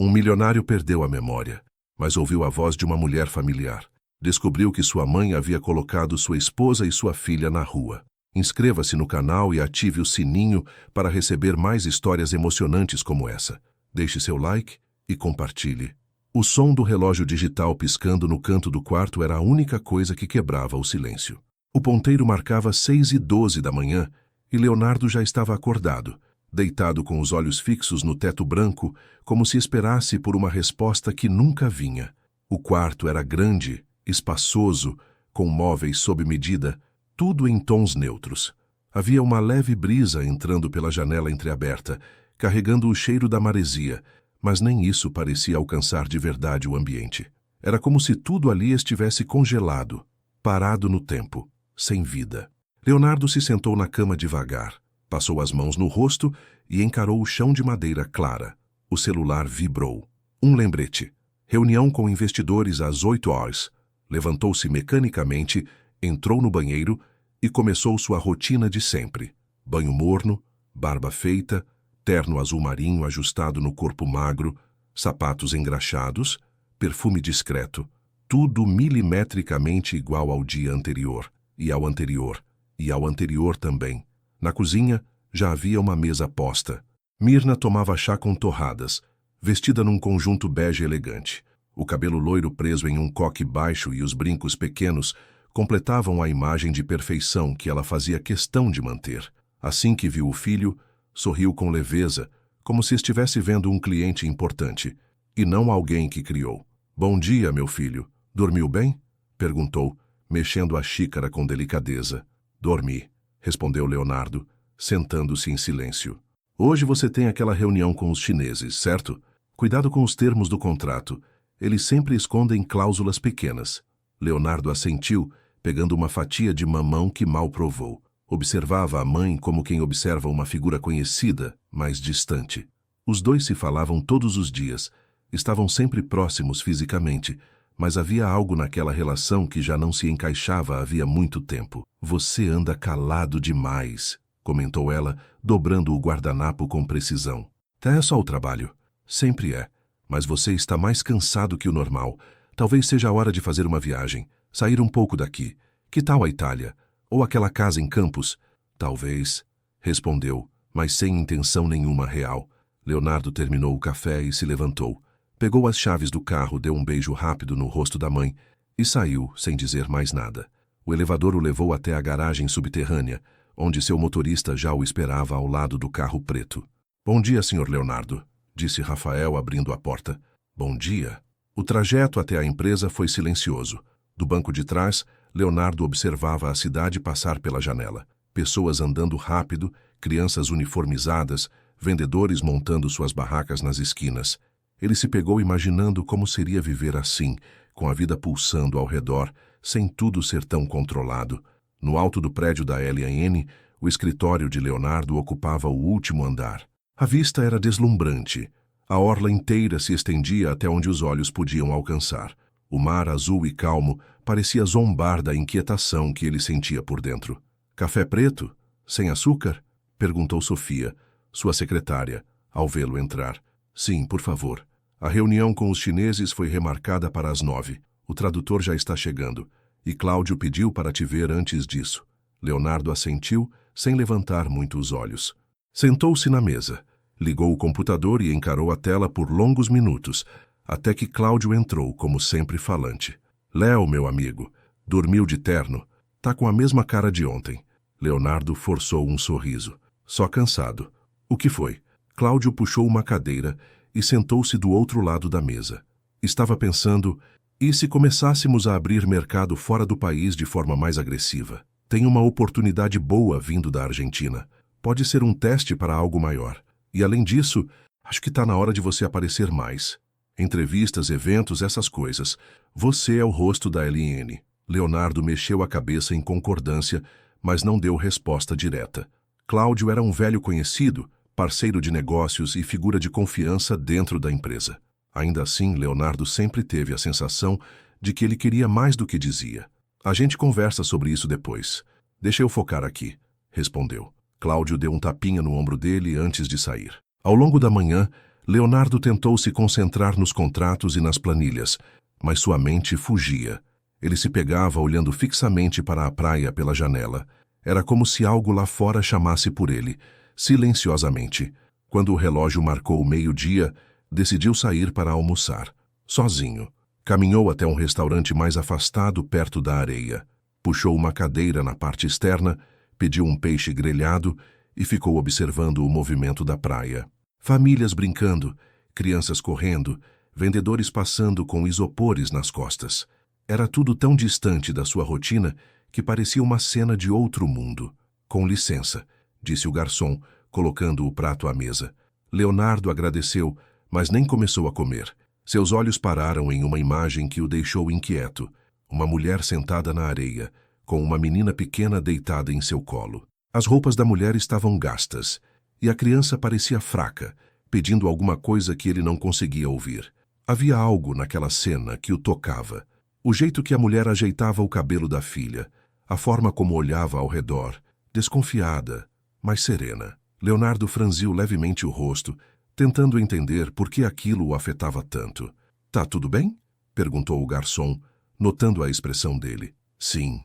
Um milionário perdeu a memória, mas ouviu a voz de uma mulher familiar. Descobriu que sua mãe havia colocado sua esposa e sua filha na rua. Inscreva-se no canal e ative o sininho para receber mais histórias emocionantes como essa. Deixe seu like e compartilhe. O som do relógio digital piscando no canto do quarto era a única coisa que quebrava o silêncio. O ponteiro marcava 6h12 da manhã e Leonardo já estava acordado, deitado com os olhos fixos no teto branco, como se esperasse por uma resposta que nunca vinha. O quarto era grande, espaçoso, com móveis sob medida, tudo em tons neutros. Havia uma leve brisa entrando pela janela entreaberta, carregando o cheiro da maresia, mas nem isso parecia alcançar de verdade o ambiente. Era como se tudo ali estivesse congelado, parado no tempo, sem vida. Leonardo se sentou na cama devagar, passou as mãos no rosto e encarou o chão de madeira clara. O celular vibrou. Um lembrete. Reunião com investidores às 8h. Levantou-se mecanicamente, entrou no banheiro e começou sua rotina de sempre. Banho morno, barba feita, terno azul marinho ajustado no corpo magro, sapatos engraxados, perfume discreto, tudo milimetricamente igual ao dia anterior, e ao anterior, e ao anterior também. Na cozinha já havia uma mesa posta. Mirna tomava chá com torradas, vestida num conjunto bege elegante. O cabelo loiro preso em um coque baixo e os brincos pequenos completavam a imagem de perfeição que ela fazia questão de manter. Assim que viu o filho, sorriu com leveza, como se estivesse vendo um cliente importante, e não alguém que criou. "Bom dia, meu filho. Dormiu bem?" perguntou, mexendo a xícara com delicadeza. "Dormi", respondeu Leonardo, sentando-se em silêncio. "Hoje você tem aquela reunião com os chineses, certo? Cuidado com os termos do contrato. Eles sempre escondem cláusulas pequenas." Leonardo assentiu, pegando uma fatia de mamão que mal provou. Observava a mãe como quem observa uma figura conhecida, mas distante. Os dois se falavam todos os dias, estavam sempre próximos fisicamente, mas havia algo naquela relação que já não se encaixava havia muito tempo. "Você anda calado demais", comentou ela, dobrando o guardanapo com precisão. "É só o trabalho." "Sempre é, mas você está mais cansado que o normal. Talvez seja a hora de fazer uma viagem, sair um pouco daqui. Que tal a Itália? Ou aquela casa em Campos?" "Talvez", respondeu, mas sem intenção nenhuma real. Leonardo terminou o café e se levantou. Pegou as chaves do carro, deu um beijo rápido no rosto da mãe e saiu, sem dizer mais nada. O elevador o levou até a garagem subterrânea, onde seu motorista já o esperava ao lado do carro preto. "Bom dia, Sr. Leonardo", disse Rafael, abrindo a porta. "Bom dia." O trajeto até a empresa foi silencioso. Do banco de trás, Leonardo observava a cidade passar pela janela. Pessoas andando rápido, crianças uniformizadas, vendedores montando suas barracas nas esquinas. Ele se pegou imaginando como seria viver assim, com a vida pulsando ao redor, sem tudo ser tão controlado. No alto do prédio da LAN, o escritório de Leonardo ocupava o último andar. A vista era deslumbrante. A orla inteira se estendia até onde os olhos podiam alcançar. O mar azul e calmo parecia zombar da inquietação que ele sentia por dentro. "Café preto? Sem açúcar?" perguntou Sofia, sua secretária, ao vê-lo entrar. "Sim, por favor." A reunião com os chineses foi remarcada para as 9. "O tradutor já está chegando, e Cláudio pediu para te ver antes disso." Leonardo assentiu, sem levantar muito os olhos. Sentou-se na mesa, ligou o computador e encarou a tela por longos minutos, até que Cláudio entrou, como sempre falante. "Léo, meu amigo, dormiu de terno? Tá com a mesma cara de ontem." Leonardo forçou um sorriso. "Só cansado." "O que foi?" Cláudio puxou uma cadeira e sentou-se do outro lado da mesa. Estava pensando, e se começássemos a abrir mercado fora do país de forma mais agressiva? Tem uma oportunidade boa vindo da Argentina. Pode ser um teste para algo maior. E além disso, acho que está na hora de você aparecer mais. Entrevistas, eventos, essas coisas. Você é o rosto da LN. Leonardo mexeu a cabeça em concordância, mas não deu resposta direta. Cláudio era um velho conhecido, parceiro de negócios e figura de confiança dentro da empresa. Ainda assim, Leonardo sempre teve a sensação de que ele queria mais do que dizia. "A gente conversa sobre isso depois. Deixa eu focar aqui", respondeu. Cláudio deu um tapinha no ombro dele antes de sair. Ao longo da manhã, Leonardo tentou se concentrar nos contratos e nas planilhas, mas sua mente fugia. Ele se pegava olhando fixamente para a praia pela janela. Era como se algo lá fora chamasse por ele, silenciosamente. Quando o relógio marcou meio-dia, decidiu sair para almoçar, sozinho. Caminhou até um restaurante mais afastado perto da areia. Puxou uma cadeira na parte externa, pediu um peixe grelhado e ficou observando o movimento da praia. Famílias brincando, crianças correndo, vendedores passando com isopores nas costas. Era tudo tão distante da sua rotina que parecia uma cena de outro mundo. Com licença, disse o garçom, colocando o prato à mesa. Leonardo agradeceu, mas nem começou a comer. Seus olhos pararam em uma imagem que o deixou inquieto. Uma mulher sentada na areia, com uma menina pequena deitada em seu colo. As roupas da mulher estavam gastas, e a criança parecia fraca, pedindo alguma coisa que ele não conseguia ouvir. Havia algo naquela cena que o tocava. O jeito que a mulher ajeitava o cabelo da filha, a forma como olhava ao redor, desconfiada, mas serena. Leonardo franziu levemente o rosto, tentando entender por que aquilo o afetava tanto. "Tá tudo bem?" perguntou o garçom, notando a expressão dele. Sim,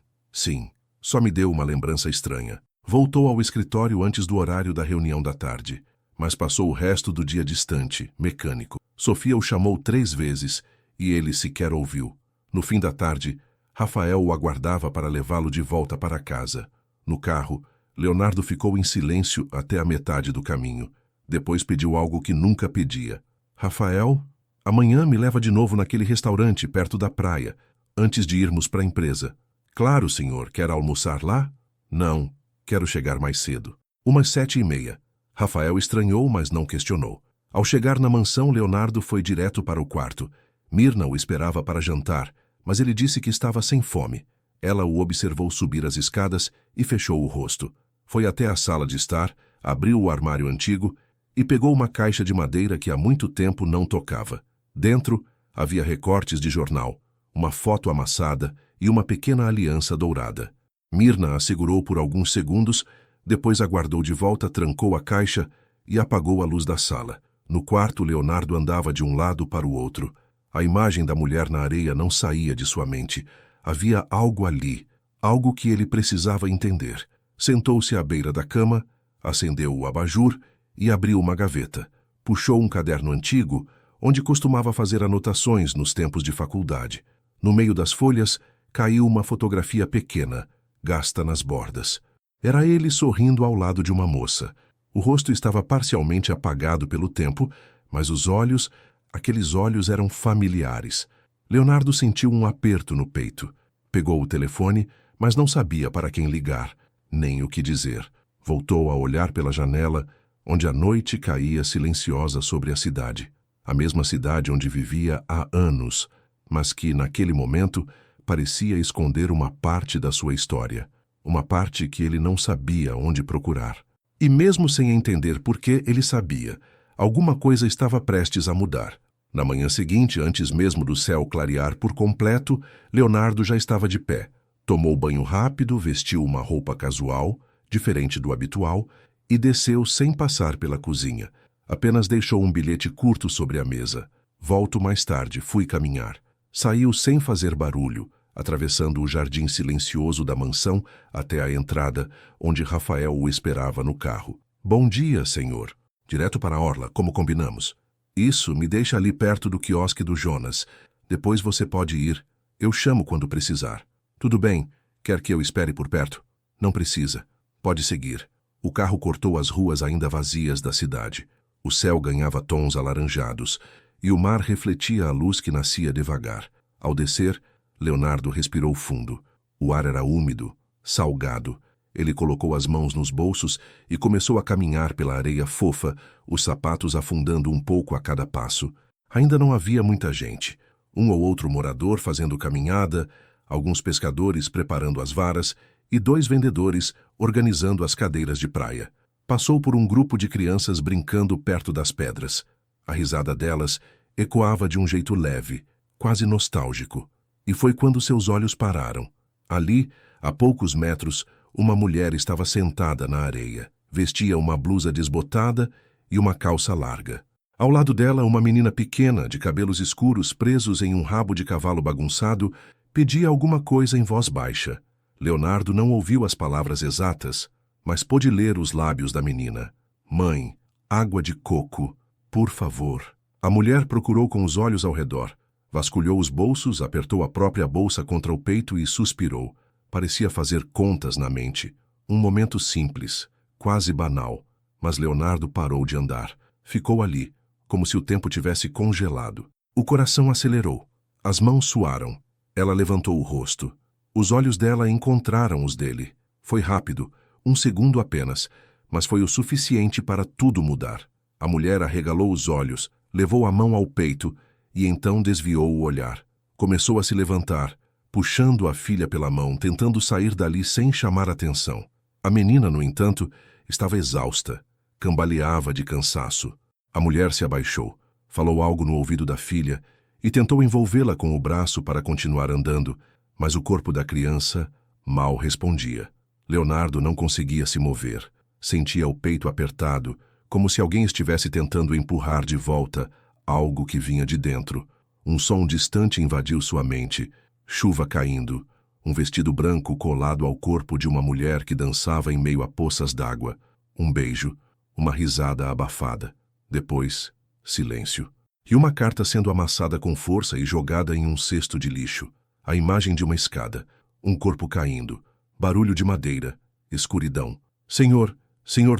só me deu uma lembrança estranha." Voltou ao escritório antes do horário da reunião da tarde, mas passou o resto do dia distante, mecânico. Sofia o chamou 3 vezes e ele sequer ouviu. No fim da tarde, Rafael o aguardava para levá-lo de volta para casa. No carro, Leonardo ficou em silêncio até a metade do caminho. Depois pediu algo que nunca pedia. "Rafael, amanhã me leva de novo naquele restaurante perto da praia, antes de irmos para a empresa." "Claro, senhor. Quer almoçar lá?" "Não, quero chegar mais cedo." Umas 7h30. Rafael estranhou, mas não questionou. Ao chegar na mansão, Leonardo foi direto para o quarto. Mirna o esperava para jantar, mas ele disse que estava sem fome. Ela o observou subir as escadas e fechou o rosto. Foi até a sala de estar, abriu o armário antigo e pegou uma caixa de madeira que há muito tempo não tocava. Dentro havia recortes de jornal, uma foto amassada e uma pequena aliança dourada. Mirna a segurou por alguns segundos, depois aguardou de volta, trancou a caixa e apagou a luz da sala. No quarto, Leonardo andava de um lado para o outro. A imagem da mulher na areia não saía de sua mente. Havia algo ali, algo que ele precisava entender. Sentou-se à beira da cama, acendeu o abajur e abriu uma gaveta. Puxou um caderno antigo, onde costumava fazer anotações nos tempos de faculdade. No meio das folhas, caiu uma fotografia pequena, gasta nas bordas. Era ele sorrindo ao lado de uma moça. O rosto estava parcialmente apagado pelo tempo, mas os olhos, aqueles olhos eram familiares. Leonardo sentiu um aperto no peito. Pegou o telefone, mas não sabia para quem ligar, nem o que dizer. Voltou a olhar pela janela, onde a noite caía silenciosa sobre a cidade. A mesma cidade onde vivia há anos, mas que, naquele momento, parecia esconder uma parte da sua história. Uma parte que ele não sabia onde procurar. E mesmo sem entender por que, ele sabia. Alguma coisa estava prestes a mudar. Na manhã seguinte, antes mesmo do céu clarear por completo, Leonardo já estava de pé. Tomou banho rápido, vestiu uma roupa casual, diferente do habitual, e desceu sem passar pela cozinha. Apenas deixou um bilhete curto sobre a mesa. "Volto mais tarde, fui caminhar." Saiu sem fazer barulho, atravessando o jardim silencioso da mansão até a entrada, onde Rafael o esperava no carro. "Bom dia, senhor." "Direto para a orla, como combinamos." "Isso, me deixa ali perto do quiosque do Jonas. Depois você pode ir. Eu chamo quando precisar." "Tudo bem. Quer que eu espere por perto?" "Não precisa. Pode seguir." O carro cortou as ruas ainda vazias da cidade. O céu ganhava tons alaranjados, e o mar refletia a luz que nascia devagar. Ao descer, Leonardo respirou fundo. O ar era úmido, salgado. Ele colocou as mãos nos bolsos e começou a caminhar pela areia fofa, os sapatos afundando um pouco a cada passo. Ainda não havia muita gente. Um ou outro morador fazendo caminhada, alguns pescadores preparando as varas e 2 vendedores organizando as cadeiras de praia. Passou por um grupo de crianças brincando perto das pedras. A risada delas ecoava de um jeito leve, quase nostálgico. E foi quando seus olhos pararam. Ali, a poucos metros, uma mulher estava sentada na areia. Vestia uma blusa desbotada e uma calça larga. Ao lado dela, uma menina pequena, de cabelos escuros presos em um rabo de cavalo bagunçado, pedia alguma coisa em voz baixa. Leonardo não ouviu as palavras exatas, mas pôde ler os lábios da menina. Mãe, água de coco, por favor. A mulher procurou com os olhos ao redor. Vasculhou os bolsos, apertou a própria bolsa contra o peito e suspirou. Parecia fazer contas na mente. Um momento simples, quase banal. Mas Leonardo parou de andar. Ficou ali, como se o tempo tivesse congelado. O coração acelerou. As mãos suaram. Ela levantou o rosto. Os olhos dela encontraram os dele. Foi rápido, 1 segundo apenas, mas foi o suficiente para tudo mudar. A mulher arregalou os olhos, levou a mão ao peito e então desviou o olhar. Começou a se levantar, puxando a filha pela mão, tentando sair dali sem chamar atenção. A menina, no entanto, estava exausta, cambaleava de cansaço. A mulher se abaixou, falou algo no ouvido da filha e tentou envolvê-la com o braço para continuar andando, mas o corpo da criança mal respondia. Leonardo não conseguia se mover. Sentia o peito apertado, como se alguém estivesse tentando empurrar de volta algo que vinha de dentro. Um som distante invadiu sua mente. Chuva caindo. Um vestido branco colado ao corpo de uma mulher que dançava em meio a poças d'água. Um beijo. Uma risada abafada. Depois, silêncio. E uma carta sendo amassada com força e jogada em um cesto de lixo. A imagem de uma escada. Um corpo caindo. Barulho de madeira. Escuridão. Senhor,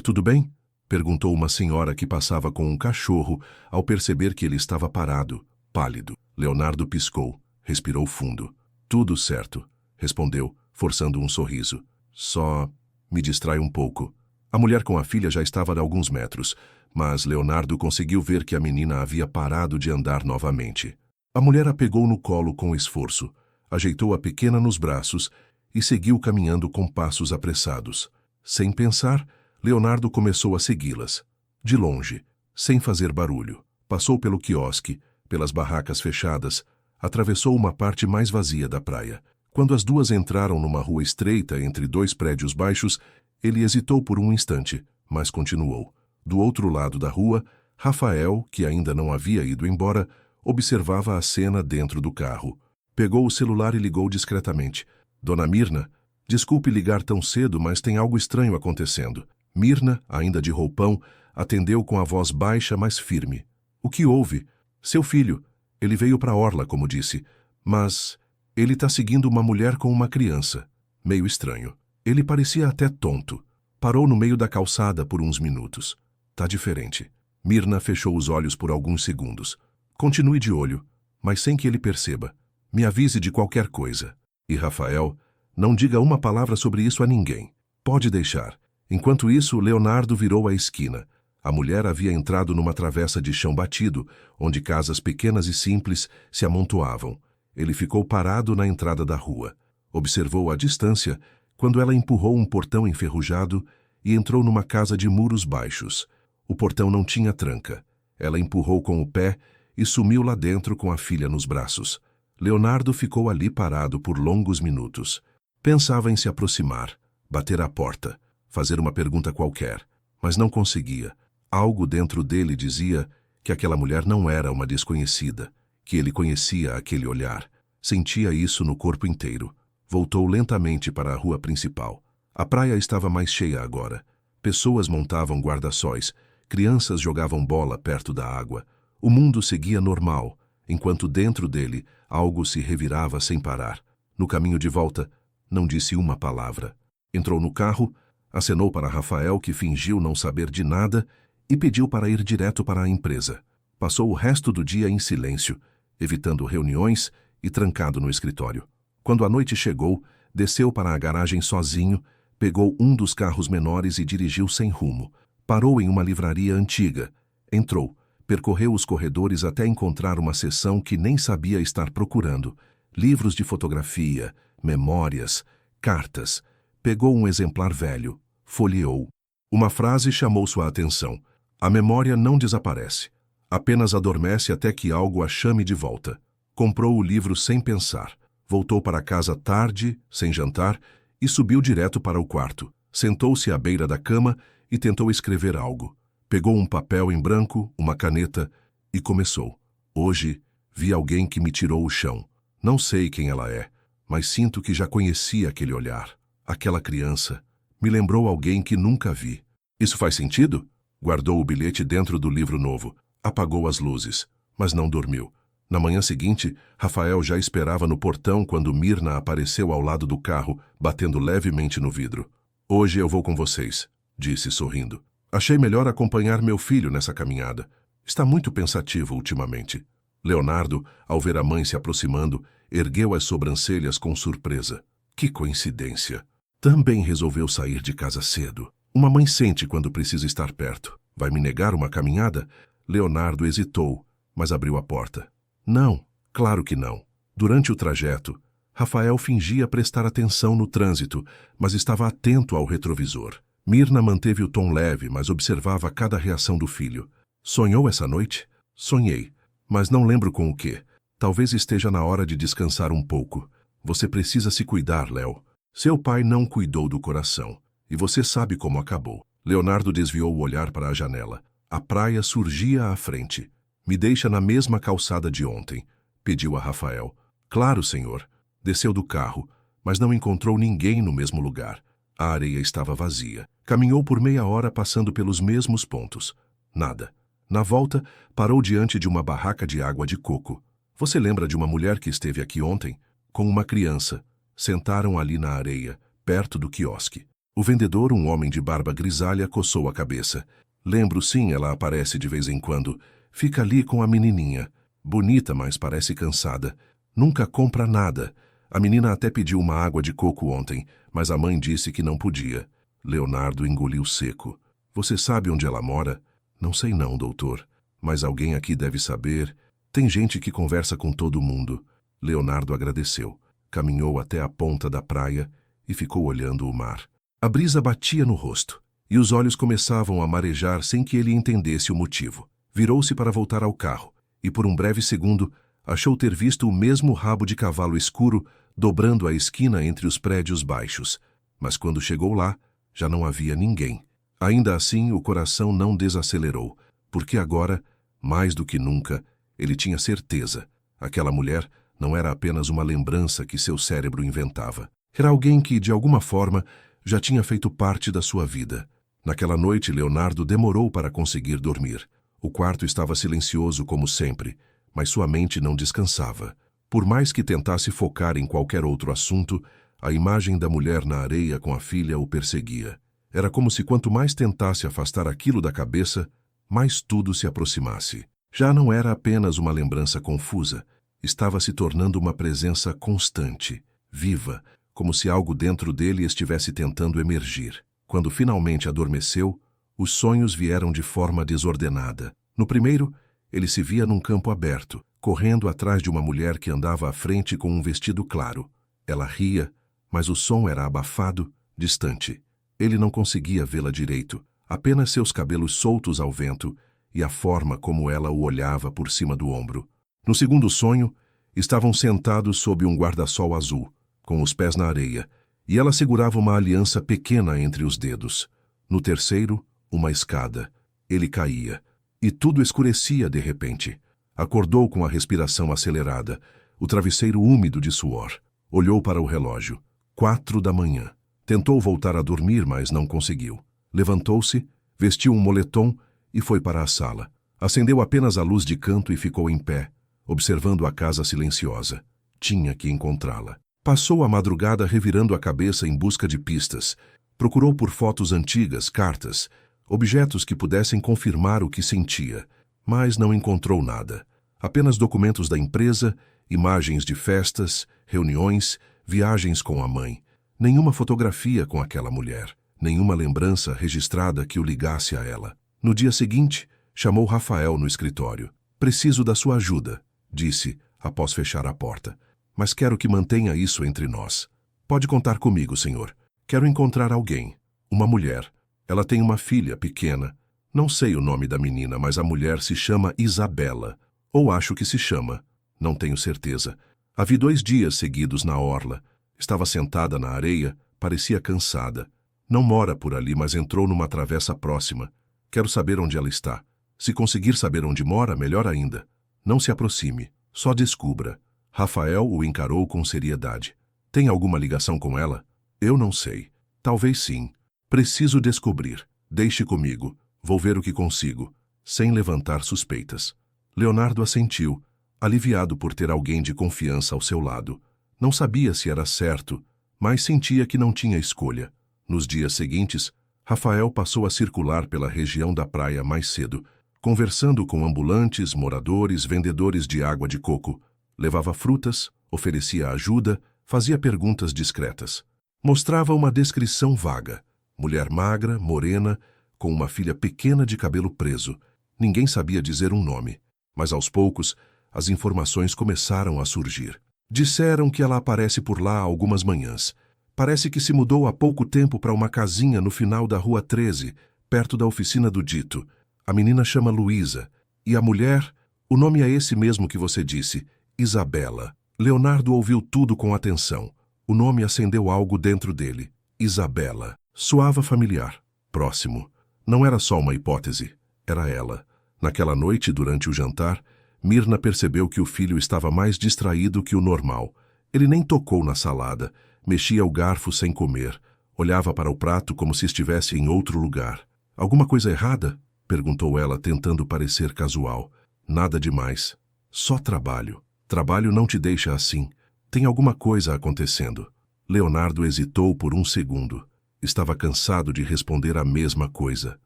tudo bem? Perguntou uma senhora que passava com um cachorro ao perceber que ele estava parado, pálido. Leonardo piscou, respirou fundo. Tudo certo, respondeu, forçando um sorriso. Só me distrai um pouco. A mulher com a filha já estava a alguns metros, mas Leonardo conseguiu ver que a menina havia parado de andar novamente. A mulher a pegou no colo com esforço, ajeitou a pequena nos braços e seguiu caminhando com passos apressados. Sem pensar, Leonardo começou a segui-las. De longe, sem fazer barulho. Passou pelo quiosque, pelas barracas fechadas, atravessou uma parte mais vazia da praia. Quando as duas entraram numa rua estreita entre 2 prédios baixos, ele hesitou por um instante, mas continuou. Do outro lado da rua, Rafael, que ainda não havia ido embora, observava a cena dentro do carro. Pegou o celular e ligou discretamente. Dona Mirna, desculpe ligar tão cedo, mas tem algo estranho acontecendo. Mirna, ainda de roupão, atendeu com a voz baixa, mas firme. O que houve? Seu filho. Ele veio para a orla, como disse. Mas ele está seguindo uma mulher com uma criança. Meio estranho. Ele parecia até tonto. Parou no meio da calçada por uns minutos. Tá diferente. Mirna fechou os olhos por alguns segundos. Continue de olho, mas sem que ele perceba. Me avise de qualquer coisa. E Rafael, não diga uma palavra sobre isso a ninguém. Pode deixar. Enquanto isso, Leonardo virou a esquina. A mulher havia entrado numa travessa de chão batido, onde casas pequenas e simples se amontoavam. Ele ficou parado na entrada da rua. Observou à distância quando ela empurrou um portão enferrujado e entrou numa casa de muros baixos. O portão não tinha tranca. Ela empurrou com o pé e sumiu lá dentro com a filha nos braços. Leonardo ficou ali parado por longos minutos. Pensava em se aproximar, bater à porta, fazer uma pergunta qualquer, mas não conseguia. Algo dentro dele dizia que aquela mulher não era uma desconhecida, que ele conhecia aquele olhar. Sentia isso no corpo inteiro. Voltou lentamente para a rua principal. A praia estava mais cheia agora. Pessoas montavam guarda-sóis, crianças jogavam bola perto da água. O mundo seguia normal, enquanto dentro dele algo se revirava sem parar. No caminho de volta, não disse uma palavra. Entrou no carro, acenou para Rafael, que fingiu não saber de nada, e pediu para ir direto para a empresa. Passou o resto do dia em silêncio, evitando reuniões e trancado no escritório. Quando a noite chegou, desceu para a garagem sozinho, pegou um dos carros menores e dirigiu sem rumo. Parou em uma livraria antiga. Entrou, percorreu os corredores até encontrar uma seção que nem sabia estar procurando. Livros de fotografia, memórias, cartas. Pegou um exemplar velho, folheou. Uma frase chamou sua atenção. A memória não desaparece. Apenas adormece até que algo a chame de volta. Comprou o livro sem pensar. Voltou para casa tarde, sem jantar, e subiu direto para o quarto. Sentou-se à beira da cama e tentou escrever algo. Pegou um papel em branco, uma caneta e começou. Hoje, vi alguém que me tirou o chão. Não sei quem ela é, mas sinto que já conhecia aquele olhar. Aquela criança. Me lembrou alguém que nunca vi. Isso faz sentido? Guardou o bilhete dentro do livro novo. Apagou as luzes, mas não dormiu. Na manhã seguinte, Rafael já esperava no portão quando Mirna apareceu ao lado do carro, batendo levemente no vidro. Hoje eu vou com vocês, disse sorrindo. Achei melhor acompanhar meu filho nessa caminhada. Está muito pensativo ultimamente. Leonardo, ao ver a mãe se aproximando, ergueu as sobrancelhas com surpresa. Que coincidência! Também resolveu sair de casa cedo. Uma mãe sente quando precisa estar perto. Vai me negar uma caminhada? Leonardo hesitou, mas abriu a porta. Não, claro que não. Durante o trajeto, Rafael fingia prestar atenção no trânsito, mas estava atento ao retrovisor. Mirna manteve o tom leve, mas observava cada reação do filho. Sonhou essa noite? Sonhei, mas não lembro com o quê. Talvez esteja na hora de descansar um pouco. Você precisa se cuidar, Léo. Seu pai não cuidou do coração, e você sabe como acabou. Leonardo desviou o olhar para a janela. A praia surgia à frente. Me deixa na mesma calçada de ontem, pediu a Rafael. Claro, senhor. Desceu do carro, mas não encontrou ninguém no mesmo lugar. A areia estava vazia. Caminhou por meia hora passando pelos mesmos pontos. Nada. Na volta, parou diante de uma barraca de água de coco. Você lembra de uma mulher que esteve aqui ontem? Com uma criança. Sentaram ali na areia, perto do quiosque. O vendedor, um homem de barba grisalha, coçou a cabeça. Lembro sim, ela aparece de vez em quando. Fica ali com a menininha. Bonita, mas parece cansada. Nunca compra nada. A menina até pediu uma água de coco ontem, mas a mãe disse que não podia. Leonardo engoliu seco. Você sabe onde ela mora? Não sei não, doutor. Mas alguém aqui deve saber. Tem gente que conversa com todo mundo. Leonardo agradeceu. Caminhou até a ponta da praia e ficou olhando o mar. A brisa batia no rosto, e os olhos começavam a marejar sem que ele entendesse o motivo. Virou-se para voltar ao carro, e por um breve segundo, achou ter visto o mesmo rabo de cavalo escuro dobrando a esquina entre os prédios baixos. Mas quando chegou lá, já não havia ninguém. Ainda assim, o coração não desacelerou, porque agora, mais do que nunca, ele tinha certeza. Aquela mulher não era apenas uma lembrança que seu cérebro inventava. Era alguém que, de alguma forma, já tinha feito parte da sua vida. Naquela noite, Leonardo demorou para conseguir dormir. O quarto estava silencioso como sempre, mas sua mente não descansava. Por mais que tentasse focar em qualquer outro assunto, a imagem da mulher na areia com a filha o perseguia. Era como se quanto mais tentasse afastar aquilo da cabeça, mais tudo se aproximasse. Já não era apenas uma lembrança confusa, estava se tornando uma presença constante, viva, como se algo dentro dele estivesse tentando emergir. Quando finalmente adormeceu, os sonhos vieram de forma desordenada. No primeiro, ele se via num campo aberto, correndo atrás de uma mulher que andava à frente com um vestido claro. Ela ria, mas o som era abafado, distante. Ele não conseguia vê-la direito, apenas seus cabelos soltos ao vento e a forma como ela o olhava por cima do ombro. No segundo sonho, estavam sentados sob um guarda-sol azul, com os pés na areia, e ela segurava uma aliança pequena entre os dedos. No terceiro, uma escada. Ele caía, e tudo escurecia de repente. Acordou com a respiração acelerada, o travesseiro úmido de suor. Olhou para o relógio. 4 da manhã. Tentou voltar a dormir, mas não conseguiu. Levantou-se, vestiu um moletom e foi para a sala. Acendeu apenas a luz de canto e ficou em pé, observando a casa silenciosa. Tinha que encontrá-la. Passou a madrugada revirando a cabeça em busca de pistas. Procurou por fotos antigas, cartas, objetos que pudessem confirmar o que sentia, mas não encontrou nada. Apenas documentos da empresa, imagens de festas, reuniões, viagens com a mãe. Nenhuma fotografia com aquela mulher, nenhuma lembrança registrada que o ligasse a ela. No dia seguinte, chamou Rafael no escritório. Preciso da sua ajuda, disse, após fechar a porta. Mas quero que mantenha isso entre nós. Pode contar comigo, senhor. Quero encontrar alguém. Uma mulher. Ela tem uma filha pequena. Não sei o nome da menina, mas a mulher se chama Isabela. Ou acho que se chama. Não tenho certeza. A vi 2 dias seguidos na orla. Estava sentada na areia, parecia cansada. Não mora por ali, mas entrou numa travessa próxima. Quero saber onde ela está. Se conseguir saber onde mora, melhor ainda. Não se aproxime, só descubra. Rafael o encarou com seriedade. Tem alguma ligação com ela? Eu não sei. Talvez sim. Preciso descobrir. Deixe comigo. Vou ver o que consigo. Sem levantar suspeitas. Leonardo assentiu, aliviado por ter alguém de confiança ao seu lado. Não sabia se era certo, mas sentia que não tinha escolha. Nos dias seguintes, Rafael passou a circular pela região da praia mais cedo, conversando com ambulantes, moradores, vendedores de água de coco. Levava frutas, oferecia ajuda, fazia perguntas discretas. Mostrava uma descrição vaga. Mulher magra, morena, com uma filha pequena de cabelo preso. Ninguém sabia dizer um nome, mas aos poucos as informações começaram a surgir. Disseram que ela aparece por lá algumas manhãs. Parece que se mudou há pouco tempo para uma casinha no final da Rua 13, perto da oficina do Dito. A menina chama Luísa. E a mulher, o nome é esse mesmo que você disse, Isabela. Leonardo ouviu tudo com atenção. O nome acendeu algo dentro dele. Isabela. Soava familiar. Próximo. Não era só uma hipótese. Era ela. Naquela noite, durante o jantar, Mirna percebeu que o filho estava mais distraído que o normal. Ele nem tocou na salada, mexia o garfo sem comer, olhava para o prato como se estivesse em outro lugar. Alguma coisa errada? Perguntou ela, tentando parecer casual. Nada demais. Só trabalho. Trabalho não te deixa assim. Tem alguma coisa acontecendo. Leonardo hesitou por um segundo. Estava cansado de responder a mesma coisa.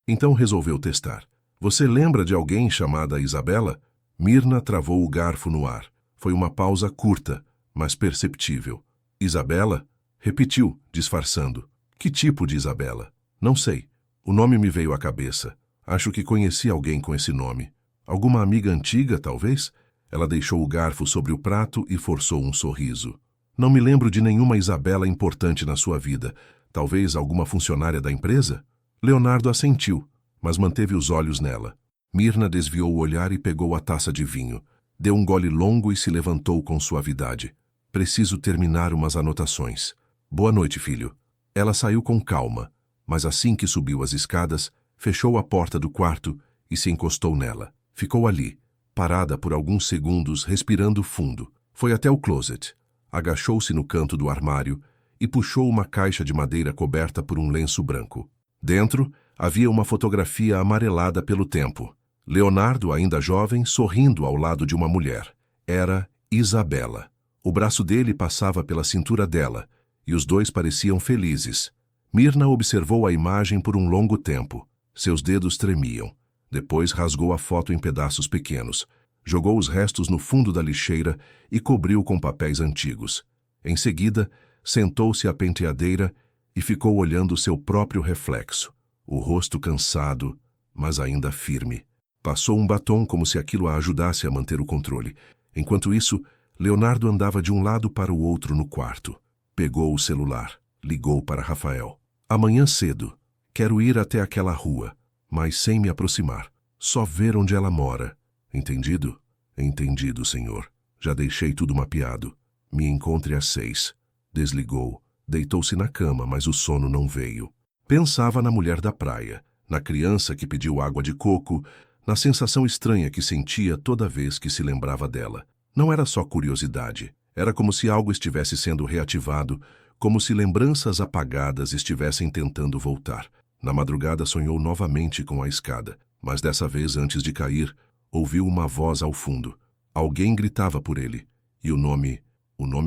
Então resolveu testar. Você lembra de alguém chamada Isabela? Mirna travou o garfo no ar. Foi uma pausa curta, mas perceptível. Isabela? Repetiu, disfarçando. Que tipo de Isabela? Não sei. O nome me veio à cabeça. Acho que conheci alguém com esse nome. Alguma amiga antiga, talvez? Ela deixou o garfo sobre o prato e forçou um sorriso. Não me lembro de nenhuma Isabela importante na sua vida. Talvez alguma funcionária da empresa? Leonardo assentiu, mas manteve os olhos nela. Mirna desviou o olhar e pegou a taça de vinho. Deu um gole longo e se levantou com suavidade. Preciso terminar umas anotações. Boa noite, filho. Ela saiu com calma, mas assim que subiu as escadas, fechou a porta do quarto e se encostou nela. Ficou ali, parada por alguns segundos, respirando fundo. Foi até o closet. Agachou-se no canto do armário e puxou uma caixa de madeira coberta por um lenço branco. Dentro, havia uma fotografia amarelada pelo tempo. Leonardo, ainda jovem, sorrindo ao lado de uma mulher. Era Isabela. O braço dele passava pela cintura dela, e os dois pareciam felizes. Mirna observou a imagem por um longo tempo. Seus dedos tremiam. Depois rasgou a foto em pedaços pequenos, jogou os restos no fundo da lixeira e cobriu com papéis antigos. Em seguida, sentou-se à penteadeira e ficou olhando seu próprio reflexo. O rosto cansado, mas ainda firme. Passou um batom como se aquilo a ajudasse a manter o controle. Enquanto isso, Leonardo andava de um lado para o outro no quarto. Pegou o celular. Ligou para Rafael. Amanhã cedo. Quero ir até aquela rua, mas sem me aproximar. Só ver onde ela mora. Entendido? Entendido, senhor. Já deixei tudo mapeado. Me encontre às 6. Desligou. Deitou-se na cama, mas o sono não veio. Pensava na mulher da praia, na criança que pediu água de coco, na sensação estranha que sentia toda vez que se lembrava dela. Não era só curiosidade. Era como se algo estivesse sendo reativado, como se lembranças apagadas estivessem tentando voltar. Na madrugada sonhou novamente com a escada, mas dessa vez, antes de cair, ouviu uma voz ao fundo. Alguém gritava por ele, e o nome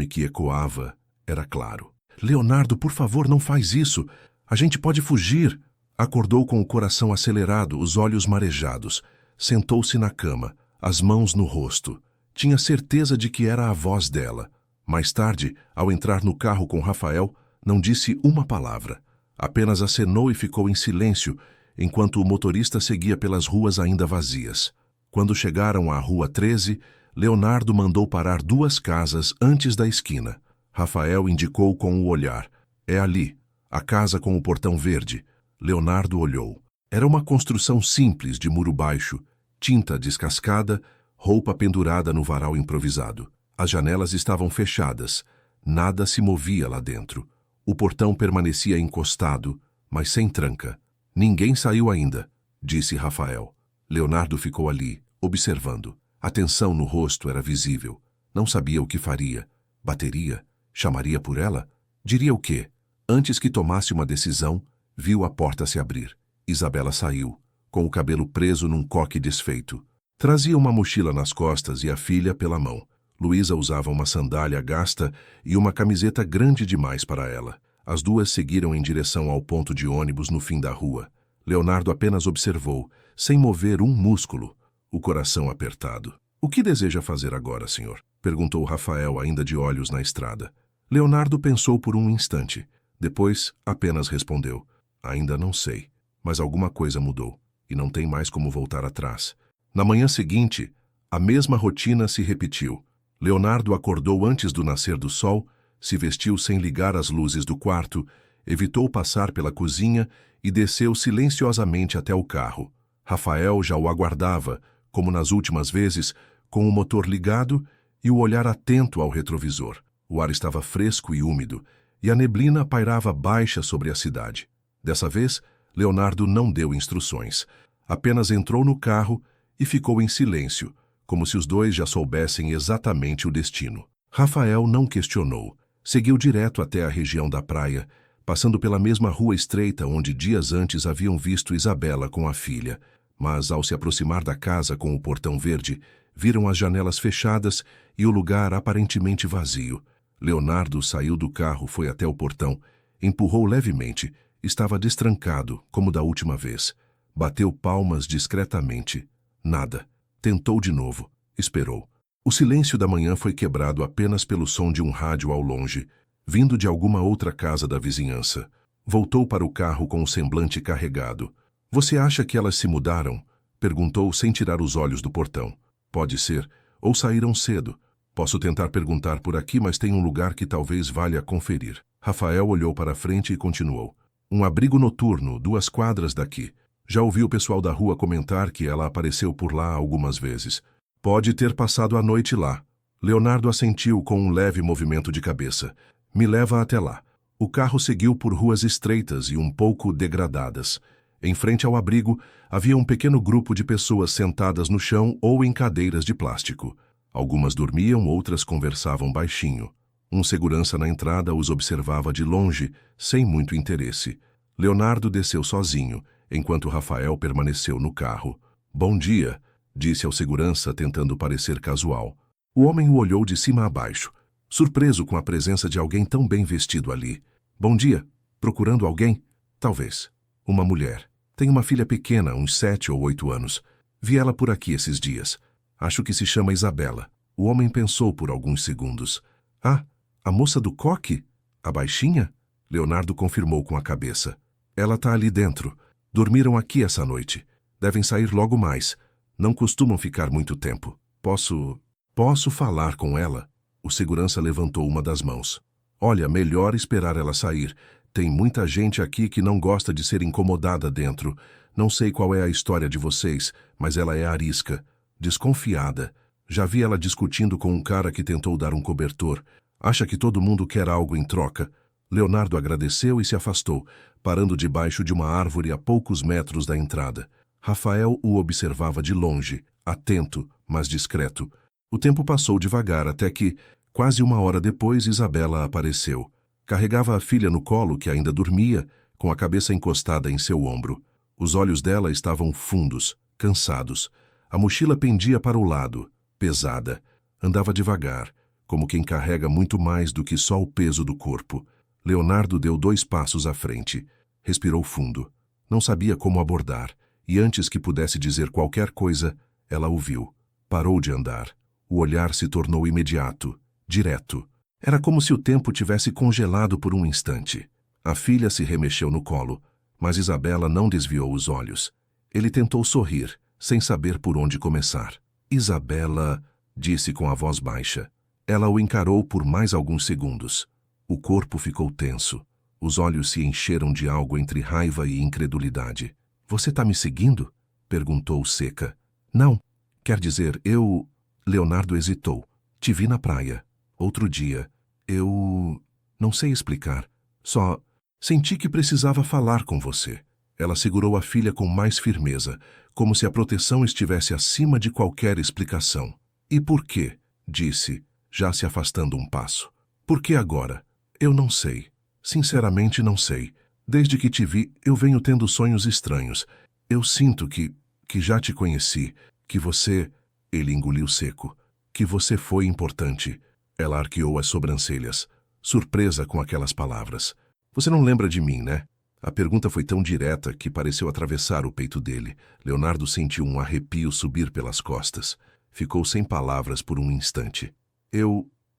que ecoava era claro. Leonardo, por favor, não faz isso. A gente pode fugir. Acordou com o coração acelerado, os olhos marejados. Sentou-se na cama, as mãos no rosto. Tinha certeza de que era a voz dela. Mais tarde, ao entrar no carro com Rafael, não disse uma palavra. Apenas acenou e ficou em silêncio, enquanto o motorista seguia pelas ruas ainda vazias. Quando chegaram à Rua 13, Leonardo mandou parar 2 casas antes da esquina. Rafael indicou com o olhar. É ali, a casa com o portão verde. Leonardo olhou. Era uma construção simples de muro baixo, tinta descascada, roupa pendurada no varal improvisado. As janelas estavam fechadas. Nada se movia lá dentro. O portão permanecia encostado, mas sem tranca. Ninguém saiu ainda. disse Rafael. Leonardo ficou ali, observando. A tensão no rosto era visível. Não sabia o que faria. Bateria? Chamaria por ela? Diria o quê? Antes que tomasse uma decisão, viu a porta se abrir. Isabela saiu, com o cabelo preso num coque desfeito. Trazia uma mochila nas costas e a filha pela mão. Luísa usava uma sandália gasta e uma camiseta grande demais para ela. As duas seguiram em direção ao ponto de ônibus no fim da rua. Leonardo apenas observou, sem mover um músculo, o coração apertado. "O que deseja fazer agora, senhor?" perguntou Rafael, ainda de olhos na estrada. Leonardo pensou por um instante. Depois, apenas respondeu: "Ainda não sei, mas alguma coisa mudou, e não tem mais como voltar atrás." Na manhã seguinte, a mesma rotina se repetiu. Leonardo acordou antes do nascer do sol, se vestiu sem ligar as luzes do quarto, evitou passar pela cozinha e desceu silenciosamente até o carro. Rafael já o aguardava, como nas últimas vezes, com o motor ligado e o olhar atento ao retrovisor. O ar estava fresco e úmido, e a neblina pairava baixa sobre a cidade. Dessa vez, Leonardo não deu instruções. Apenas entrou no carro e ficou em silêncio, como se os dois já soubessem exatamente o destino. Rafael não questionou. Seguiu direto até a região da praia, passando pela mesma rua estreita onde dias antes haviam visto Isabela com a filha. Mas, ao se aproximar da casa com o portão verde, viram as janelas fechadas e o lugar aparentemente vazio. Leonardo saiu do carro, foi até o portão, empurrou levemente. Estava destrancado, como da última vez. Bateu palmas discretamente. Nada. Tentou de novo. Esperou. O silêncio da manhã foi quebrado apenas pelo som de um rádio ao longe, vindo de alguma outra casa da vizinhança. Voltou para o carro com o semblante carregado. "Você acha que elas se mudaram?" perguntou sem tirar os olhos do portão. "Pode ser. Ou saíram cedo. Posso tentar perguntar por aqui, mas tem um lugar que talvez valha conferir." Rafael olhou para frente e continuou. "Um abrigo noturno, 2 quadras daqui. Já ouvi o pessoal da rua comentar que ela apareceu por lá algumas vezes. Pode ter passado a noite lá." Leonardo assentiu com um leve movimento de cabeça. "Me leva até lá." O carro seguiu por ruas estreitas e um pouco degradadas. Em frente ao abrigo, havia um pequeno grupo de pessoas sentadas no chão ou em cadeiras de plástico. Algumas dormiam, outras conversavam baixinho. Um segurança na entrada os observava de longe, sem muito interesse. Leonardo desceu sozinho, enquanto Rafael permaneceu no carro. "Bom dia", disse ao segurança, tentando parecer casual. O homem o olhou de cima a baixo, surpreso com a presença de alguém tão bem vestido ali. "Bom dia. Procurando alguém?" "Talvez. Uma mulher. Tem uma filha pequena, uns 7 ou 8 anos. Vi ela por aqui esses dias. Acho que se chama Isabela." O homem pensou por alguns segundos. "Ah, a moça do coque? A baixinha?" Leonardo confirmou com a cabeça. "Ela tá ali dentro. Dormiram aqui essa noite. Devem sair logo mais. Não costumam ficar muito tempo. Posso falar com ela?" O segurança levantou uma das mãos. "Olha, melhor esperar ela sair. Tem muita gente aqui que não gosta de ser incomodada dentro. Não sei qual é a história de vocês, mas ela é arisca. Desconfiada. Já vi ela discutindo com um cara que tentou dar um cobertor. Acha que todo mundo quer algo em troca." Leonardo agradeceu e se afastou, parando debaixo de uma árvore a poucos metros da entrada. Rafael o observava de longe, atento, mas discreto. O tempo passou devagar até que, quase 1 hora depois, Isabela apareceu. Carregava a filha no colo, que ainda dormia, com a cabeça encostada em seu ombro. Os olhos dela estavam fundos, cansados. A mochila pendia para o lado, pesada. Andava devagar, como quem carrega muito mais do que só o peso do corpo. Leonardo deu 2 passos à frente. Respirou fundo. Não sabia como abordar, e antes que pudesse dizer qualquer coisa, ela o viu. Parou de andar. O olhar se tornou imediato, direto. Era como se o tempo tivesse congelado por um instante. A filha se remexeu no colo, mas Isabela não desviou os olhos. Ele tentou sorrir, sem saber por onde começar. "Isabela", disse com a voz baixa. Ela o encarou por mais alguns segundos. O corpo ficou tenso. Os olhos se encheram de algo entre raiva e incredulidade. "Você tá me seguindo?" perguntou seca. "Não. Quer dizer, eu..." Leonardo hesitou. "Te vi na praia. Outro dia. Eu... não sei explicar. Só senti que precisava falar com você." Ela segurou a filha com mais firmeza, como se a proteção estivesse acima de qualquer explicação. E por quê? Disse, já se afastando um passo. Por que agora? Eu não sei. Sinceramente não sei. Desde que te vi, eu venho tendo sonhos estranhos. Eu sinto que já te conheci, que você... Ele engoliu seco. Que você foi importante. Ela arqueou as sobrancelhas, surpresa com aquelas palavras. Você não lembra de mim, né? A pergunta foi tão direta que pareceu atravessar o peito dele. Leonardo sentiu um arrepio subir pelas costas. Ficou sem palavras por um instante.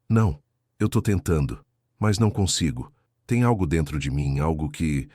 Não. Eu tô tentando, mas não consigo. Tem algo dentro de mim, algo que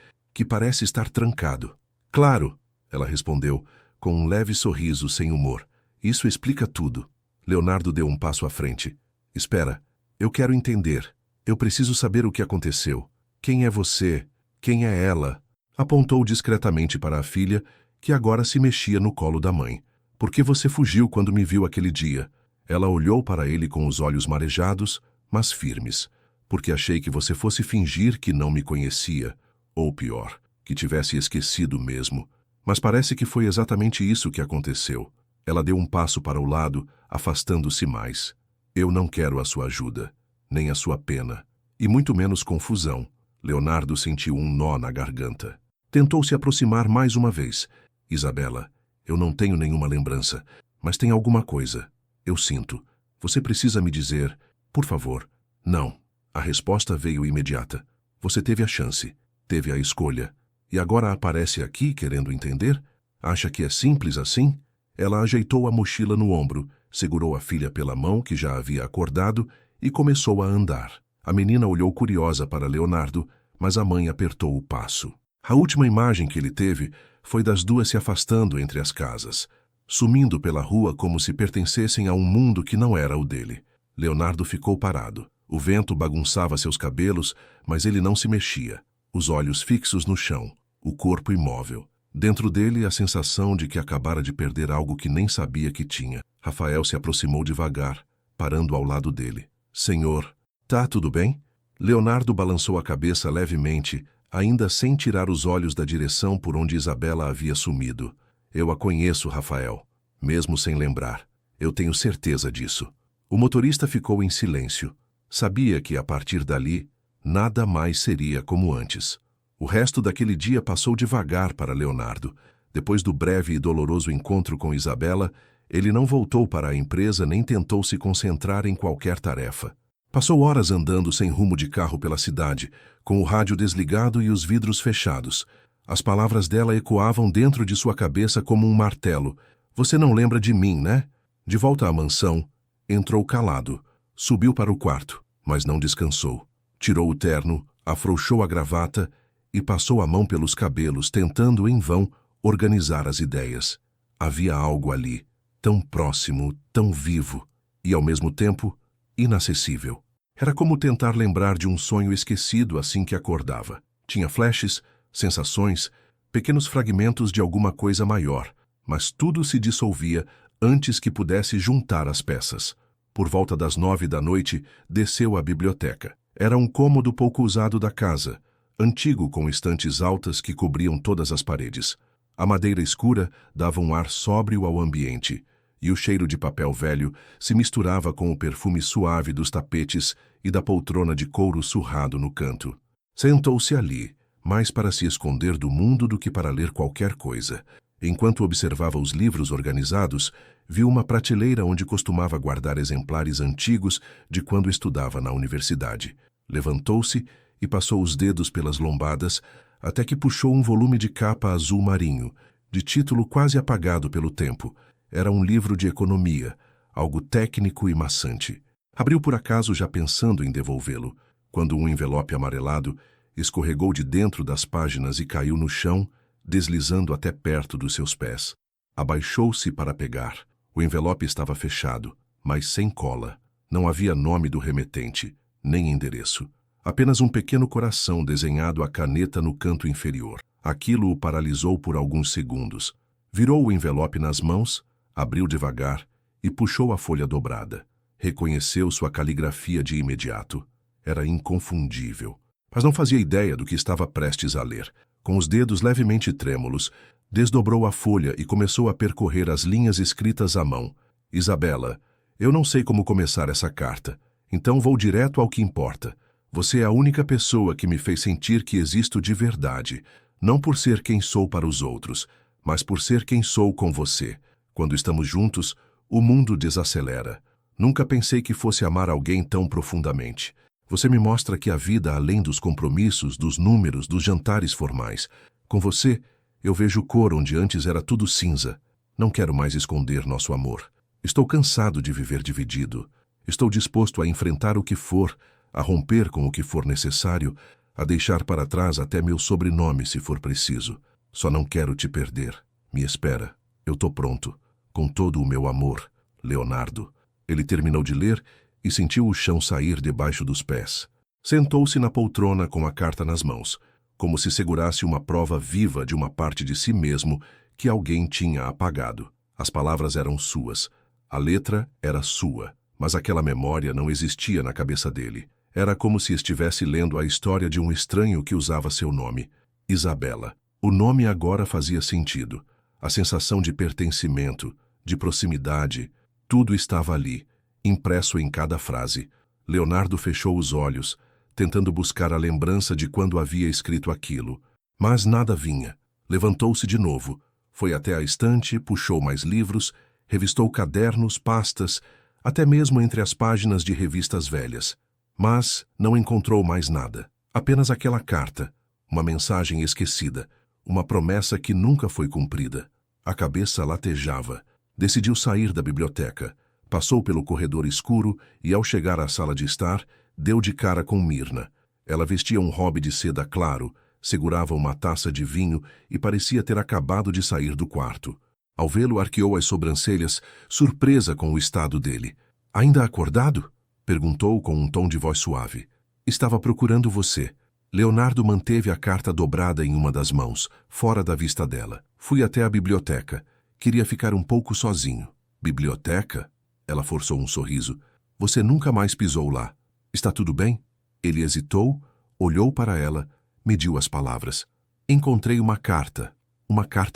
parece estar trancado. Claro, ela respondeu, com um leve sorriso sem humor. Isso explica tudo. Leonardo deu um passo à frente. Espera, eu quero entender. Eu preciso saber o que aconteceu. Quem é você? Quem é ela? Apontou discretamente para a filha, que agora se mexia no colo da mãe. Por que você fugiu quando me viu aquele dia? Ela olhou para ele com os olhos marejados, mas firmes. Porque achei que você fosse fingir que não me conhecia. Ou pior, que tivesse esquecido mesmo. Mas parece que foi exatamente isso que aconteceu. Ela deu um passo para o lado, afastando-se mais. Eu não quero a sua ajuda, nem a sua pena, e muito menos confusão. Leonardo sentiu um nó na garganta. Tentou se aproximar mais uma vez. Isabela, eu não tenho nenhuma lembrança, mas tem alguma coisa. Eu sinto. Você precisa me dizer, por favor. Não. A resposta veio imediata. Você teve a chance, teve a escolha. E agora aparece aqui querendo entender? Acha que é simples assim? Ela ajeitou a mochila no ombro, segurou a filha pela mão que já havia acordado e começou a andar. A menina olhou curiosa para Leonardo, mas a mãe apertou o passo. A última imagem que ele teve foi das duas se afastando entre as casas, sumindo pela rua como se pertencessem a um mundo que não era o dele. Leonardo ficou parado. O vento bagunçava seus cabelos, mas ele não se mexia. Os olhos fixos no chão, o corpo imóvel. Dentro dele, a sensação de que acabara de perder algo que nem sabia que tinha. Rafael se aproximou devagar, parando ao lado dele. Senhor, tá tudo bem? Leonardo balançou a cabeça levemente, ainda sem tirar os olhos da direção por onde Isabela havia sumido. Eu a conheço, Rafael, mesmo sem lembrar. Eu tenho certeza disso. O motorista ficou em silêncio. Sabia que, a partir dali, nada mais seria como antes. O resto daquele dia passou devagar para Leonardo. Depois do breve e doloroso encontro com Isabela, ele não voltou para a empresa nem tentou se concentrar em qualquer tarefa. Passou horas andando sem rumo de carro pela cidade, com o rádio desligado e os vidros fechados. As palavras dela ecoavam dentro de sua cabeça como um martelo. Você não lembra de mim, né? De volta à mansão, entrou calado. Subiu para o quarto, mas não descansou. Tirou o terno, afrouxou a gravata e passou a mão pelos cabelos, tentando, em vão, organizar as ideias. Havia algo ali, tão próximo, tão vivo, e, ao mesmo tempo, inacessível. Era como tentar lembrar de um sonho esquecido assim que acordava. Tinha flashes, sensações, pequenos fragmentos de alguma coisa maior, mas tudo se dissolvia antes que pudesse juntar as peças. Por volta das 9 da noite, desceu à biblioteca. Era um cômodo pouco usado da casa, antigo com estantes altas que cobriam todas as paredes. A madeira escura dava um ar sóbrio ao ambiente, e o cheiro de papel velho se misturava com o perfume suave dos tapetes e da poltrona de couro surrado no canto. Sentou-se ali, mais para se esconder do mundo do que para ler qualquer coisa. Enquanto observava os livros organizados, viu uma prateleira onde costumava guardar exemplares antigos de quando estudava na universidade. Levantou-se e passou os dedos pelas lombadas até que puxou um volume de capa azul marinho, de título quase apagado pelo tempo. Era um livro de economia, algo técnico e maçante. Abriu por acaso já pensando em devolvê-lo, quando um envelope amarelado escorregou de dentro das páginas e caiu no chão, deslizando até perto dos seus pés. Abaixou-se para pegar. O envelope estava fechado, mas sem cola. Não havia nome do remetente, nem endereço. Apenas um pequeno coração desenhado à caneta no canto inferior. Aquilo o paralisou por alguns segundos. Virou o envelope nas mãos, abriu devagar e puxou a folha dobrada. Reconheceu sua caligrafia de imediato. Era inconfundível. Mas não fazia ideia do que estava prestes a ler. Com os dedos levemente trêmulos, desdobrou a folha e começou a percorrer as linhas escritas à mão. Isabela, eu não sei como começar essa carta, então vou direto ao que importa. Você é a única pessoa que me fez sentir que existo de verdade, não por ser quem sou para os outros, mas por ser quem sou com você. Quando estamos juntos, o mundo desacelera. Nunca pensei que fosse amar alguém tão profundamente. Você me mostra que a vida, além dos compromissos, dos números, dos jantares formais. Com você, eu vejo cor onde antes era tudo cinza. Não quero mais esconder nosso amor. Estou cansado de viver dividido. Estou disposto a enfrentar o que for, a romper com o que for necessário, a deixar para trás até meu sobrenome se for preciso. Só não quero te perder. Me espera. Eu tô pronto. Com todo o meu amor. Leonardo. Ele terminou de ler e sentiu o chão sair debaixo dos pés. Sentou-se na poltrona com a carta nas mãos, como se segurasse uma prova viva de uma parte de si mesmo que alguém tinha apagado. As palavras eram suas. A letra era sua, mas aquela memória não existia na cabeça dele. Era como se estivesse lendo a história de um estranho que usava seu nome, Isabela. O nome agora fazia sentido. A sensação de pertencimento, de proximidade, tudo estava ali, impresso em cada frase. Leonardo fechou os olhos, tentando buscar a lembrança de quando havia escrito aquilo. Mas nada vinha. Levantou-se de novo, foi até a estante, puxou mais livros, revistou cadernos, pastas, até mesmo entre as páginas de revistas velhas. Mas não encontrou mais nada. Apenas aquela carta, uma mensagem esquecida, uma promessa que nunca foi cumprida. A cabeça latejava. Decidiu sair da biblioteca. Passou pelo corredor escuro e, ao chegar à sala de estar, deu de cara com Mirna. Ela vestia um robe de seda claro, segurava uma taça de vinho e parecia ter acabado de sair do quarto. Ao vê-lo, arqueou as sobrancelhas, surpresa com o estado dele. "Ainda acordado?" perguntou com um tom de voz suave. "Estava procurando você." Leonardo manteve a carta dobrada em uma das mãos, fora da vista dela. "Fui até a biblioteca. Queria ficar um pouco sozinho." "Biblioteca?" Ela forçou um sorriso. "Você nunca mais pisou lá. Está tudo bem?" Ele hesitou, olhou para ela, mediu as palavras. "Encontrei uma carta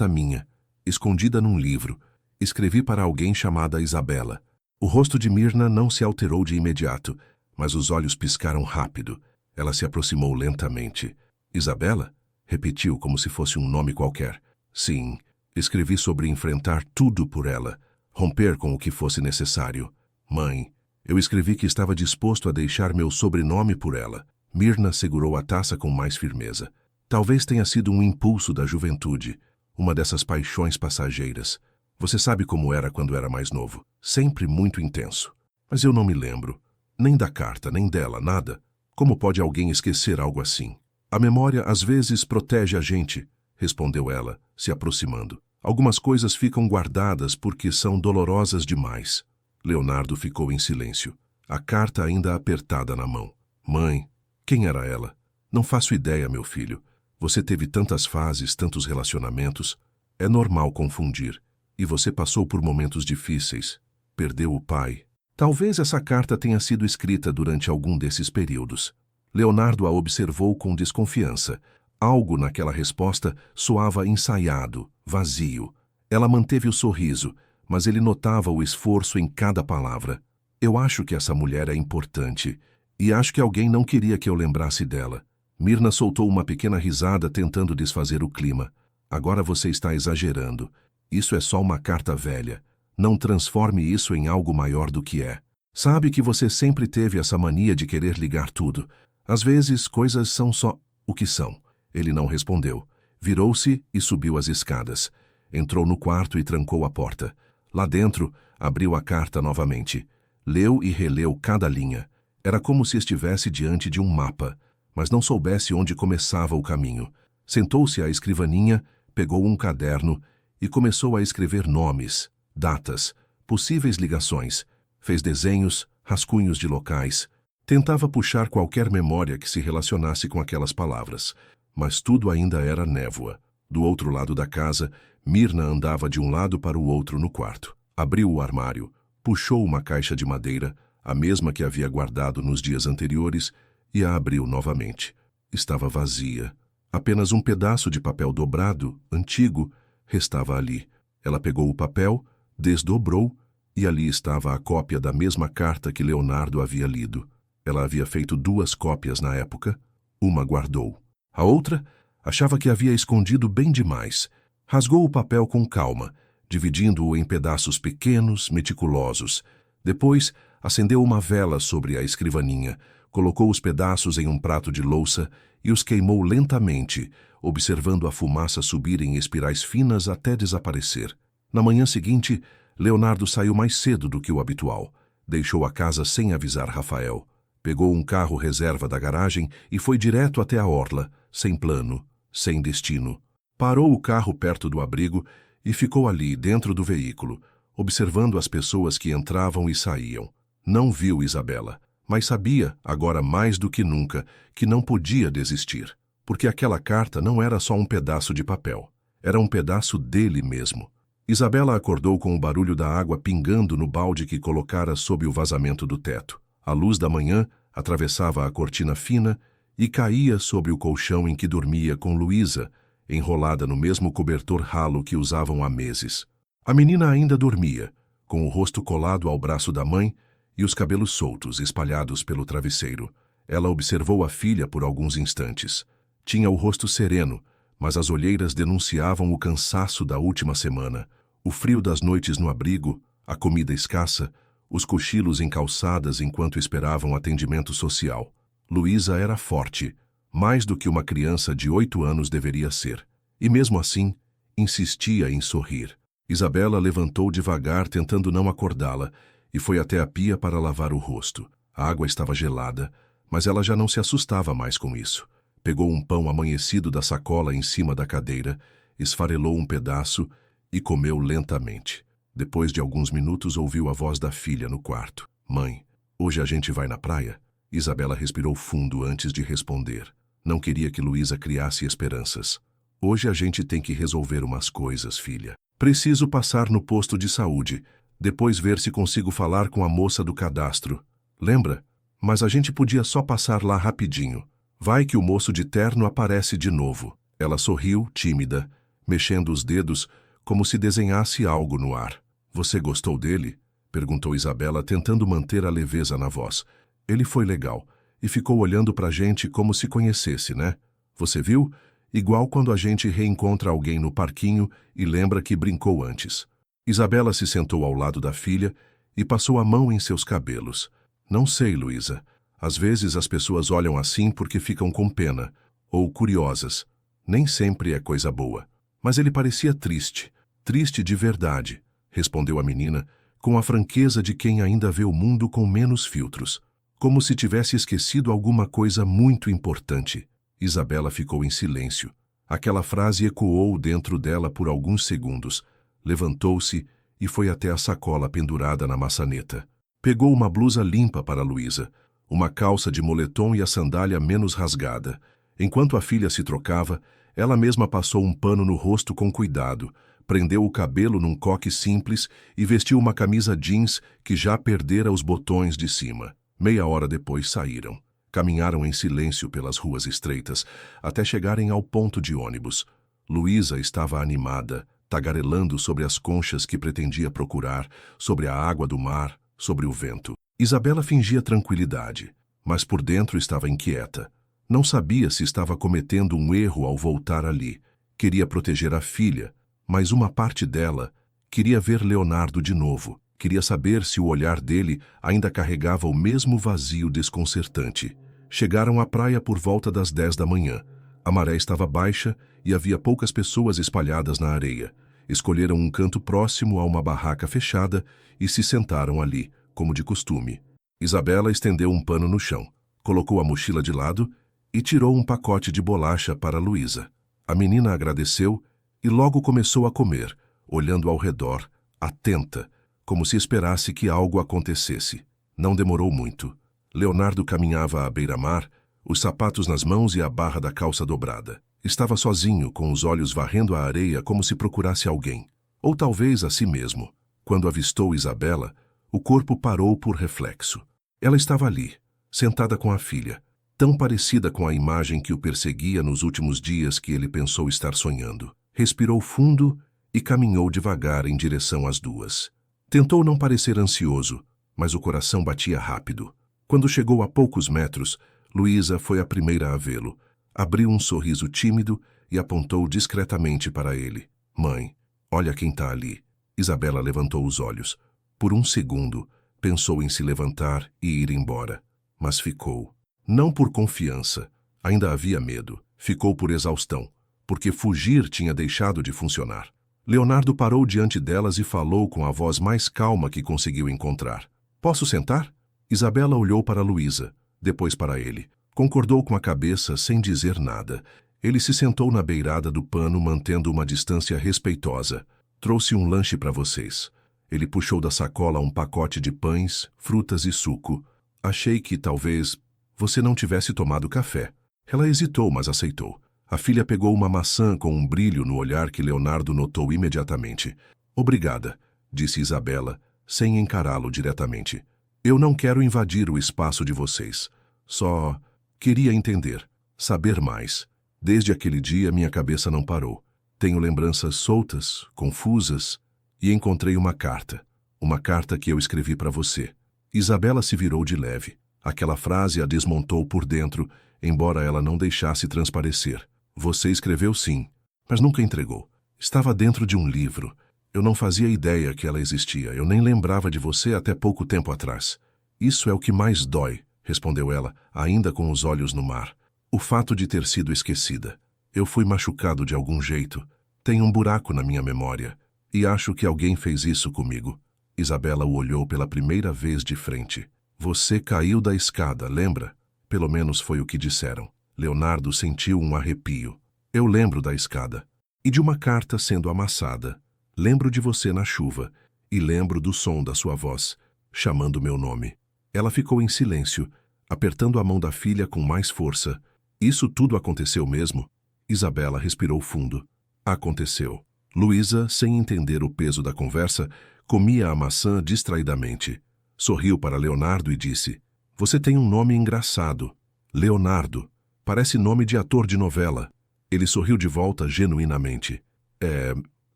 minha, escondida num livro. Escrevi para alguém chamada Isabela." O rosto de Mirna não se alterou de imediato, mas os olhos piscaram rápido. Ela se aproximou lentamente. "Isabela?" repetiu como se fosse um nome qualquer. "Sim, escrevi sobre enfrentar tudo por ela, romper com o que fosse necessário. Mãe, eu escrevi que estava disposto a deixar meu sobrenome por ela." Mirna segurou a taça com mais firmeza. "Talvez tenha sido um impulso da juventude, uma dessas paixões passageiras. Você sabe como era quando era mais novo, sempre muito intenso. Mas eu não me lembro, nem da carta, nem dela, nada. Como pode alguém esquecer algo assim?" "A memória às vezes protege a gente", respondeu ela, se aproximando. "Algumas coisas ficam guardadas porque são dolorosas demais." Leonardo ficou em silêncio, a carta ainda apertada na mão. "Mãe, quem era ela?" "Não faço ideia, meu filho. Você teve tantas fases, tantos relacionamentos. É normal confundir. E você passou por momentos difíceis. Perdeu o pai. Talvez essa carta tenha sido escrita durante algum desses períodos." Leonardo a observou com desconfiança. Algo naquela resposta soava ensaiado, vazio. Ela manteve o sorriso, mas ele notava o esforço em cada palavra. "Eu acho que essa mulher é importante, e acho que alguém não queria que eu lembrasse dela." Mirna soltou uma pequena risada tentando desfazer o clima. "Agora você está exagerando. Isso é só uma carta velha. Não transforme isso em algo maior do que é. Sabe que você sempre teve essa mania de querer ligar tudo. Às vezes, coisas são só o que são." Ele não respondeu. Virou-se e subiu as escadas. Entrou no quarto e trancou a porta. Lá dentro, abriu a carta novamente. Leu e releu cada linha. Era como se estivesse diante de um mapa, mas não soubesse onde começava o caminho. Sentou-se à escrivaninha, pegou um caderno e começou a escrever nomes, datas, possíveis ligações. Fez desenhos, rascunhos de locais. Tentava puxar qualquer memória que se relacionasse com aquelas palavras, mas tudo ainda era névoa. Do outro lado da casa, Mirna andava de um lado para o outro no quarto. Abriu o armário, puxou uma caixa de madeira, a mesma que havia guardado nos dias anteriores, e a abriu novamente. Estava vazia. Apenas um pedaço de papel dobrado, antigo, restava ali. Ela pegou o papel, desdobrou, e ali estava a cópia da mesma carta que Leonardo havia lido. Ela havia feito 2 cópias na época. Uma guardou. A outra achava que havia escondido bem demais. Rasgou o papel com calma, dividindo-o em pedaços pequenos, meticulosos. Depois, acendeu uma vela sobre a escrivaninha, colocou os pedaços em um prato de louça e os queimou lentamente, observando a fumaça subir em espirais finas até desaparecer. Na manhã seguinte, Leonardo saiu mais cedo do que o habitual. Deixou a casa sem avisar Rafael. Pegou um carro reserva da garagem e foi direto até a orla, sem plano, sem destino. Parou o carro perto do abrigo e ficou ali, dentro do veículo, observando as pessoas que entravam e saíam. Não viu Isabela, mas sabia, agora mais do que nunca, que não podia desistir, porque aquela carta não era só um pedaço de papel, era um pedaço dele mesmo. Isabela acordou com o barulho da água pingando no balde que colocara sob o vazamento do teto. A luz da manhã atravessava a cortina fina e caía sobre o colchão em que dormia com Luísa, enrolada no mesmo cobertor ralo que usavam há meses. A menina ainda dormia, com o rosto colado ao braço da mãe e os cabelos soltos, espalhados pelo travesseiro. Ela observou a filha por alguns instantes. Tinha o rosto sereno, mas as olheiras denunciavam o cansaço da última semana, o frio das noites no abrigo, a comida escassa, os cochilos em calçadas enquanto esperavam atendimento social. Luísa era forte, mais do que uma criança de 8 anos deveria ser. E mesmo assim, insistia em sorrir. Isabela levantou devagar, tentando não acordá-la, e foi até a pia para lavar o rosto. A água estava gelada, mas ela já não se assustava mais com isso. Pegou um pão amanhecido da sacola em cima da cadeira, esfarelou um pedaço e comeu lentamente. Depois de alguns minutos, ouviu a voz da filha no quarto. Mãe, hoje a gente vai na praia? Isabela respirou fundo antes de responder. Não queria que Luísa criasse esperanças. Hoje a gente tem que resolver umas coisas, filha. Preciso passar no posto de saúde, depois ver se consigo falar com a moça do cadastro. Lembra? Mas a gente podia só passar lá rapidinho. Vai que o moço de terno aparece de novo. Ela sorriu, tímida, mexendo os dedos, como se desenhasse algo no ar. Você gostou dele? Perguntou Isabela, tentando manter a leveza na voz. Ele foi legal, e ficou olhando pra gente como se conhecesse, né? Você viu? Igual quando a gente reencontra alguém no parquinho e lembra que brincou antes. Isabela se sentou ao lado da filha e passou a mão em seus cabelos. Não sei, Luísa. Às vezes as pessoas olham assim porque ficam com pena, ou curiosas. Nem sempre é coisa boa. Mas ele parecia triste, triste de verdade, respondeu a menina, com a franqueza de quem ainda vê o mundo com menos filtros, como se tivesse esquecido alguma coisa muito importante. Isabela ficou em silêncio. Aquela frase ecoou dentro dela por alguns segundos. Levantou-se e foi até a sacola pendurada na maçaneta. Pegou uma blusa limpa para Luísa, uma calça de moletom e a sandália menos rasgada. Enquanto a filha se trocava, ela mesma passou um pano no rosto com cuidado, prendeu o cabelo num coque simples e vestiu uma camisa jeans que já perdera os botões de cima. Meia hora depois saíram. Caminharam em silêncio pelas ruas estreitas, até chegarem ao ponto de ônibus. Luísa estava animada, tagarelando sobre as conchas que pretendia procurar, sobre a água do mar, sobre o vento. Isabela fingia tranquilidade, mas por dentro estava inquieta. Não sabia se estava cometendo um erro ao voltar ali. Queria proteger a filha, mas uma parte dela queria ver Leonardo de novo. Queria saber se o olhar dele ainda carregava o mesmo vazio desconcertante. Chegaram à praia por volta das 10 da manhã. A maré estava baixa e havia poucas pessoas espalhadas na areia. Escolheram um canto próximo a uma barraca fechada e se sentaram ali, como de costume. Isabela estendeu um pano no chão, colocou a mochila de lado e tirou um pacote de bolacha para Luísa. A menina agradeceu e logo começou a comer, olhando ao redor, atenta, como se esperasse que algo acontecesse. Não demorou muito. Leonardo caminhava à beira-mar, os sapatos nas mãos e a barra da calça dobrada. Estava sozinho, com os olhos varrendo a areia como se procurasse alguém, ou talvez a si mesmo. Quando avistou Isabela, o corpo parou por reflexo. Ela estava ali, sentada com a filha, tão parecida com a imagem que o perseguia nos últimos dias que ele pensou estar sonhando. Respirou fundo e caminhou devagar em direção às duas. Tentou não parecer ansioso, mas o coração batia rápido. Quando chegou a poucos metros, Luísa foi a primeira a vê-lo. Abriu um sorriso tímido e apontou discretamente para ele. Mãe, olha quem está ali. Isabela levantou os olhos. Por um segundo, pensou em se levantar e ir embora. Mas ficou. Não por confiança. Ainda havia medo. Ficou por exaustão. Porque fugir tinha deixado de funcionar. Leonardo parou diante delas e falou com a voz mais calma que conseguiu encontrar. Posso sentar? Isabela olhou para Luísa, depois para ele. Concordou com a cabeça sem dizer nada. Ele se sentou na beirada do pano, mantendo uma distância respeitosa. Trouxe um lanche para vocês. Ele puxou da sacola um pacote de pães, frutas e suco. Achei que, talvez, você não tivesse tomado café. Ela hesitou, mas aceitou. A filha pegou uma maçã com um brilho no olhar que Leonardo notou imediatamente. Obrigada, disse Isabela, sem encará-lo diretamente. Eu não quero invadir o espaço de vocês. Só queria entender, saber mais. Desde aquele dia, minha cabeça não parou. Tenho lembranças soltas, confusas, e encontrei uma carta. Uma carta que eu escrevi para você. Isabela se virou de leve. Aquela frase a desmontou por dentro, embora ela não deixasse transparecer. Você escreveu sim, mas nunca entregou. Estava dentro de um livro. Eu não fazia ideia que ela existia. Eu nem lembrava de você até pouco tempo atrás. Isso é o que mais dói, respondeu ela, ainda com os olhos no mar. O fato de ter sido esquecida. Eu fui machucado de algum jeito. Tem um buraco na minha memória. E acho que alguém fez isso comigo. Isabela o olhou pela primeira vez de frente. Você caiu da escada, lembra? Pelo menos foi o que disseram. Leonardo sentiu um arrepio. Eu lembro da escada. E de uma carta sendo amassada. Lembro de você na chuva. E lembro do som da sua voz, chamando meu nome. Ela ficou em silêncio, apertando a mão da filha com mais força. Isso tudo aconteceu mesmo? Isabela respirou fundo. Aconteceu. Luísa, sem entender o peso da conversa, comia a maçã distraidamente. Sorriu para Leonardo e disse, você tem um nome engraçado. Leonardo. Parece nome de ator de novela. Ele sorriu de volta genuinamente.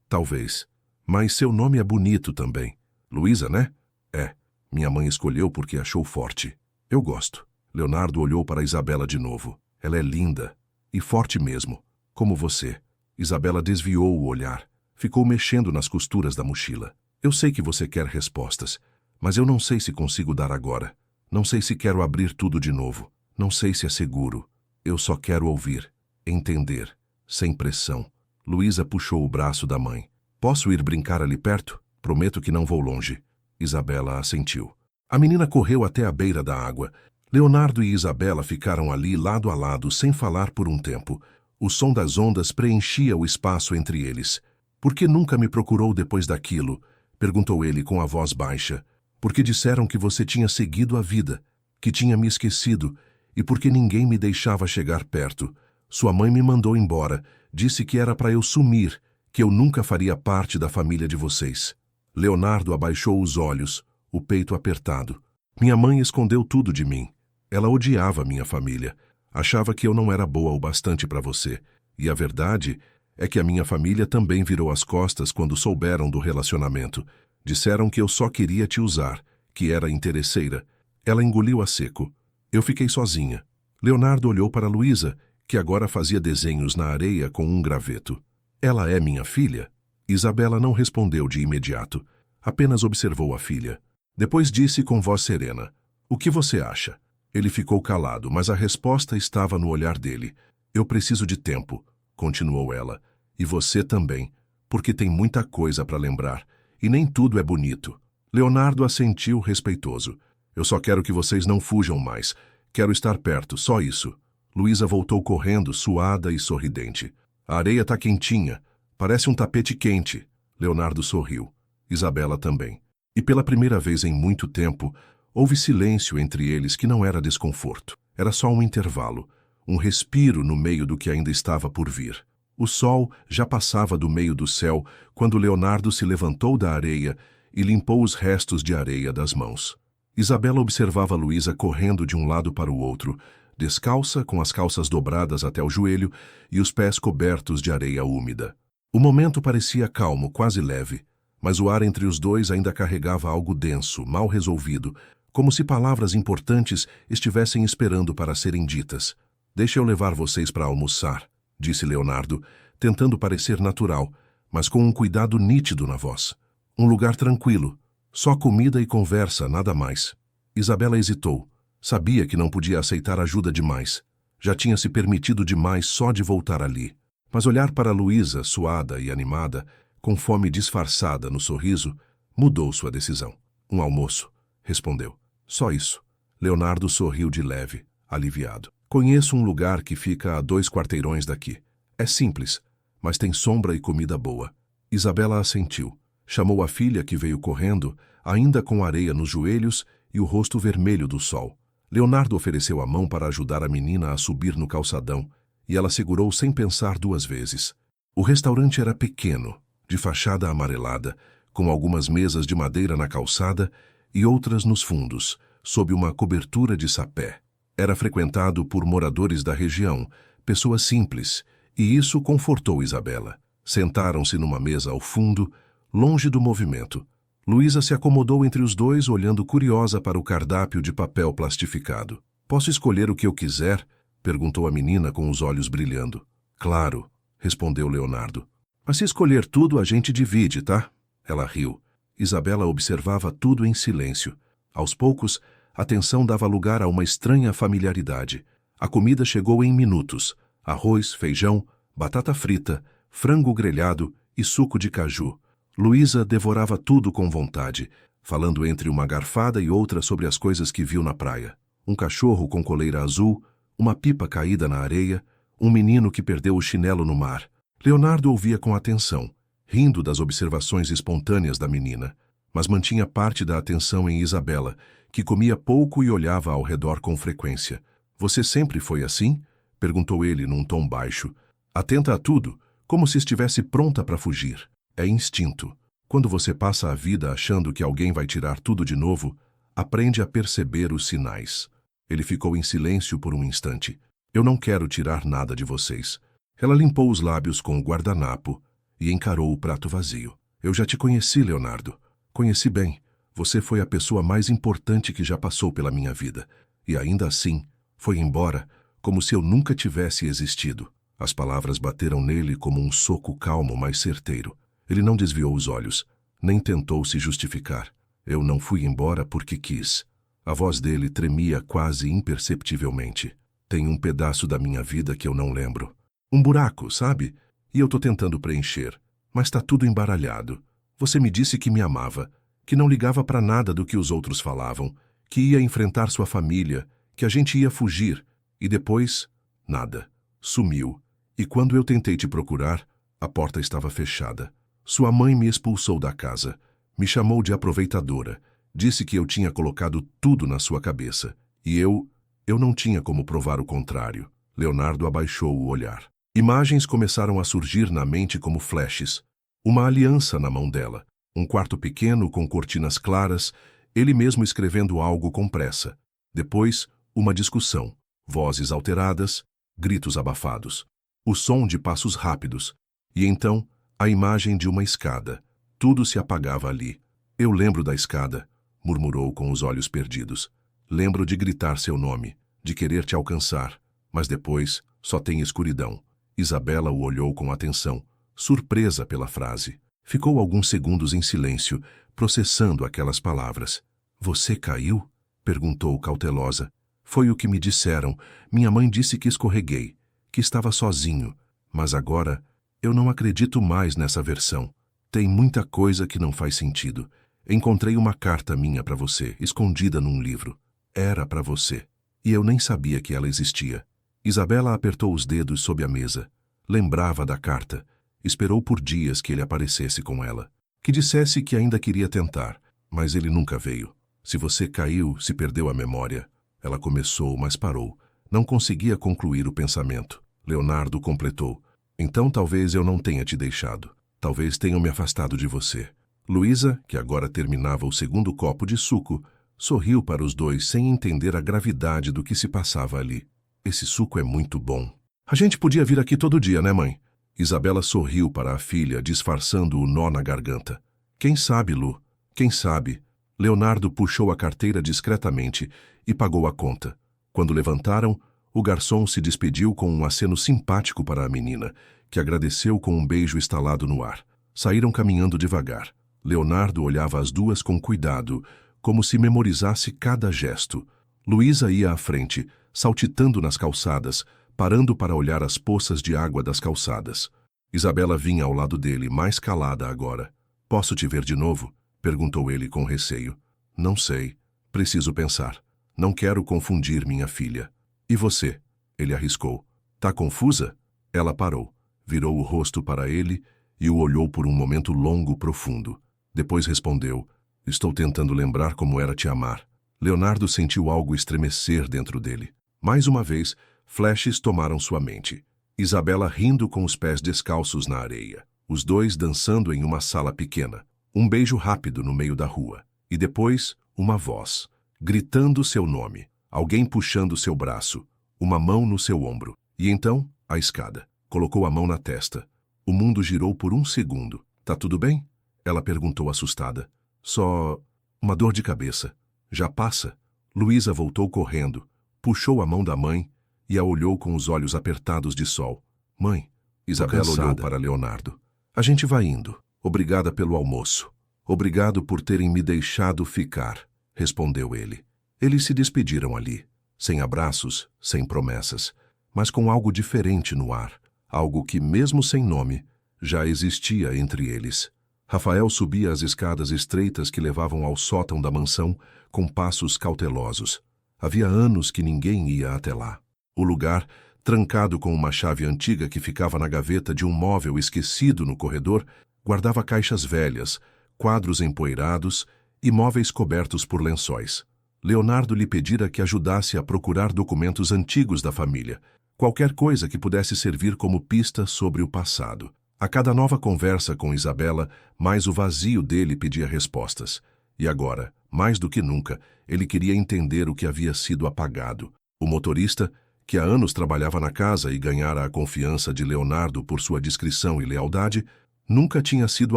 Talvez. Mas seu nome é bonito também. Luísa, né? É. Minha mãe escolheu porque achou forte. Eu gosto. Leonardo olhou para Isabela de novo. Ela é linda. E forte mesmo. Como você. Isabela desviou o olhar. Ficou mexendo nas costuras da mochila. Eu sei que você quer respostas, mas eu não sei se consigo dar agora. Não sei se quero abrir tudo de novo. Não sei se é seguro. Eu só quero ouvir, entender, sem pressão. Luísa puxou o braço da mãe. Posso ir brincar ali perto? Prometo que não vou longe. Isabela assentiu. A menina correu até a beira da água. Leonardo e Isabela ficaram ali lado a lado sem falar por um tempo. O som das ondas preenchia o espaço entre eles. Por que nunca me procurou depois daquilo? Perguntou ele com a voz baixa. Porque disseram que você tinha seguido a vida, que tinha me esquecido, e porque ninguém me deixava chegar perto. Sua mãe me mandou embora, disse que era para eu sumir, que eu nunca faria parte da família de vocês. Leonardo abaixou os olhos, o peito apertado. Minha mãe escondeu tudo de mim. Ela odiava minha família. Achava que eu não era boa o bastante para você. E a verdade é que a minha família também virou as costas quando souberam do relacionamento. Disseram que eu só queria te usar, que era interesseira. Ela engoliu a seco. Eu fiquei sozinha. Leonardo olhou para Luísa, que agora fazia desenhos na areia com um graveto. Ela é minha filha? Isabela não respondeu de imediato. Apenas observou a filha. Depois disse com voz serena. O que você acha? Ele ficou calado, mas a resposta estava no olhar dele. Eu preciso de tempo, continuou ela. E você também, porque tem muita coisa para lembrar. E nem tudo é bonito. Leonardo assentiu respeitoso. Eu só quero que vocês não fujam mais. Quero estar perto, só isso. Luísa voltou correndo, suada e sorridente. A areia está quentinha. Parece um tapete quente. Leonardo sorriu. Isabela também. E pela primeira vez em muito tempo, houve silêncio entre eles que não era desconforto. Era só um intervalo, um respiro no meio do que ainda estava por vir. O sol já passava do meio do céu quando Leonardo se levantou da areia e limpou os restos de areia das mãos. Isabela observava Luísa correndo de um lado para o outro, descalça, com as calças dobradas até o joelho e os pés cobertos de areia úmida. O momento parecia calmo, quase leve, mas o ar entre os dois ainda carregava algo denso, mal resolvido, como se palavras importantes estivessem esperando para serem ditas. Deixa eu levar vocês para almoçar, disse Leonardo, tentando parecer natural, mas com um cuidado nítido na voz. Um lugar tranquilo, só comida e conversa, nada mais. Isabela hesitou. Sabia que não podia aceitar ajuda demais. Já tinha se permitido demais só de voltar ali. Mas olhar para Luísa, suada e animada, com fome disfarçada no sorriso, mudou sua decisão. Um almoço, respondeu. Só isso. Leonardo sorriu de leve, aliviado. Conheço um lugar que fica a 2 quarteirões daqui. É simples, mas tem sombra e comida boa. Isabela assentiu. Chamou a filha que veio correndo, ainda com areia nos joelhos e o rosto vermelho do sol. Leonardo ofereceu a mão para ajudar a menina a subir no calçadão, e ela segurou sem pensar 2 vezes. O restaurante era pequeno, de fachada amarelada, com algumas mesas de madeira na calçada e outras nos fundos, sob uma cobertura de sapé. Era frequentado por moradores da região, pessoas simples, e isso confortou Isabela. Sentaram-se numa mesa ao fundo, longe do movimento. Luísa se acomodou entre os dois, olhando curiosa para o cardápio de papel plastificado. Posso escolher o que eu quiser? Perguntou a menina com os olhos brilhando. Claro, respondeu Leonardo. Mas se escolher tudo, a gente divide, tá? Ela riu. Isabela observava tudo em silêncio. Aos poucos, a tensão dava lugar a uma estranha familiaridade. A comida chegou em minutos. Arroz, feijão, batata frita, frango grelhado e suco de caju. Luísa devorava tudo com vontade, falando entre uma garfada e outra sobre as coisas que viu na praia. Um cachorro com coleira azul, uma pipa caída na areia, um menino que perdeu o chinelo no mar. Leonardo ouvia com atenção, rindo das observações espontâneas da menina, mas mantinha parte da atenção em Isabela, que comia pouco e olhava ao redor com frequência. Você sempre foi assim? Perguntou ele num tom baixo. Atenta a tudo, como se estivesse pronta para fugir. É instinto. Quando você passa a vida achando que alguém vai tirar tudo de novo, aprende a perceber os sinais. Ele ficou em silêncio por um instante. Eu não quero tirar nada de vocês. Ela limpou os lábios com o guardanapo e encarou o prato vazio. Eu já te conheci, Leonardo. Conheci bem. Você foi a pessoa mais importante que já passou pela minha vida. E ainda assim, foi embora como se eu nunca tivesse existido. As palavras bateram nele como um soco calmo, mas certeiro. Ele não desviou os olhos, nem tentou se justificar. Eu não fui embora porque quis. A voz dele tremia quase imperceptivelmente. Tem um pedaço da minha vida que eu não lembro. Um buraco, sabe? E eu tô tentando preencher. Mas tá tudo embaralhado. Você me disse que me amava, que não ligava para nada do que os outros falavam, que ia enfrentar sua família, que a gente ia fugir. E depois, nada. Sumiu. E quando eu tentei te procurar, a porta estava fechada. Sua mãe me expulsou da casa. Me chamou de aproveitadora. Disse que eu tinha colocado tudo na sua cabeça. E eu não tinha como provar o contrário. Leonardo abaixou o olhar. Imagens começaram a surgir na mente como flashes. Uma aliança na mão dela. Um quarto pequeno com cortinas claras, ele mesmo escrevendo algo com pressa. Depois, uma discussão. Vozes alteradas, gritos abafados. O som de passos rápidos. E então, a imagem de uma escada. Tudo se apagava ali. Eu lembro da escada, murmurou com os olhos perdidos. Lembro de gritar seu nome, de querer te alcançar, mas depois só tem escuridão. Isabela o olhou com atenção, surpresa pela frase. Ficou alguns segundos em silêncio, processando aquelas palavras. Você caiu? Perguntou cautelosa. Foi o que me disseram. Minha mãe disse que escorreguei, que estava sozinho, mas agora eu não acredito mais nessa versão. Tem muita coisa que não faz sentido. Encontrei uma carta minha para você, escondida num livro. Era para você. E eu nem sabia que ela existia. Isabela apertou os dedos sob a mesa. Lembrava da carta. Esperou por dias que ele aparecesse com ela. Que dissesse que ainda queria tentar, mas ele nunca veio. Se você caiu, se perdeu a memória. Ela começou, mas parou. Não conseguia concluir o pensamento. Leonardo completou. Então talvez eu não tenha te deixado. Talvez tenham me afastado de você. Luísa, que agora terminava o segundo copo de suco, sorriu para os dois sem entender a gravidade do que se passava ali. Esse suco é muito bom. A gente podia vir aqui todo dia, né, mãe? Isabela sorriu para a filha, disfarçando o nó na garganta. Quem sabe, Lu? Quem sabe? Leonardo puxou a carteira discretamente e pagou a conta. Quando levantaram, o garçom se despediu com um aceno simpático para a menina, que agradeceu com um beijo estalado no ar. Saíram caminhando devagar. Leonardo olhava as duas com cuidado, como se memorizasse cada gesto. Luísa ia à frente, saltitando nas calçadas, parando para olhar as poças de água das calçadas. Isabela vinha ao lado dele, mais calada agora. "Posso te ver de novo?" perguntou ele com receio. "Não sei. Preciso pensar. Não quero confundir minha filha." "E você?" ele arriscou. "Tá confusa?" Ela parou, virou o rosto para ele e o olhou por um momento longo, profundo. Depois respondeu: "Estou tentando lembrar como era te amar." Leonardo sentiu algo estremecer dentro dele. Mais uma vez, flashes tomaram sua mente. Isabela rindo com os pés descalços na areia. Os dois dançando em uma sala pequena. Um beijo rápido no meio da rua. E depois, uma voz, gritando seu nome. Alguém puxando seu braço. Uma mão no seu ombro. E então, a escada. Colocou a mão na testa. O mundo girou por um segundo. "Tá tudo bem?" Ela perguntou assustada. "Só uma dor de cabeça." "Já passa?" Luísa voltou correndo. Puxou a mão da mãe e a olhou com os olhos apertados de sol. "Mãe." Isabela olhou para Leonardo. "A gente vai indo. Obrigada pelo almoço." "Obrigado por terem me deixado ficar", respondeu ele. Eles se despediram ali, sem abraços, sem promessas, mas com algo diferente no ar, algo que, mesmo sem nome, já existia entre eles. Rafael subia as escadas estreitas que levavam ao sótão da mansão com passos cautelosos. Havia anos que ninguém ia até lá. O lugar, trancado com uma chave antiga que ficava na gaveta de um móvel esquecido no corredor, guardava caixas velhas, quadros empoeirados e móveis cobertos por lençóis. Leonardo lhe pedira que ajudasse a procurar documentos antigos da família, qualquer coisa que pudesse servir como pista sobre o passado. A cada nova conversa com Isabela, mais o vazio dele pedia respostas. E agora, mais do que nunca, ele queria entender o que havia sido apagado. O motorista, que há anos trabalhava na casa e ganhara a confiança de Leonardo por sua discrição e lealdade, nunca tinha sido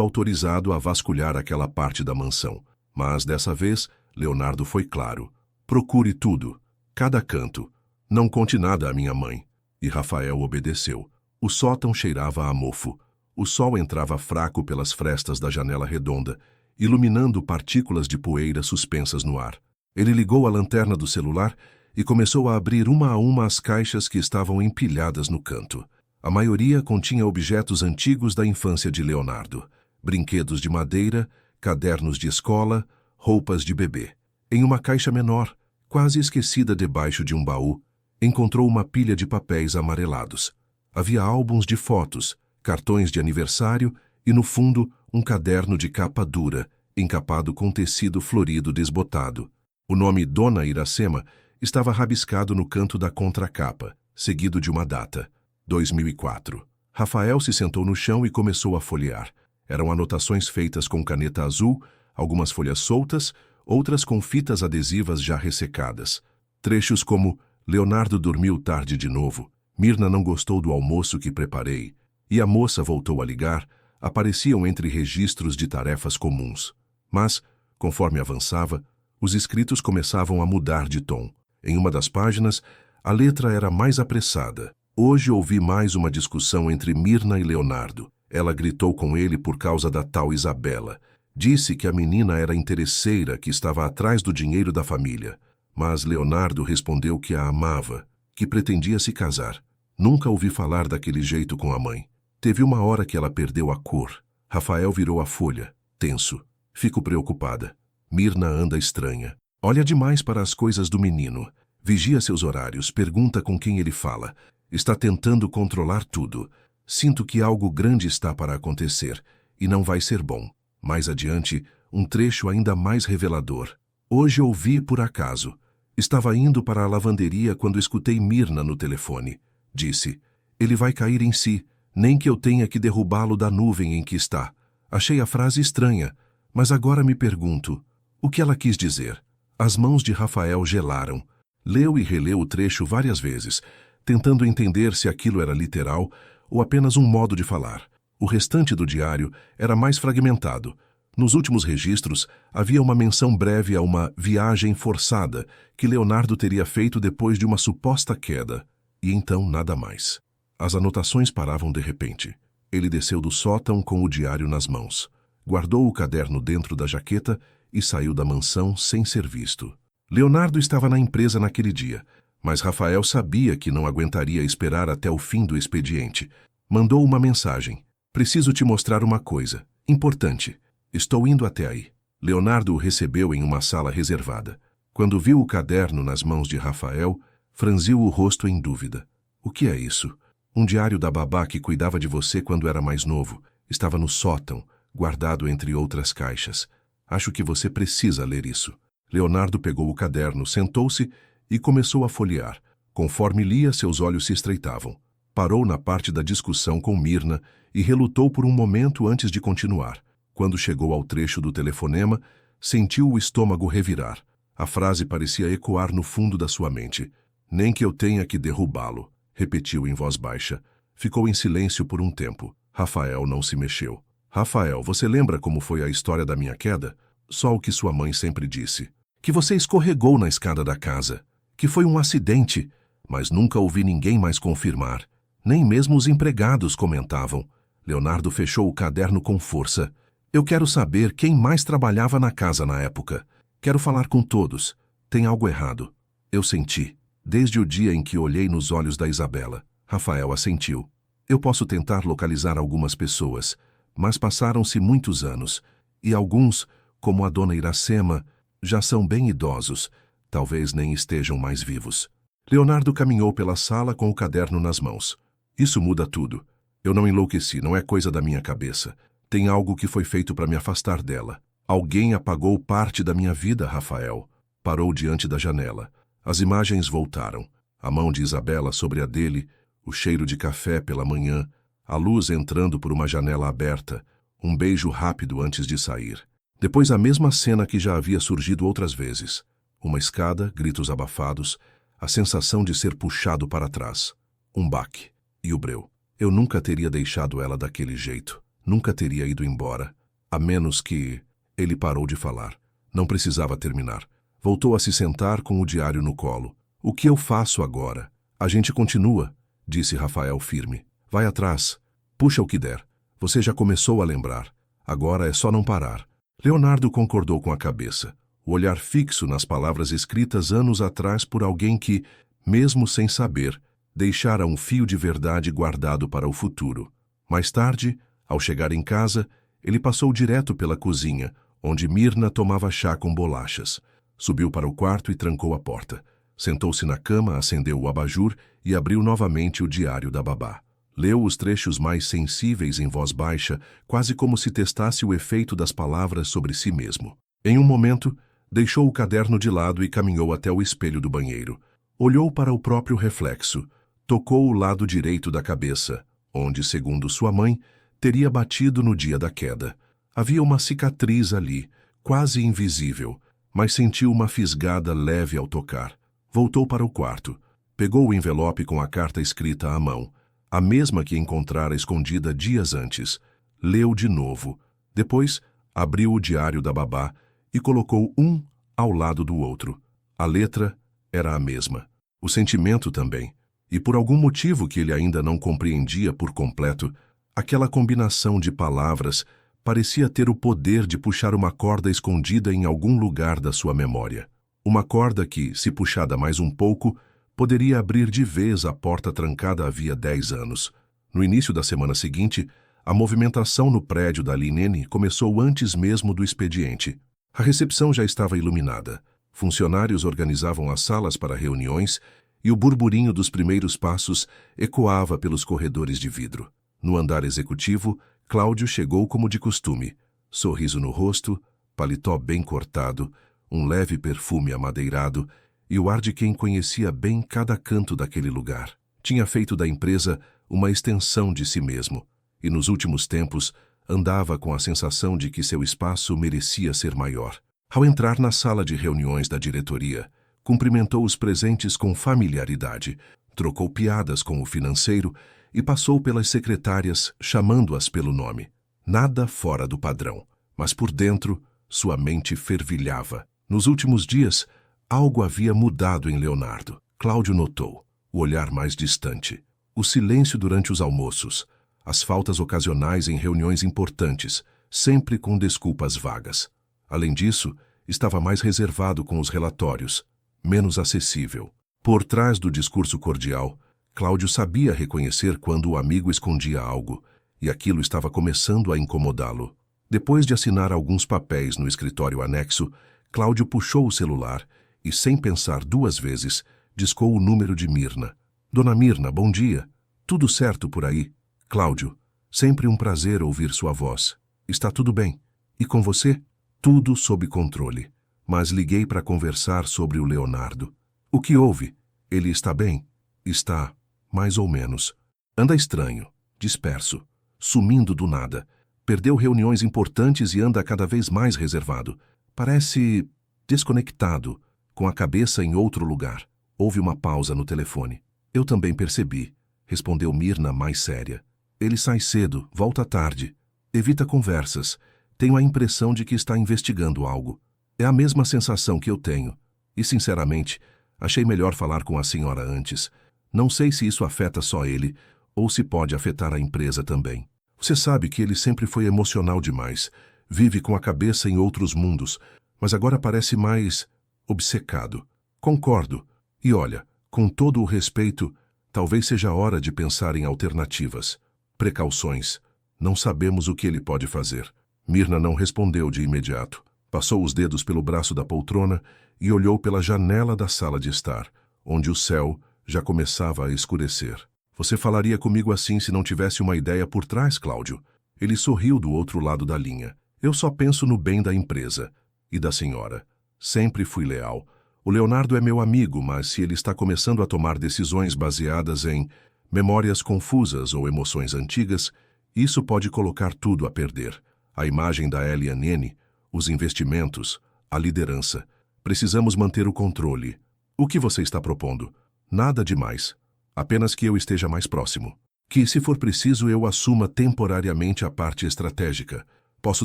autorizado a vasculhar aquela parte da mansão. Mas, dessa vez, Leonardo foi claro. "Procure tudo, cada canto. Não conte nada à minha mãe." E Rafael obedeceu. O sótão cheirava a mofo. O sol entrava fraco pelas frestas da janela redonda, iluminando partículas de poeira suspensas no ar. Ele ligou a lanterna do celular e começou a abrir uma a uma as caixas que estavam empilhadas no canto. A maioria continha objetos antigos da infância de Leonardo. Brinquedos de madeira, cadernos de escola, roupas de bebê. Em uma caixa menor, quase esquecida debaixo de um baú, encontrou uma pilha de papéis amarelados. Havia álbuns de fotos, cartões de aniversário e, no fundo, um caderno de capa dura, encapado com tecido florido desbotado. O nome Dona Iracema estava rabiscado no canto da contracapa, seguido de uma data, 2004. Rafael se sentou no chão e começou a folhear. Eram anotações feitas com caneta azul, algumas folhas soltas, outras com fitas adesivas já ressecadas. Trechos como: "Leonardo dormiu tarde de novo", "Mirna não gostou do almoço que preparei", e "A moça voltou a ligar", apareciam entre registros de tarefas comuns. Mas, conforme avançava, os escritos começavam a mudar de tom. Em uma das páginas, a letra era mais apressada. "Hoje ouvi mais uma discussão entre Mirna e Leonardo. Ela gritou com ele por causa da tal Isabela. Disse que a menina era interesseira, que estava atrás do dinheiro da família. Mas Leonardo respondeu que a amava, que pretendia se casar. Nunca ouvi falar daquele jeito com a mãe. Teve uma hora que ela perdeu a cor." Rafael virou a folha, tenso. "Fico preocupada. Mirna anda estranha. Olha demais para as coisas do menino. Vigia seus horários, pergunta com quem ele fala. Está tentando controlar tudo. Sinto que algo grande está para acontecer, e não vai ser bom." Mais adiante, um trecho ainda mais revelador. "Hoje ouvi por acaso. Estava indo para a lavanderia quando escutei Mirna no telefone. Disse: 'Ele vai cair em si, nem que eu tenha que derrubá-lo da nuvem em que está.' Achei a frase estranha, mas agora me pergunto, o que ela quis dizer?" As mãos de Rafael gelaram. Leu e releu o trecho várias vezes, tentando entender se aquilo era literal ou apenas um modo de falar. O restante do diário era mais fragmentado. Nos últimos registros, havia uma menção breve a uma viagem forçada que Leonardo teria feito depois de uma suposta queda. E então nada mais. As anotações paravam de repente. Ele desceu do sótão com o diário nas mãos. Guardou o caderno dentro da jaqueta e saiu da mansão sem ser visto. Leonardo estava na empresa naquele dia, mas Rafael sabia que não aguentaria esperar até o fim do expediente. Mandou uma mensagem. Preciso te mostrar uma coisa. Importante. Estou indo até aí. Leonardo o recebeu em uma sala reservada. Quando viu o caderno nas mãos de Rafael, franziu o rosto em dúvida. O que é isso? Um diário da babá que cuidava de você quando era mais novo. Estava no sótão, guardado entre outras caixas. Acho que você precisa ler isso. Leonardo pegou o caderno, sentou-se e começou a folhear. Conforme lia, seus olhos se estreitavam. Parou na parte da discussão com Mirna e relutou por um momento antes de continuar. Quando chegou ao trecho do telefonema, sentiu o estômago revirar. A frase parecia ecoar no fundo da sua mente. Nem que eu tenha que derrubá-lo, repetiu em voz baixa. Ficou em silêncio por um tempo. Rafael não se mexeu. Rafael, você lembra como foi a história da minha queda? Só o que sua mãe sempre disse. Que você escorregou na escada da casa. Que foi um acidente. Mas nunca ouvi ninguém mais confirmar. Nem mesmo os empregados comentavam. Leonardo fechou o caderno com força. Eu quero saber quem mais trabalhava na casa na época. Quero falar com todos. Tem algo errado. Eu senti. Desde o dia em que olhei nos olhos da Isabela. Rafael assentiu. Eu posso tentar localizar algumas pessoas, mas passaram-se muitos anos. E alguns, como a dona Iracema, já são bem idosos. Talvez nem estejam mais vivos. Leonardo caminhou pela sala com o caderno nas mãos. Isso muda tudo. Eu não enlouqueci, não é coisa da minha cabeça. Tem algo que foi feito para me afastar dela. Alguém apagou parte da minha vida, Rafael. Parou diante da janela. As imagens voltaram. A mão de Isabela sobre a dele, o cheiro de café pela manhã, a luz entrando por uma janela aberta, um beijo rápido antes de sair. Depois a mesma cena que já havia surgido outras vezes. Uma escada, gritos abafados, a sensação de ser puxado para trás. Um baque. E o breu. Eu nunca teria deixado ela daquele jeito. Nunca teria ido embora. A menos que... Ele parou de falar. Não precisava terminar. Voltou a se sentar com o diário no colo. O que eu faço agora? A gente continua, disse Rafael firme. Vai atrás. Puxa o que der. Você já começou a lembrar. Agora é só não parar. Leonardo concordou com a cabeça. O olhar fixo nas palavras escritas anos atrás por alguém que, mesmo sem saber, deixara um fio de verdade guardado para o futuro. Mais tarde, ao chegar em casa, ele passou direto pela cozinha, onde Mirna tomava chá com bolachas. Subiu para o quarto e trancou a porta. Sentou-se na cama, acendeu o abajur e abriu novamente o diário da babá. Leu os trechos mais sensíveis em voz baixa, quase como se testasse o efeito das palavras sobre si mesmo. Em um momento, deixou o caderno de lado e caminhou até o espelho do banheiro. Olhou para o próprio reflexo. Tocou o lado direito da cabeça, onde, segundo sua mãe, teria batido no dia da queda. Havia uma cicatriz ali, quase invisível, mas sentiu uma fisgada leve ao tocar. Voltou para o quarto. Pegou o envelope com a carta escrita à mão, a mesma que encontrara escondida dias antes. Leu de novo. Depois, abriu o diário da babá e colocou um ao lado do outro. A letra era a mesma. O sentimento também. E por algum motivo que ele ainda não compreendia por completo, aquela combinação de palavras parecia ter o poder de puxar uma corda escondida em algum lugar da sua memória. Uma corda que, se puxada mais um pouco, poderia abrir de vez a porta trancada havia 10 anos. No início da semana seguinte, a movimentação no prédio da Linene começou antes mesmo do expediente. A recepção já estava iluminada. Funcionários organizavam as salas para reuniões e o burburinho dos primeiros passos ecoava pelos corredores de vidro. No andar executivo, Cláudio chegou como de costume. Sorriso no rosto, paletó bem cortado, um leve perfume amadeirado e o ar de quem conhecia bem cada canto daquele lugar. Tinha feito da empresa uma extensão de si mesmo e, nos últimos tempos, andava com a sensação de que seu espaço merecia ser maior. Ao entrar na sala de reuniões da diretoria, cumprimentou os presentes com familiaridade, trocou piadas com o financeiro e passou pelas secretárias, chamando-as pelo nome. Nada fora do padrão, mas por dentro, sua mente fervilhava. Nos últimos dias, algo havia mudado em Leonardo. Cláudio notou o olhar mais distante, o silêncio durante os almoços, as faltas ocasionais em reuniões importantes, sempre com desculpas vagas. Além disso, estava mais reservado com os relatórios, menos acessível. Por trás do discurso cordial, Cláudio sabia reconhecer quando o amigo escondia algo, e aquilo estava começando a incomodá-lo. Depois de assinar alguns papéis no escritório anexo, Cláudio puxou o celular e, sem pensar duas vezes, discou o número de Mirna. Dona Mirna, bom dia. Tudo certo por aí? Cláudio, sempre um prazer ouvir sua voz. Está tudo bem? E com você? Tudo sob controle. Mas liguei para conversar sobre o Leonardo. O que houve? Ele está bem? Está, mais ou menos. Anda estranho, disperso, sumindo do nada. Perdeu reuniões importantes e anda cada vez mais reservado. Parece desconectado, com a cabeça em outro lugar. Houve uma pausa no telefone. Eu também percebi, respondeu Mirna mais séria. Ele sai cedo, volta tarde. Evita conversas. Tenho a impressão de que está investigando algo. É a mesma sensação que eu tenho. E, sinceramente, achei melhor falar com a senhora antes. Não sei se isso afeta só ele, ou se pode afetar a empresa também. Você sabe que ele sempre foi emocional demais. Vive com a cabeça em outros mundos, mas agora parece mais obcecado. Concordo. E olha, com todo o respeito, talvez seja hora de pensar em alternativas. Precauções. Não sabemos o que ele pode fazer. Mirna não respondeu de imediato. Passou os dedos pelo braço da poltrona e olhou pela janela da sala de estar, onde o céu já começava a escurecer. Você falaria comigo assim se não tivesse uma ideia por trás, Cláudio? Ele sorriu do outro lado da linha. Eu só penso no bem da empresa e da senhora. Sempre fui leal. O Leonardo é meu amigo, mas se ele está começando a tomar decisões baseadas em memórias confusas ou emoções antigas, isso pode colocar tudo a perder. A imagem da LNN, os investimentos, a liderança. Precisamos manter o controle. O que você está propondo? Nada demais. Apenas que eu esteja mais próximo. Que, se for preciso, eu assuma temporariamente a parte estratégica. Posso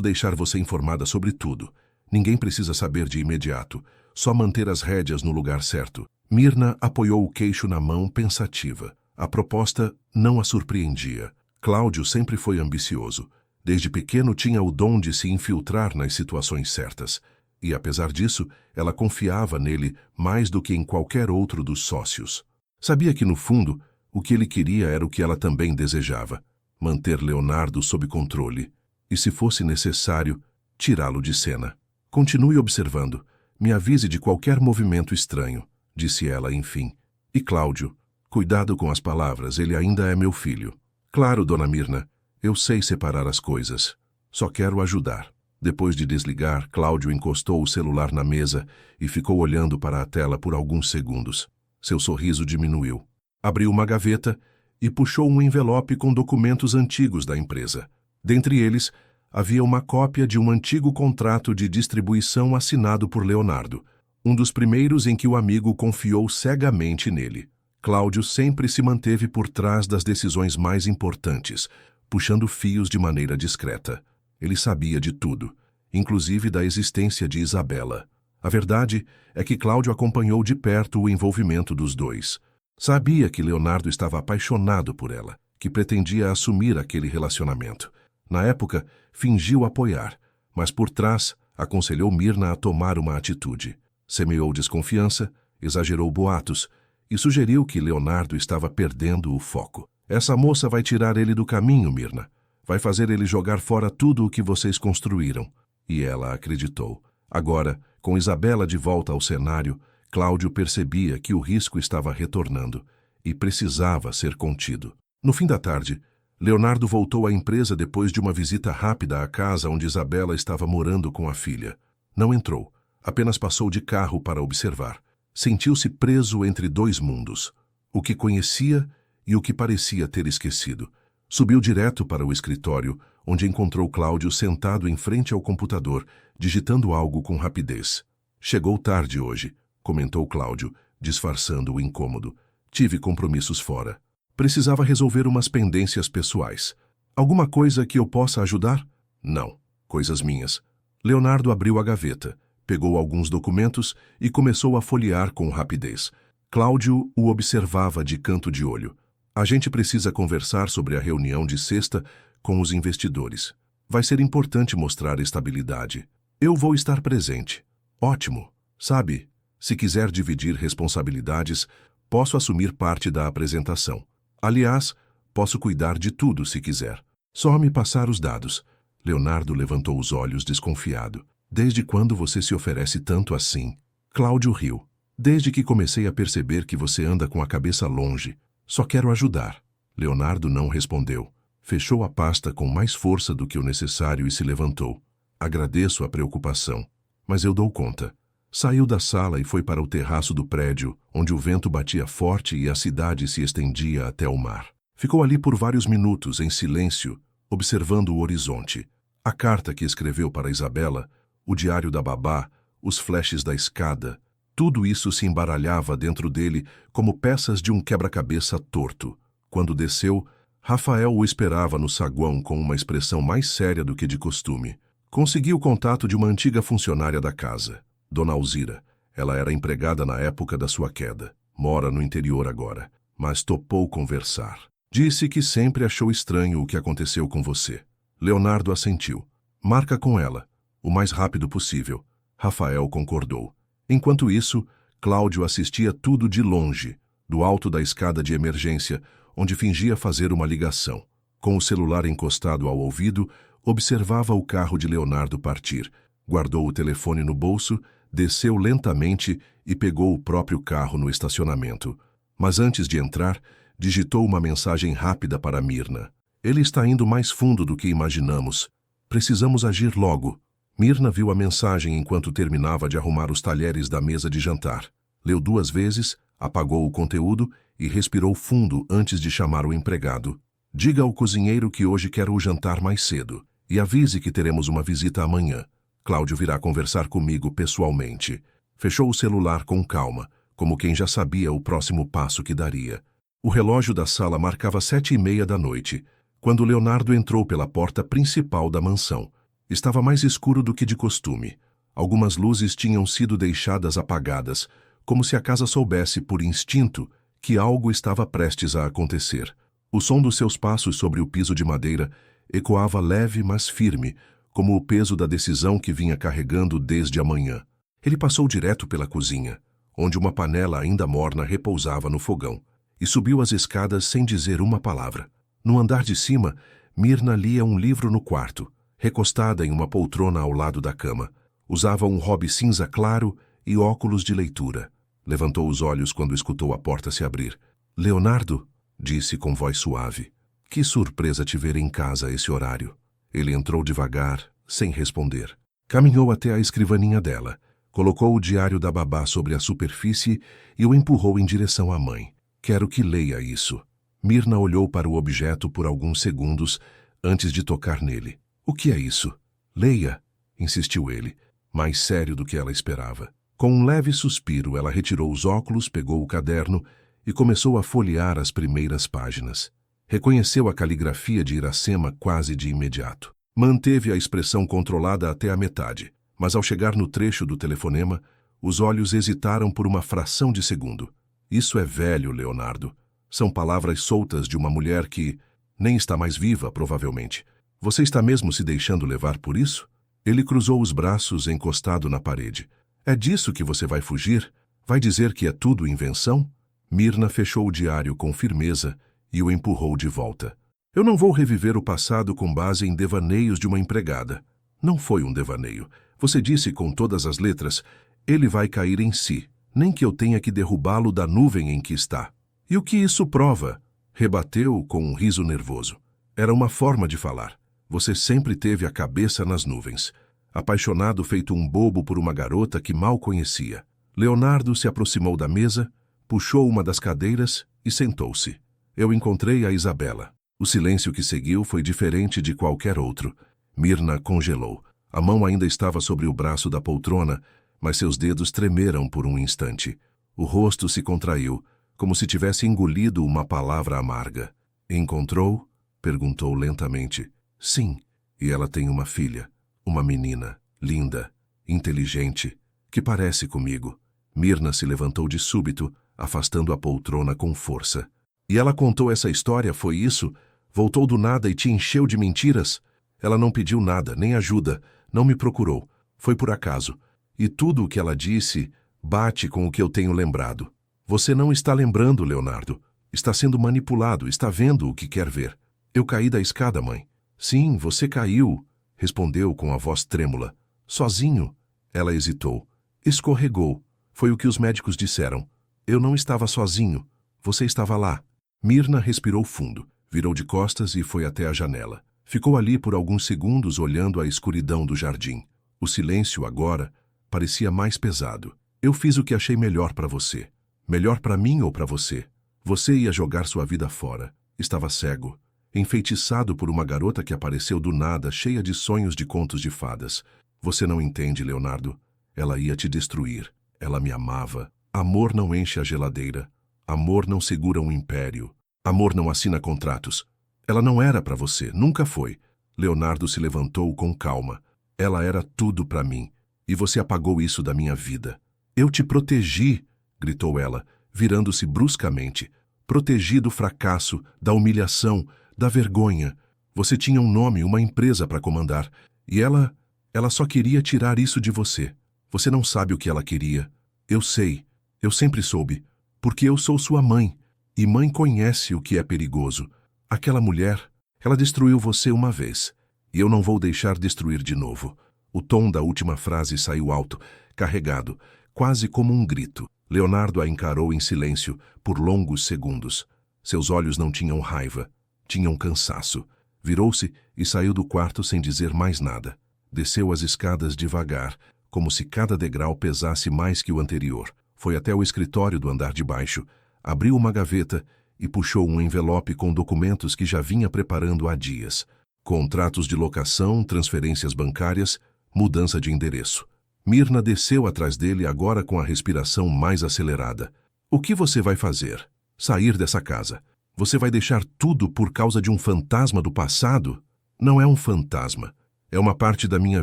deixar você informada sobre tudo. Ninguém precisa saber de imediato. Só manter as rédeas no lugar certo. Mirna apoiou o queixo na mão, pensativa. A proposta não a surpreendia. Cláudio sempre foi ambicioso. Desde pequeno tinha o dom de se infiltrar nas situações certas. E, apesar disso, ela confiava nele mais do que em qualquer outro dos sócios. Sabia que, no fundo, o que ele queria era o que ela também desejava: manter Leonardo sob controle. E, se fosse necessário, tirá-lo de cena. Continue observando. Me avise de qualquer movimento estranho, disse ela, enfim. E Cláudio, cuidado com as palavras, ele ainda é meu filho. Claro, dona Mirna. Eu sei separar as coisas. Só quero ajudar. Depois de desligar, Cláudio encostou o celular na mesa e ficou olhando para a tela por alguns segundos. Seu sorriso diminuiu. Abriu uma gaveta e puxou um envelope com documentos antigos da empresa. Dentre eles, havia uma cópia de um antigo contrato de distribuição assinado por Leonardo, um dos primeiros em que o amigo confiou cegamente nele. Cláudio sempre se manteve por trás das decisões mais importantes, puxando fios de maneira discreta. Ele sabia de tudo, inclusive da existência de Isabela. A verdade é que Cláudio acompanhou de perto o envolvimento dos dois. Sabia que Leonardo estava apaixonado por ela, que pretendia assumir aquele relacionamento. Na época, fingiu apoiar, mas por trás aconselhou Mirna a tomar uma atitude. Semeou desconfiança, exagerou boatos e sugeriu que Leonardo estava perdendo o foco. Essa moça vai tirar ele do caminho, Mirna. Vai fazer ele jogar fora tudo o que vocês construíram. E ela acreditou. Agora, com Isabela de volta ao cenário, Cláudio percebia que o risco estava retornando e precisava ser contido. No fim da tarde, Leonardo voltou à empresa depois de uma visita rápida à casa onde Isabela estava morando com a filha. Não entrou, apenas passou de carro para observar. Sentiu-se preso entre dois mundos, o que conhecia e o que parecia ter esquecido. Subiu direto para o escritório, onde encontrou Cláudio sentado em frente ao computador, digitando algo com rapidez. Chegou tarde hoje. comentou Cláudio, disfarçando o incômodo. Tive compromissos fora. Precisava resolver umas pendências pessoais. Alguma coisa que eu possa ajudar? Não. Coisas minhas. Leonardo abriu a gaveta, pegou alguns documentos e começou a folhear com rapidez. Cláudio o observava de canto de olho. A gente precisa conversar sobre a reunião de sexta com os investidores. Vai ser importante mostrar estabilidade. Eu vou estar presente. Ótimo. Sabe, se quiser dividir responsabilidades, posso assumir parte da apresentação. Aliás, posso cuidar de tudo se quiser. Só me passar os dados. Leonardo levantou os olhos desconfiado. Desde quando você se oferece tanto assim? Cláudio riu. Desde que comecei a perceber que você anda com a cabeça longe. Só quero ajudar. Leonardo não respondeu. Fechou a pasta com mais força do que o necessário e se levantou. Agradeço a preocupação, mas eu dou conta. Saiu da sala e foi para o terraço do prédio, onde o vento batia forte e a cidade se estendia até o mar. Ficou ali por vários minutos, em silêncio, observando o horizonte. A carta que escreveu para Isabela, o diário da babá, os flashes da escada, tudo isso se embaralhava dentro dele como peças de um quebra-cabeça torto. Quando desceu, Rafael o esperava no saguão com uma expressão mais séria do que de costume. Conseguiu o contato de uma antiga funcionária da casa, Dona Alzira. Ela era empregada na época da sua queda. Mora no interior agora, mas topou conversar. Disse que sempre achou estranho o que aconteceu com você. Leonardo assentiu. Marca com ela, o mais rápido possível. Rafael concordou. Enquanto isso, Cláudio assistia tudo de longe, do alto da escada de emergência, onde fingia fazer uma ligação. Com o celular encostado ao ouvido, observava o carro de Leonardo partir. Guardou o telefone no bolso, desceu lentamente e pegou o próprio carro no estacionamento. Mas antes de entrar, digitou uma mensagem rápida para Mirna. Ele está indo mais fundo do que imaginamos. Precisamos agir logo. Mirna viu a mensagem enquanto terminava de arrumar os talheres da mesa de jantar. Leu 2 vezes, apagou o conteúdo e respirou fundo antes de chamar o empregado. Diga ao cozinheiro que hoje quero o jantar mais cedo e avise que teremos uma visita amanhã. Cláudio virá conversar comigo pessoalmente. Fechou o celular com calma, como quem já sabia o próximo passo que daria. O relógio da sala marcava 7:30 da noite, quando Leonardo entrou pela porta principal da mansão. Estava mais escuro do que de costume. Algumas luzes tinham sido deixadas apagadas, como se a casa soubesse, por instinto, que algo estava prestes a acontecer. O som dos seus passos sobre o piso de madeira ecoava leve, mas firme, como o peso da decisão que vinha carregando desde a manhã. Ele passou direto pela cozinha, onde uma panela ainda morna repousava no fogão, e subiu as escadas sem dizer uma palavra. No andar de cima, Mirna lia um livro no quarto, recostada em uma poltrona ao lado da cama. Usava um robe cinza claro e óculos de leitura. Levantou os olhos quando escutou a porta se abrir. Leonardo, disse com voz suave. Que surpresa te ver em casa a esse horário. Ele entrou devagar, sem responder. Caminhou até a escrivaninha dela, colocou o diário da babá sobre a superfície e o empurrou em direção à mãe. Quero que leia isso. Mirna olhou para o objeto por alguns segundos antes de tocar nele. O que é isso? Leia, insistiu ele, mais sério do que ela esperava. Com um leve suspiro, ela retirou os óculos, pegou o caderno e começou a folhear as primeiras páginas. Reconheceu a caligrafia de Iracema quase de imediato. Manteve a expressão controlada até a metade, mas ao chegar no trecho do telefonema, os olhos hesitaram por uma fração de segundo. Isso é velho, Leonardo. São palavras soltas de uma mulher que nem está mais viva, provavelmente. Você está mesmo se deixando levar por isso? Ele cruzou os braços encostado na parede. É disso que você vai fugir? Vai dizer que é tudo invenção? Mirna fechou o diário com firmeza e o empurrou de volta. Eu não vou reviver o passado com base em devaneios de uma empregada. Não foi um devaneio. Você disse com todas as letras, ele vai cair em si, nem que eu tenha que derrubá-lo da nuvem em que está. E o que isso prova? Rebateu com um riso nervoso. Era uma forma de falar. Você sempre teve a cabeça nas nuvens, apaixonado feito um bobo por uma garota que mal conhecia. Leonardo se aproximou da mesa, puxou uma das cadeiras e sentou-se. Eu encontrei a Isabela. O silêncio que seguiu foi diferente de qualquer outro. Mirna congelou. A mão ainda estava sobre o braço da poltrona, mas seus dedos tremeram por um instante. O rosto se contraiu, como se tivesse engolido uma palavra amarga. Encontrou? Perguntou lentamente. Sim, e ela tem uma filha, uma menina, linda, inteligente, que parece comigo. Mirna se levantou de súbito, afastando a poltrona com força. E ela contou essa história, foi isso? Voltou do nada e te encheu de mentiras? Ela não pediu nada, nem ajuda, não me procurou. Foi por acaso. E tudo o que ela disse bate com o que eu tenho lembrado. Você não está lembrando, Leonardo. Está sendo manipulado, está vendo o que quer ver. Eu caí da escada, mãe. Sim, você caiu, respondeu com a voz trêmula. Sozinho? Ela hesitou. Escorregou. Foi o que os médicos disseram. Eu não estava sozinho. Você estava lá. Mirna respirou fundo, virou de costas e foi até a janela. Ficou ali por alguns segundos olhando a escuridão do jardim. O silêncio, agora, parecia mais pesado. Eu fiz o que achei melhor para você. Melhor para mim ou para você? Você ia jogar sua vida fora. Estava cego, enfeitiçado por uma garota que apareceu do nada, cheia de sonhos de contos de fadas. Você não entende, Leonardo. Ela ia te destruir. Ela me amava. Amor não enche a geladeira. Amor não segura um império. Amor não assina contratos. Ela não era para você, nunca foi. Leonardo se levantou com calma. Ela era tudo para mim. E você apagou isso da minha vida. Eu te protegi, gritou ela, virando-se bruscamente. Protegi do fracasso, da humilhação, da vergonha. Você tinha um nome, uma empresa para comandar. E ela só queria tirar isso de você. Você não sabe o que ela queria. Eu sei. Eu sempre soube. Porque eu sou sua mãe. E mãe conhece o que é perigoso. Aquela mulher, ela destruiu você uma vez. E eu não vou deixar destruir de novo. O tom da última frase saiu alto, carregado, quase como um grito. Leonardo a encarou em silêncio por longos segundos. Seus olhos não tinham raiva, tinham cansaço. Virou-se e saiu do quarto sem dizer mais nada. Desceu as escadas devagar, como se cada degrau pesasse mais que o anterior. Foi até o escritório do andar de baixo, abriu uma gaveta e puxou um envelope com documentos que já vinha preparando há dias. Contratos de locação, transferências bancárias, mudança de endereço. Mirna desceu atrás dele agora com a respiração mais acelerada. O que você vai fazer? Sair dessa casa. Você vai deixar tudo por causa de um fantasma do passado? Não é um fantasma. É uma parte da minha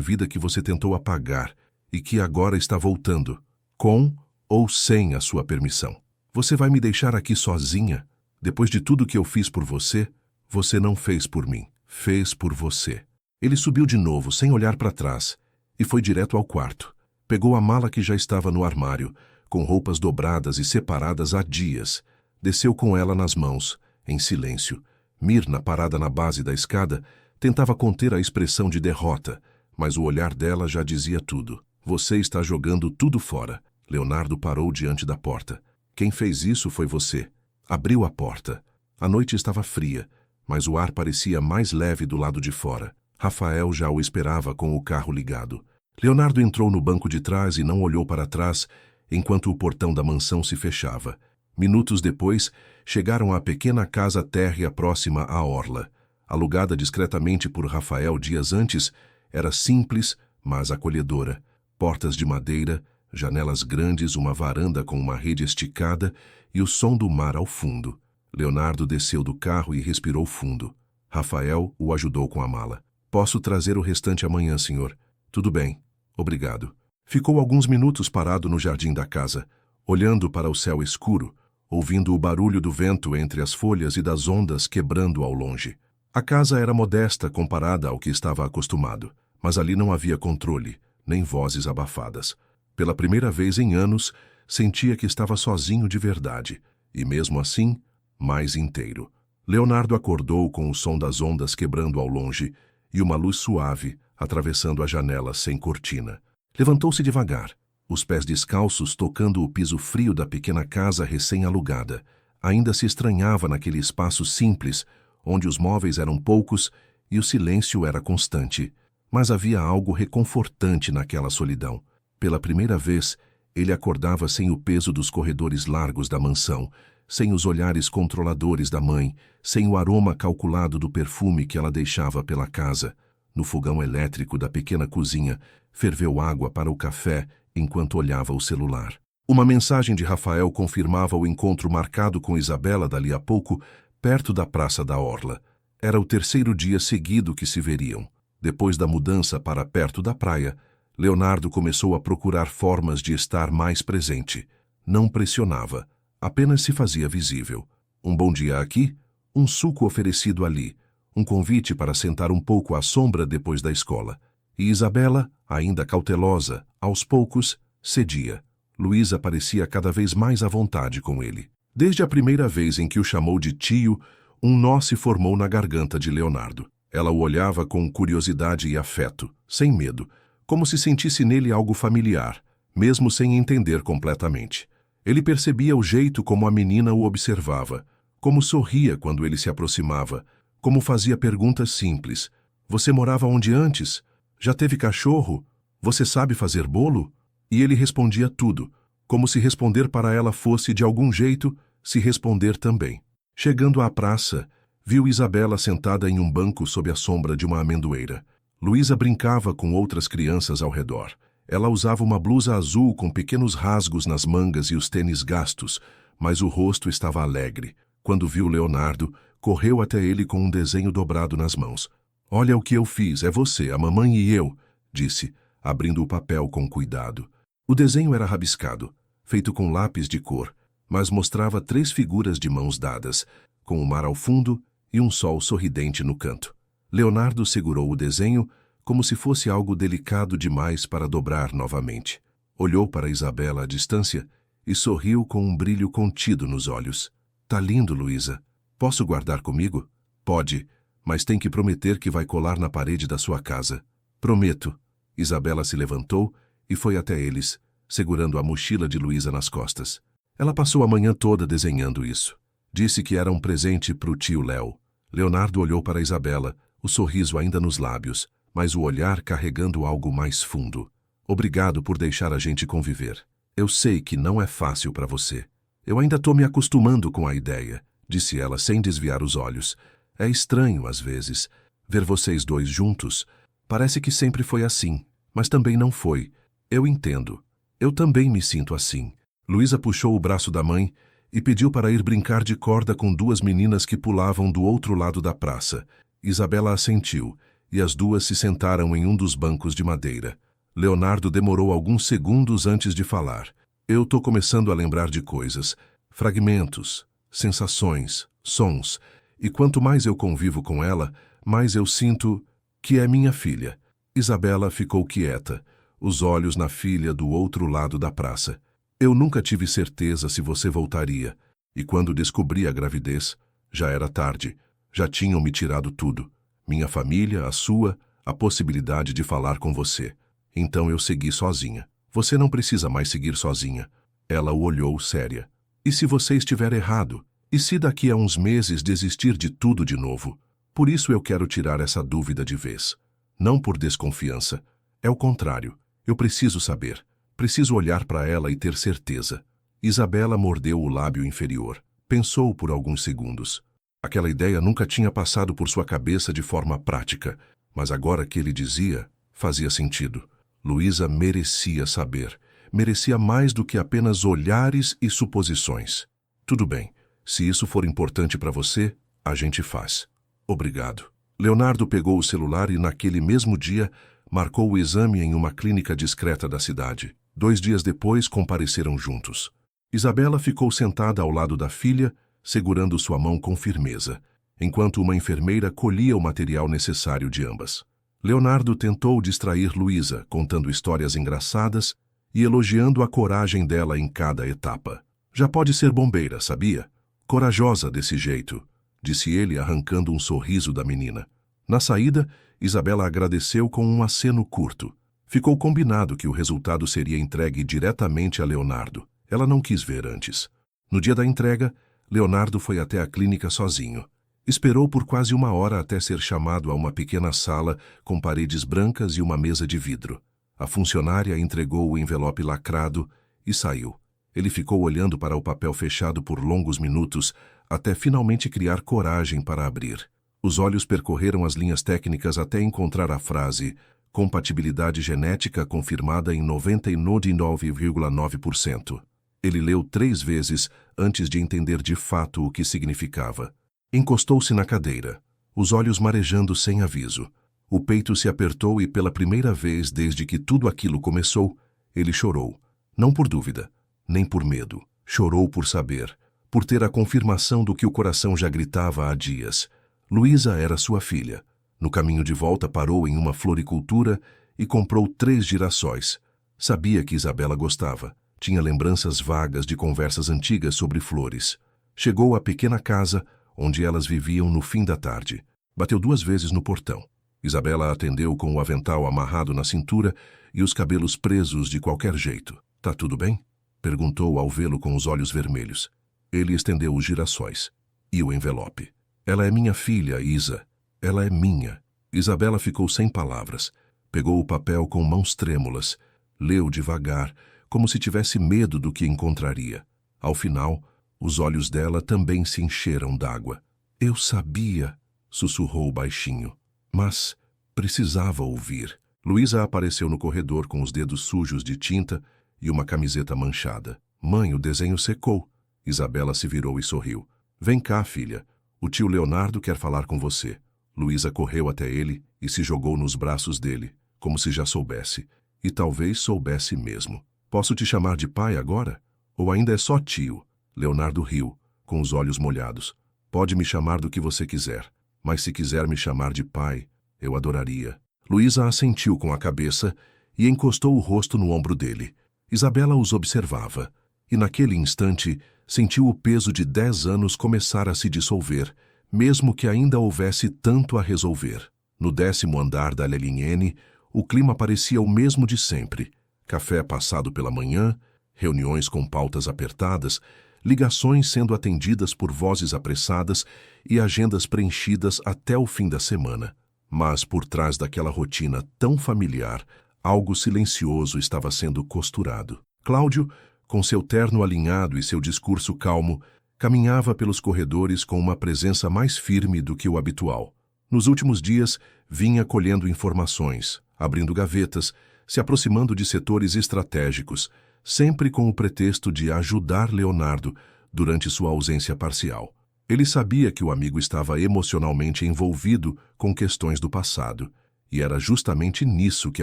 vida que você tentou apagar e que agora está voltando, com ou sem a sua permissão. Você vai me deixar aqui sozinha? Depois de tudo que eu fiz por você, você não fez por mim, fez por você. Ele subiu de novo, sem olhar para trás, e foi direto ao quarto. Pegou a mala que já estava no armário, com roupas dobradas e separadas há dias. Desceu com ela nas mãos, em silêncio. Mirna, parada na base da escada, tentava conter a expressão de derrota, mas o olhar dela já dizia tudo. Você está jogando tudo fora. Leonardo parou diante da porta. Quem fez isso foi você. Abriu a porta. A noite estava fria, mas o ar parecia mais leve do lado de fora. Rafael já o esperava com o carro ligado. Leonardo entrou no banco de trás e não olhou para trás enquanto o portão da mansão se fechava. Minutos depois, chegaram à pequena casa térrea próxima à orla. Alugada discretamente por Rafael dias antes, era simples, mas acolhedora. Portas de madeira, janelas grandes, uma varanda com uma rede esticada e o som do mar ao fundo. Leonardo desceu do carro e respirou fundo. Rafael o ajudou com a mala. Posso trazer o restante amanhã, senhor. Tudo bem. Obrigado. Ficou alguns minutos parado no jardim da casa, olhando para o céu escuro, ouvindo o barulho do vento entre as folhas e das ondas quebrando ao longe. A casa era modesta comparada ao que estava acostumado, mas ali não havia controle, nem vozes abafadas. Pela primeira vez em anos, sentia que estava sozinho de verdade, e mesmo assim, mais inteiro. Leonardo acordou com o som das ondas quebrando ao longe e uma luz suave atravessando a janela sem cortina. Levantou-se devagar, os pés descalços tocando o piso frio da pequena casa recém-alugada. Ainda se estranhava naquele espaço simples, onde os móveis eram poucos e o silêncio era constante. Mas havia algo reconfortante naquela solidão. Pela primeira vez, ele acordava sem o peso dos corredores largos da mansão, sem os olhares controladores da mãe, sem o aroma calculado do perfume que ela deixava pela casa. No fogão elétrico da pequena cozinha, ferveu água para o café enquanto olhava o celular. Uma mensagem de Rafael confirmava o encontro marcado com Isabela dali a pouco, perto da Praça da Orla. Era o terceiro dia seguido que se veriam. Depois da mudança para perto da praia, Leonardo começou a procurar formas de estar mais presente. Não pressionava, apenas se fazia visível. Um bom dia aqui, um suco oferecido ali, um convite para sentar um pouco à sombra depois da escola. E Isabela, ainda cautelosa, aos poucos, cedia. Luísa parecia cada vez mais à vontade com ele. Desde a primeira vez em que o chamou de tio, um nó se formou na garganta de Leonardo. Ela o olhava com curiosidade e afeto, sem medo, como se sentisse nele algo familiar, mesmo sem entender completamente. Ele percebia o jeito como a menina o observava, como sorria quando ele se aproximava, como fazia perguntas simples. Você morava onde antes? Já teve cachorro? Você sabe fazer bolo? E ele respondia tudo, como se responder para ela fosse, de algum jeito, se responder também. Chegando à praça, viu Isabela sentada em um banco sob a sombra de uma amendoeira. Luísa brincava com outras crianças ao redor. Ela usava uma blusa azul com pequenos rasgos nas mangas e os tênis gastos, mas o rosto estava alegre. Quando viu Leonardo, correu até ele com um desenho dobrado nas mãos. Olha o que eu fiz, é você, a mamãe e eu, disse, abrindo o papel com cuidado. O desenho era rabiscado, feito com lápis de cor, mas mostrava 3 figuras de mãos dadas, com o mar ao fundo e um sol sorridente no canto. Leonardo segurou o desenho como se fosse algo delicado demais para dobrar novamente. Olhou para Isabela à distância e sorriu com um brilho contido nos olhos. Tá lindo, Luísa. Posso guardar comigo? Pode, mas tem que prometer que vai colar na parede da sua casa. Prometo. Isabela se levantou e foi até eles, segurando a mochila de Luísa nas costas. Ela passou a manhã toda desenhando isso. Disse que era um presente para o tio Léo. Leonardo olhou para Isabela, o sorriso ainda nos lábios, mas o olhar carregando algo mais fundo. Obrigado por deixar a gente conviver. Eu sei que não é fácil para você. Eu ainda estou me acostumando com a ideia, disse ela sem desviar os olhos. É estranho, às vezes, ver vocês dois juntos. Parece que sempre foi assim, mas também não foi. Eu entendo. Eu também me sinto assim. Luísa puxou o braço da mãe e pediu para ir brincar de corda com 2 meninas que pulavam do outro lado da praça. Isabela assentiu, e as duas se sentaram em um dos bancos de madeira. Leonardo demorou alguns segundos antes de falar. Eu tô começando a lembrar de coisas, fragmentos, sensações, sons, e quanto mais eu convivo com ela, mais eu sinto que é minha filha. Isabela ficou quieta, os olhos na filha do outro lado da praça. Eu nunca tive certeza se você voltaria, e quando descobri a gravidez, já era tarde, já tinham me tirado tudo. Minha família, a sua, a possibilidade de falar com você. Então eu segui sozinha. Você não precisa mais seguir sozinha. Ela o olhou séria. E se você estiver errado? E se daqui a uns meses desistir de tudo de novo? Por isso eu quero tirar essa dúvida de vez. Não por desconfiança. É o contrário. Eu preciso saber. Preciso olhar para ela e ter certeza. Isabela mordeu o lábio inferior. Pensou por alguns segundos. Aquela ideia nunca tinha passado por sua cabeça de forma prática, mas agora que ele dizia, fazia sentido. Luísa merecia saber. Merecia mais do que apenas olhares e suposições. Tudo bem. Se isso for importante para você, a gente faz. Obrigado. Leonardo pegou o celular e, naquele mesmo dia, marcou o exame em uma clínica discreta da cidade. 2 dias depois, compareceram juntos. Isabela ficou sentada ao lado da filha, segurando sua mão com firmeza, enquanto uma enfermeira colhia o material necessário de ambas. Leonardo tentou distrair Luísa, contando histórias engraçadas e elogiando a coragem dela em cada etapa. Já pode ser bombeira, sabia? Corajosa desse jeito, disse ele, arrancando um sorriso da menina. Na saída, Isabela agradeceu com um aceno curto. Ficou combinado que o resultado seria entregue diretamente a Leonardo. Ela não quis ver antes. No dia da entrega, Leonardo foi até a clínica sozinho. Esperou por quase 1 hora até ser chamado a uma pequena sala com paredes brancas e uma mesa de vidro. A funcionária entregou o envelope lacrado e saiu. Ele ficou olhando para o papel fechado por longos minutos, até finalmente criar coragem para abrir. Os olhos percorreram as linhas técnicas até encontrar a frase compatibilidade genética confirmada em 99,9%. Ele leu 3 vezes antes de entender de fato o que significava. Encostou-se na cadeira, os olhos marejando sem aviso. O peito se apertou e pela primeira vez desde que tudo aquilo começou, ele chorou. Não por dúvida, nem por medo. Chorou por saber, por ter a confirmação do que o coração já gritava há dias. Luísa era sua filha. No caminho de volta parou em uma floricultura e comprou 3 girassóis. Sabia que Isabela gostava. Tinha lembranças vagas de conversas antigas sobre flores. Chegou à pequena casa onde elas viviam no fim da tarde. Bateu 2 vezes no portão. Isabela atendeu com o avental amarrado na cintura e os cabelos presos de qualquer jeito. "Tá tudo bem?" perguntou ao vê-lo com os olhos vermelhos. Ele estendeu os girassóis. E o envelope. "Ela é minha filha, Isa. Ela é minha." Isabela ficou sem palavras. Pegou o papel com mãos trêmulas. Leu devagar, como se tivesse medo do que encontraria. Ao final, os olhos dela também se encheram d'água. "Eu sabia", sussurrou baixinho. Mas precisava ouvir. Luísa apareceu no corredor com os dedos sujos de tinta e uma camiseta manchada. "Mãe, o desenho secou." Isabela se virou e sorriu. "Vem cá, filha. O tio Leonardo quer falar com você." Luísa correu até ele e se jogou nos braços dele, como se já soubesse. E talvez soubesse mesmo. "Posso te chamar de pai agora? Ou ainda é só tio?" Leonardo riu, com os olhos molhados. "Pode me chamar do que você quiser. Mas se quiser me chamar de pai, eu adoraria." Luísa assentiu com a cabeça e encostou o rosto no ombro dele. Isabela os observava, e naquele instante sentiu o peso de 10 anos começar a se dissolver, mesmo que ainda houvesse tanto a resolver. No 10º andar da Leligne, o clima parecia o mesmo de sempre. Café passado pela manhã, reuniões com pautas apertadas, ligações sendo atendidas por vozes apressadas e agendas preenchidas até o fim da semana. Mas por trás daquela rotina tão familiar, algo silencioso estava sendo costurado. Cláudio, com seu terno alinhado e seu discurso calmo, caminhava pelos corredores com uma presença mais firme do que o habitual. Nos últimos dias, vinha colhendo informações, abrindo gavetas, se aproximando de setores estratégicos, sempre com o pretexto de ajudar Leonardo durante sua ausência parcial. Ele sabia que o amigo estava emocionalmente envolvido com questões do passado, e era justamente nisso que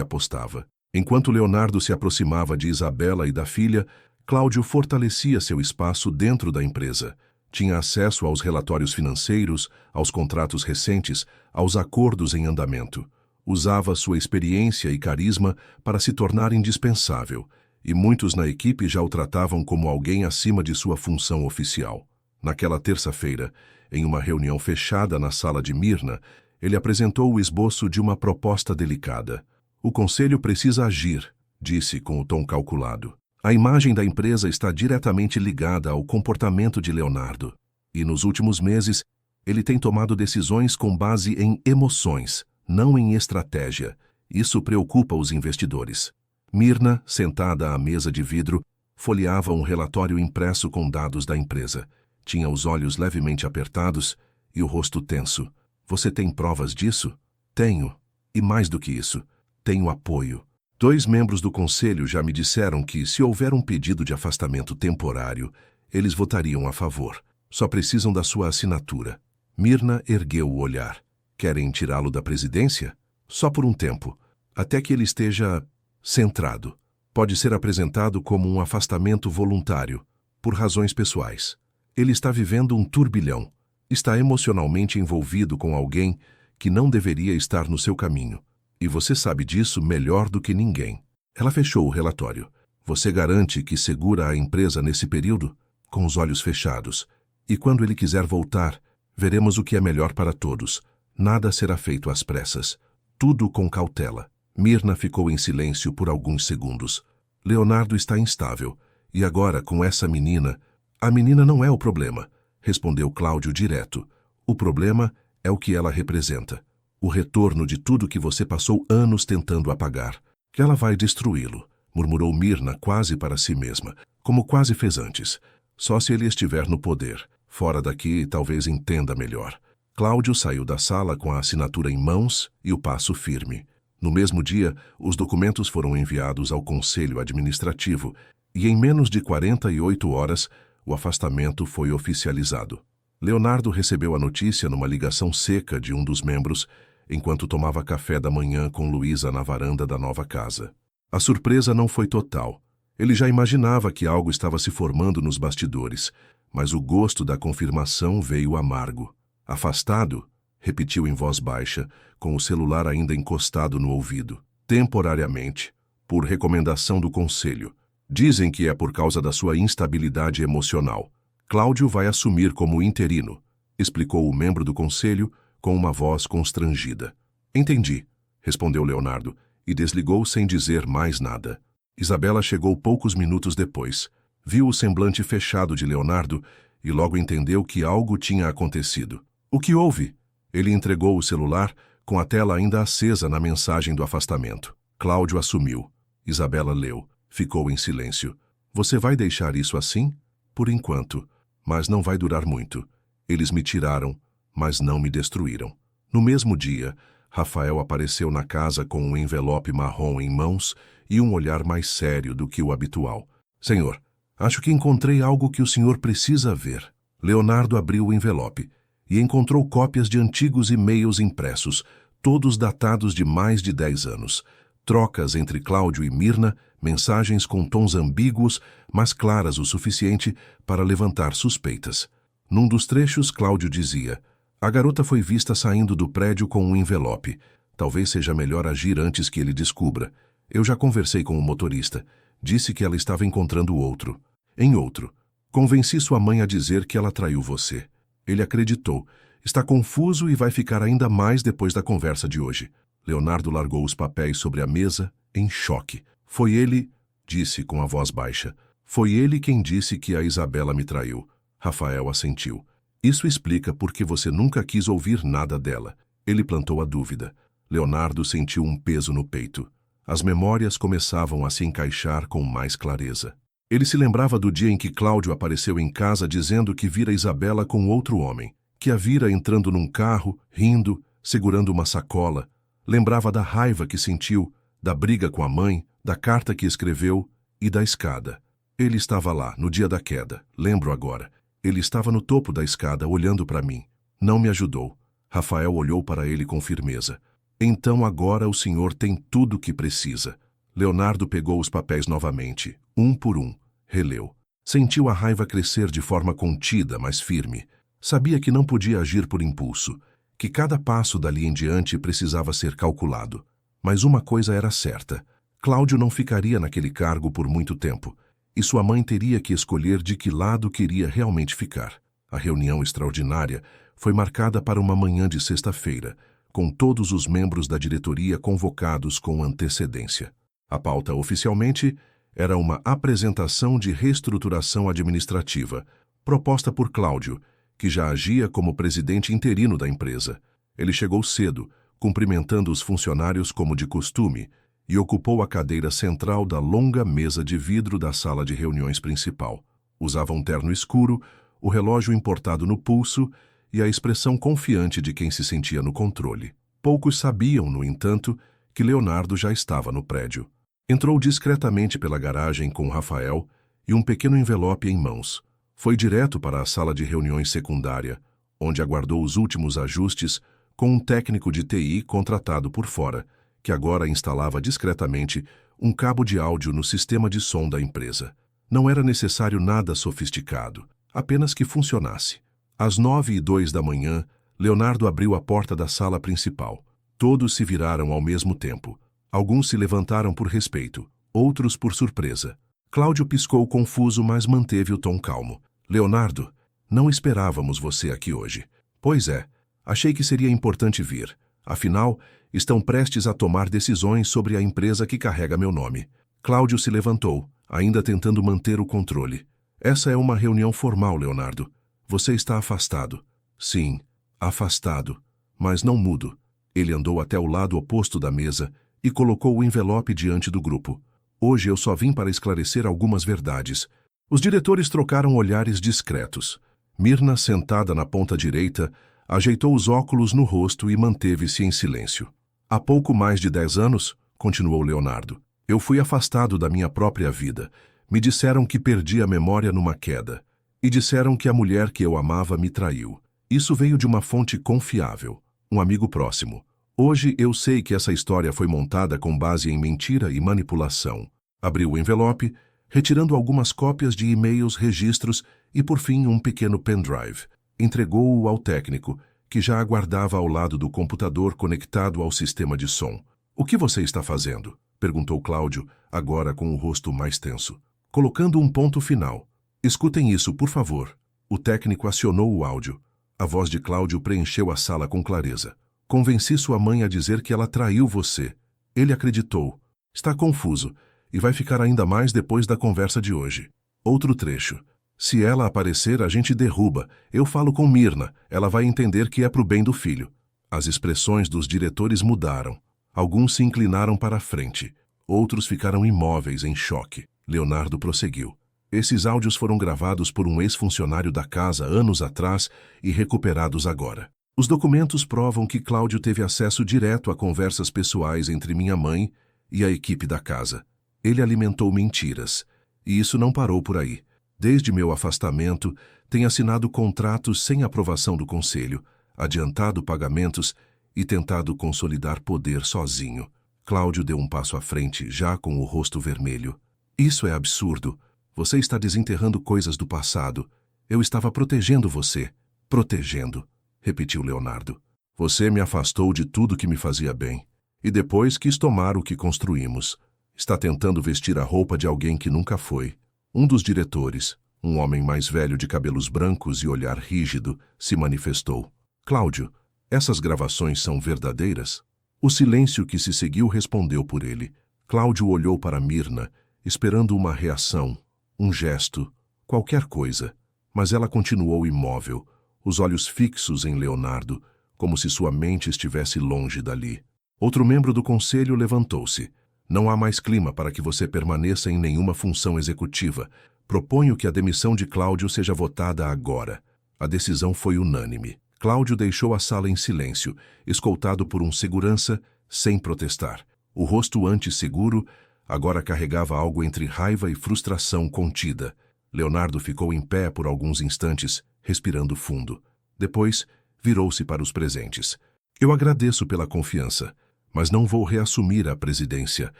apostava. Enquanto Leonardo se aproximava de Isabela e da filha, Cláudio fortalecia seu espaço dentro da empresa. Tinha acesso aos relatórios financeiros, aos contratos recentes, aos acordos em andamento. Usava sua experiência e carisma para se tornar indispensável, e muitos na equipe já o tratavam como alguém acima de sua função oficial. Naquela terça-feira, em uma reunião fechada na sala de Mirna, ele apresentou o esboço de uma proposta delicada. "O conselho precisa agir", disse com o tom calculado. "A imagem da empresa está diretamente ligada ao comportamento de Leonardo. E nos últimos meses, ele tem tomado decisões com base em emoções, não em estratégia. Isso preocupa os investidores." Mirna, sentada à mesa de vidro, folheava um relatório impresso com dados da empresa. Tinha os olhos levemente apertados e o rosto tenso. "Você tem provas disso?" "Tenho. E mais do que isso, tenho apoio. 2 membros do conselho já me disseram que, se houver um pedido de afastamento temporário, eles votariam a favor. Só precisam da sua assinatura." Mirna ergueu o olhar. "Querem tirá-lo da presidência?" "Só por um tempo, até que ele esteja centrado. Pode ser apresentado como um afastamento voluntário, por razões pessoais. Ele está vivendo um turbilhão. Está emocionalmente envolvido com alguém que não deveria estar no seu caminho. E você sabe disso melhor do que ninguém." Ela fechou o relatório. "Você garante que segura a empresa nesse período?" "Com os olhos fechados. E quando ele quiser voltar, veremos o que é melhor para todos. Nada será feito às pressas. Tudo com cautela." Mirna ficou em silêncio por alguns segundos. "Leonardo está instável. E agora, com essa menina..." "A menina não é o problema", respondeu Cláudio direto. "O problema é o que ela representa. O retorno de tudo que você passou anos tentando apagar. Que ela vai destruí-lo", murmurou Mirna quase para si mesma, como quase fez antes. "Só se ele estiver no poder. Fora daqui, talvez entenda melhor." Cláudio saiu da sala com a assinatura em mãos e o passo firme. No mesmo dia, os documentos foram enviados ao Conselho Administrativo e em menos de 48 horas, o afastamento foi oficializado. Leonardo recebeu a notícia numa ligação seca de um dos membros, enquanto tomava café da manhã com Luísa na varanda da nova casa. A surpresa não foi total. Ele já imaginava que algo estava se formando nos bastidores, mas o gosto da confirmação veio amargo. Afastado, repetiu em voz baixa, com o celular ainda encostado no ouvido. Temporariamente, por recomendação do conselho. Dizem que é por causa da sua instabilidade emocional. Cláudio vai assumir como interino, explicou o membro do conselho com uma voz constrangida. Entendi, respondeu Leonardo, e desligou sem dizer mais nada. Isabela chegou poucos minutos depois. Viu o semblante fechado de Leonardo e logo entendeu que algo tinha acontecido. O que houve? Ele entregou o celular, com a tela ainda acesa na mensagem do afastamento. Cláudio assumiu. Isabela leu. Ficou em silêncio. Você vai deixar isso assim? Por enquanto. Mas não vai durar muito. Eles me tiraram, mas não me destruíram. No mesmo dia, Rafael apareceu na casa com um envelope marrom em mãos e um olhar mais sério do que o habitual. Senhor, acho que encontrei algo que o senhor precisa ver. Leonardo abriu o envelope e encontrou cópias de antigos e-mails impressos, todos datados de mais de 10 anos. Trocas entre Cláudio e Mirna, mensagens com tons ambíguos, mas claras o suficiente para levantar suspeitas. Num dos trechos, Cláudio dizia: a garota foi vista saindo do prédio com um envelope. Talvez seja melhor agir antes que ele descubra. Eu já conversei com o motorista. Disse que ela estava encontrando outro. Em outro, convenci sua mãe a dizer que ela traiu você. Ele acreditou. Está confuso e vai ficar ainda mais depois da conversa de hoje. Leonardo largou os papéis sobre a mesa, em choque. Foi ele, disse com a voz baixa. Foi ele quem disse que a Isabela me traiu. Rafael assentiu. Isso explica por que você nunca quis ouvir nada dela. Ele plantou a dúvida. Leonardo sentiu um peso no peito. As memórias começavam a se encaixar com mais clareza. Ele se lembrava do dia em que Cláudio apareceu em casa dizendo que vira Isabela com outro homem, que a vira entrando num carro, rindo, segurando uma sacola. Lembrava da raiva que sentiu, da briga com a mãe, da carta que escreveu e da escada. Ele estava lá, no dia da queda, lembro agora. Ele estava no topo da escada, olhando para mim. Não me ajudou. Rafael olhou para ele com firmeza. Então agora o senhor tem tudo o que precisa. Leonardo pegou os papéis novamente, um por um, releu. Sentiu a raiva crescer de forma contida, mas firme. Sabia que não podia agir por impulso, que cada passo dali em diante precisava ser calculado. Mas uma coisa era certa. Cláudio não ficaria naquele cargo por muito tempo, e sua mãe teria que escolher de que lado queria realmente ficar. A reunião extraordinária foi marcada para uma manhã de sexta-feira, com todos os membros da diretoria convocados com antecedência. A pauta oficialmente era uma apresentação de reestruturação administrativa, proposta por Cláudio, que já agia como presidente interino da empresa. Ele chegou cedo, cumprimentando os funcionários como de costume, e ocupou a cadeira central da longa mesa de vidro da sala de reuniões principal. Usava um terno escuro, o relógio importado no pulso e a expressão confiante de quem se sentia no controle. Poucos sabiam, no entanto, que Leonardo já estava no prédio. Entrou discretamente pela garagem com Rafael e um pequeno envelope em mãos. Foi direto para a sala de reuniões secundária, onde aguardou os últimos ajustes com um técnico de TI contratado por fora, que agora instalava discretamente um cabo de áudio no sistema de som da empresa. Não era necessário nada sofisticado, apenas que funcionasse. Às 9h02 da manhã, Leonardo abriu a porta da sala principal. Todos se viraram ao mesmo tempo. Alguns se levantaram por respeito, outros por surpresa. Cláudio piscou confuso, mas manteve o tom calmo. Leonardo, não esperávamos você aqui hoje. Pois é, achei que seria importante vir. Afinal, estão prestes a tomar decisões sobre a empresa que carrega meu nome. Cláudio se levantou, ainda tentando manter o controle. Essa é uma reunião formal, Leonardo. Você está afastado. Sim, afastado, mas não mudo. Ele andou até o lado oposto da mesa e colocou o envelope diante do grupo. Hoje eu só vim para esclarecer algumas verdades. Os diretores trocaram olhares discretos. Mirna, sentada na ponta direita, ajeitou os óculos no rosto e manteve-se em silêncio. Há pouco mais de 10 anos, continuou Leonardo, eu fui afastado da minha própria vida. Me disseram que perdi a memória numa queda. E disseram que a mulher que eu amava me traiu. Isso veio de uma fonte confiável, um amigo próximo. Hoje eu sei que essa história foi montada com base em mentira e manipulação. Abriu o envelope, retirando algumas cópias de e-mails, registros e, por fim, um pequeno pendrive. Entregou-o ao técnico, que já aguardava ao lado do computador conectado ao sistema de som. "O que você está fazendo?" perguntou Cláudio, agora com o rosto mais tenso. "Colocando um ponto final. Escutem isso, por favor." O técnico acionou o áudio. A voz de Cláudio preencheu a sala com clareza. "Convenci sua mãe a dizer que ela traiu você. Ele acreditou. Está confuso e vai ficar ainda mais depois da conversa de hoje." Outro trecho. "Se ela aparecer, a gente derruba. Eu falo com Mirna. Ela vai entender que é pro bem do filho." As expressões dos diretores mudaram. Alguns se inclinaram para a frente. Outros ficaram imóveis, em choque. Leonardo prosseguiu. "Esses áudios foram gravados por um ex-funcionário da casa anos atrás e recuperados agora. Os documentos provam que Cláudio teve acesso direto a conversas pessoais entre minha mãe e a equipe da casa. Ele alimentou mentiras. E isso não parou por aí. Desde meu afastamento, tem assinado contratos sem aprovação do conselho, adiantado pagamentos e tentado consolidar poder sozinho." Cláudio deu um passo à frente, já com o rosto vermelho. "Isso é absurdo. Você está desenterrando coisas do passado. Eu estava protegendo você." "Protegendo", repetiu Leonardo. "Você me afastou de tudo que me fazia bem. E depois quis tomar o que construímos. Está tentando vestir a roupa de alguém que nunca foi." Um dos diretores, um homem mais velho de cabelos brancos e olhar rígido, se manifestou. "Cláudio, essas gravações são verdadeiras?" O silêncio que se seguiu respondeu por ele. Cláudio olhou para Mirna, esperando uma reação, um gesto, qualquer coisa. Mas ela continuou imóvel, os olhos fixos em Leonardo, como se sua mente estivesse longe dali. Outro membro do conselho levantou-se. "Não há mais clima para que você permaneça em nenhuma função executiva. Proponho que a demissão de Cláudio seja votada agora." A decisão foi unânime. Cláudio deixou a sala em silêncio, escoltado por um segurança, sem protestar. O rosto antes seguro agora carregava algo entre raiva e frustração contida. Leonardo ficou em pé por alguns instantes, respirando fundo. Depois, virou-se para os presentes. "Eu agradeço pela confiança, mas não vou reassumir a presidência.